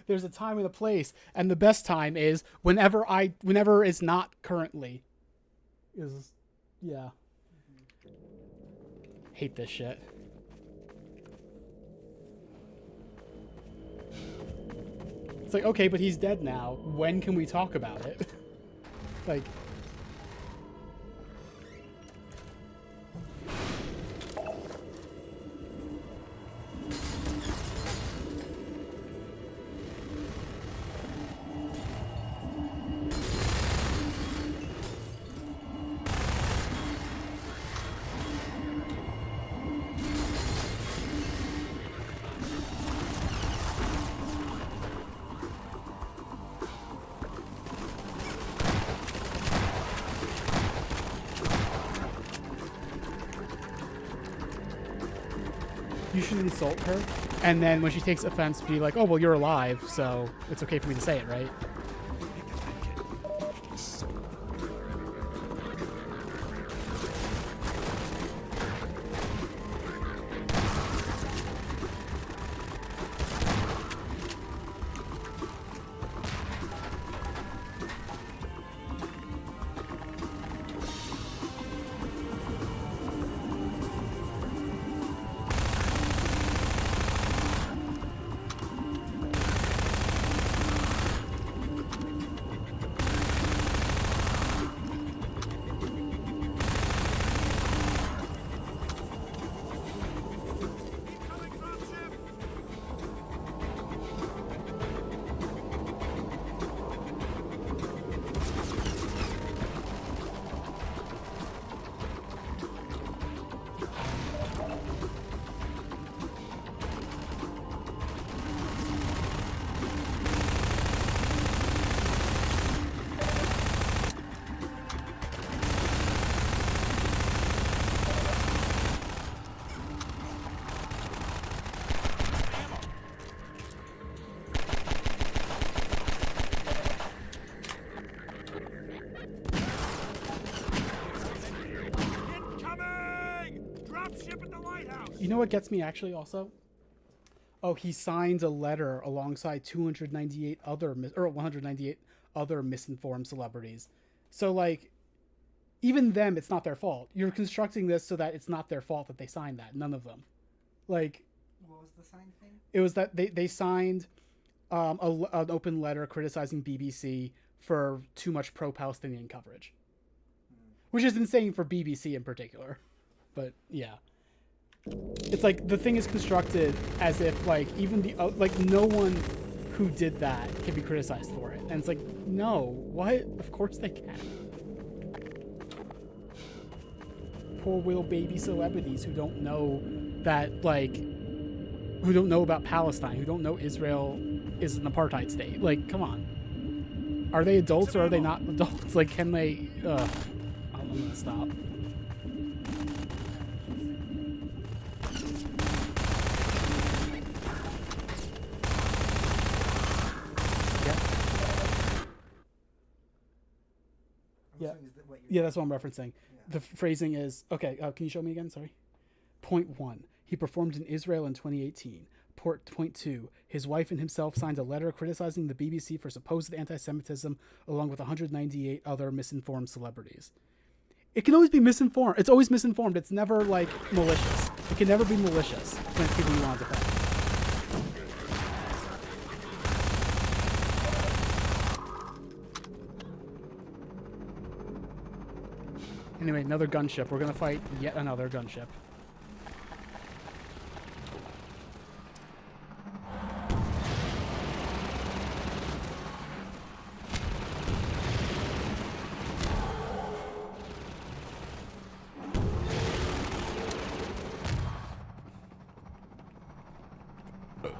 There's a time and a place, and the best time is whenever is not currently. Yeah. Hate this shit. It's like, okay, but he's dead now. When can we talk about it? Like... You should insult her, and then when she takes offense, be like, oh, well, you're alive, so it's okay for me to say it, right? You know what gets me actually also? Oh, he signs a letter alongside 198 other misinformed celebrities. So like, even them, it's not their fault. You're constructing this so that it's not their fault that they signed that. None of them. Like, what was the sign thing? It was that they signed an open letter criticizing BBC for too much pro-Palestinian coverage, which is insane for BBC in particular. But yeah. It's like the thing is constructed as if like even the like no one who did that can be criticized for it, and it's like no, what? Of course they can. Poor little baby celebrities who don't know that who don't know about Palestine, who don't know Israel is an apartheid state. Like, come on. Are they adults or are they not adults? Like, can they... I'm gonna stop. Yeah. Yeah, that's what I'm referencing. Yeah. The phrasing is, okay, can you show me again? Sorry. Point 1. He performed in Israel in 2018. Point 2. His wife and himself signed a letter criticizing the BBC for supposed anti-Semitism, along with 198 other misinformed celebrities. It can always be misinformed. It's always misinformed. It's never, like, malicious. It can never be malicious when it's people you want to defend. Anyway, another gunship. We're going to fight yet another gunship.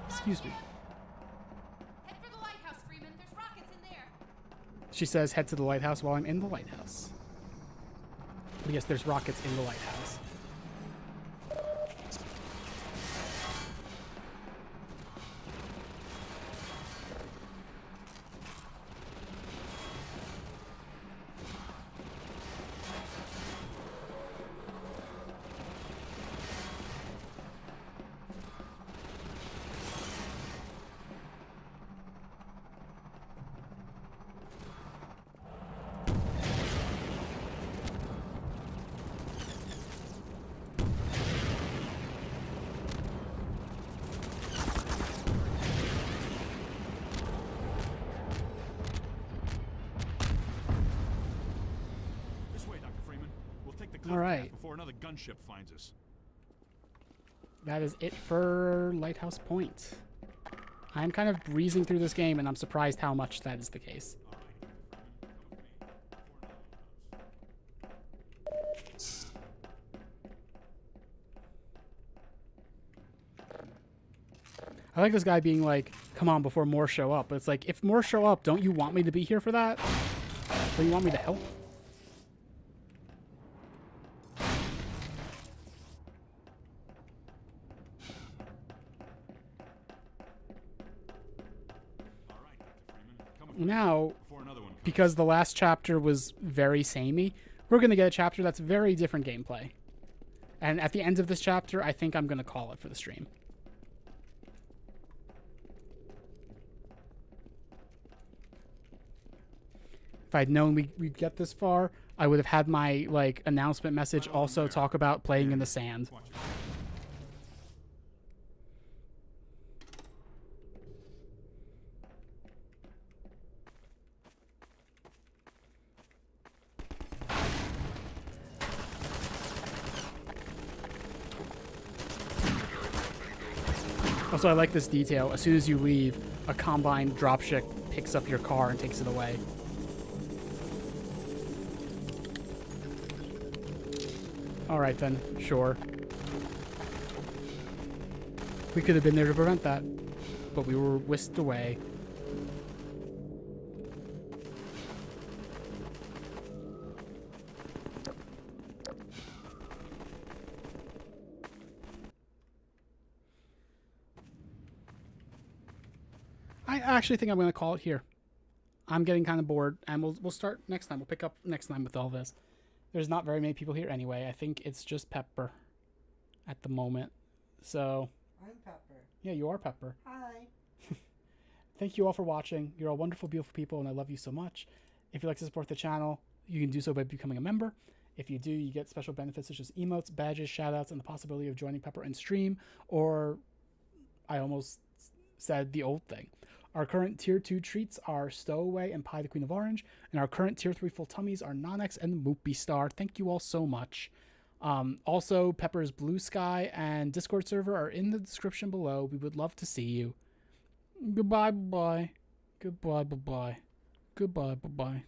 Excuse me. Head for the lighthouse, Freeman. There's rockets in there. She says, head to the lighthouse while I'm in the lighthouse. But yes, there's rockets in the lighthouse. All right. Before another gunship finds us. That is it for Lighthouse Point. I'm kind of breezing through this game, and I'm surprised how much that is the case. I like this guy being like, come on, before more show up. But it's like, if more show up, don't you want me to be here for that? Don't you want me to help? Now, because the last chapter was very samey, we're going to get a chapter that's very different gameplay. And at the end of this chapter, I think I'm going to call it for the stream. If I'd known we'd get this far, I would have had my like announcement message also talk about playing in the sand. Also, I like this detail. As soon as you leave, a combine dropship picks up your car and takes it away. Alright then, sure. We could have been there to prevent that, but we were whisked away. I actually think I'm going to call it here. I'm getting kind of bored, and we'll start next time. We'll pick up next time with all this. There's not very many people here anyway. I think it's just Pepper at the moment. So I'm Pepper. Yeah, you are Pepper. Hi. Thank you all for watching. You're all wonderful, beautiful people, and I love you so much. If you'd like to support the channel, you can do so by becoming a member. If you do, you get special benefits such as emotes, badges, shoutouts, and the possibility of joining Pepper in stream, or I almost said the old thing. Our current Tier 2 treats are Stowaway and Pie the Queen of Orange, and our current Tier 3 full tummies are Nonex and Moopy Star. Thank you all so much. Also, Pepper's Blue Sky and Discord server are in the description below. We would love to see you. Goodbye, bye-bye. Goodbye, bye-bye. Goodbye, bye-bye.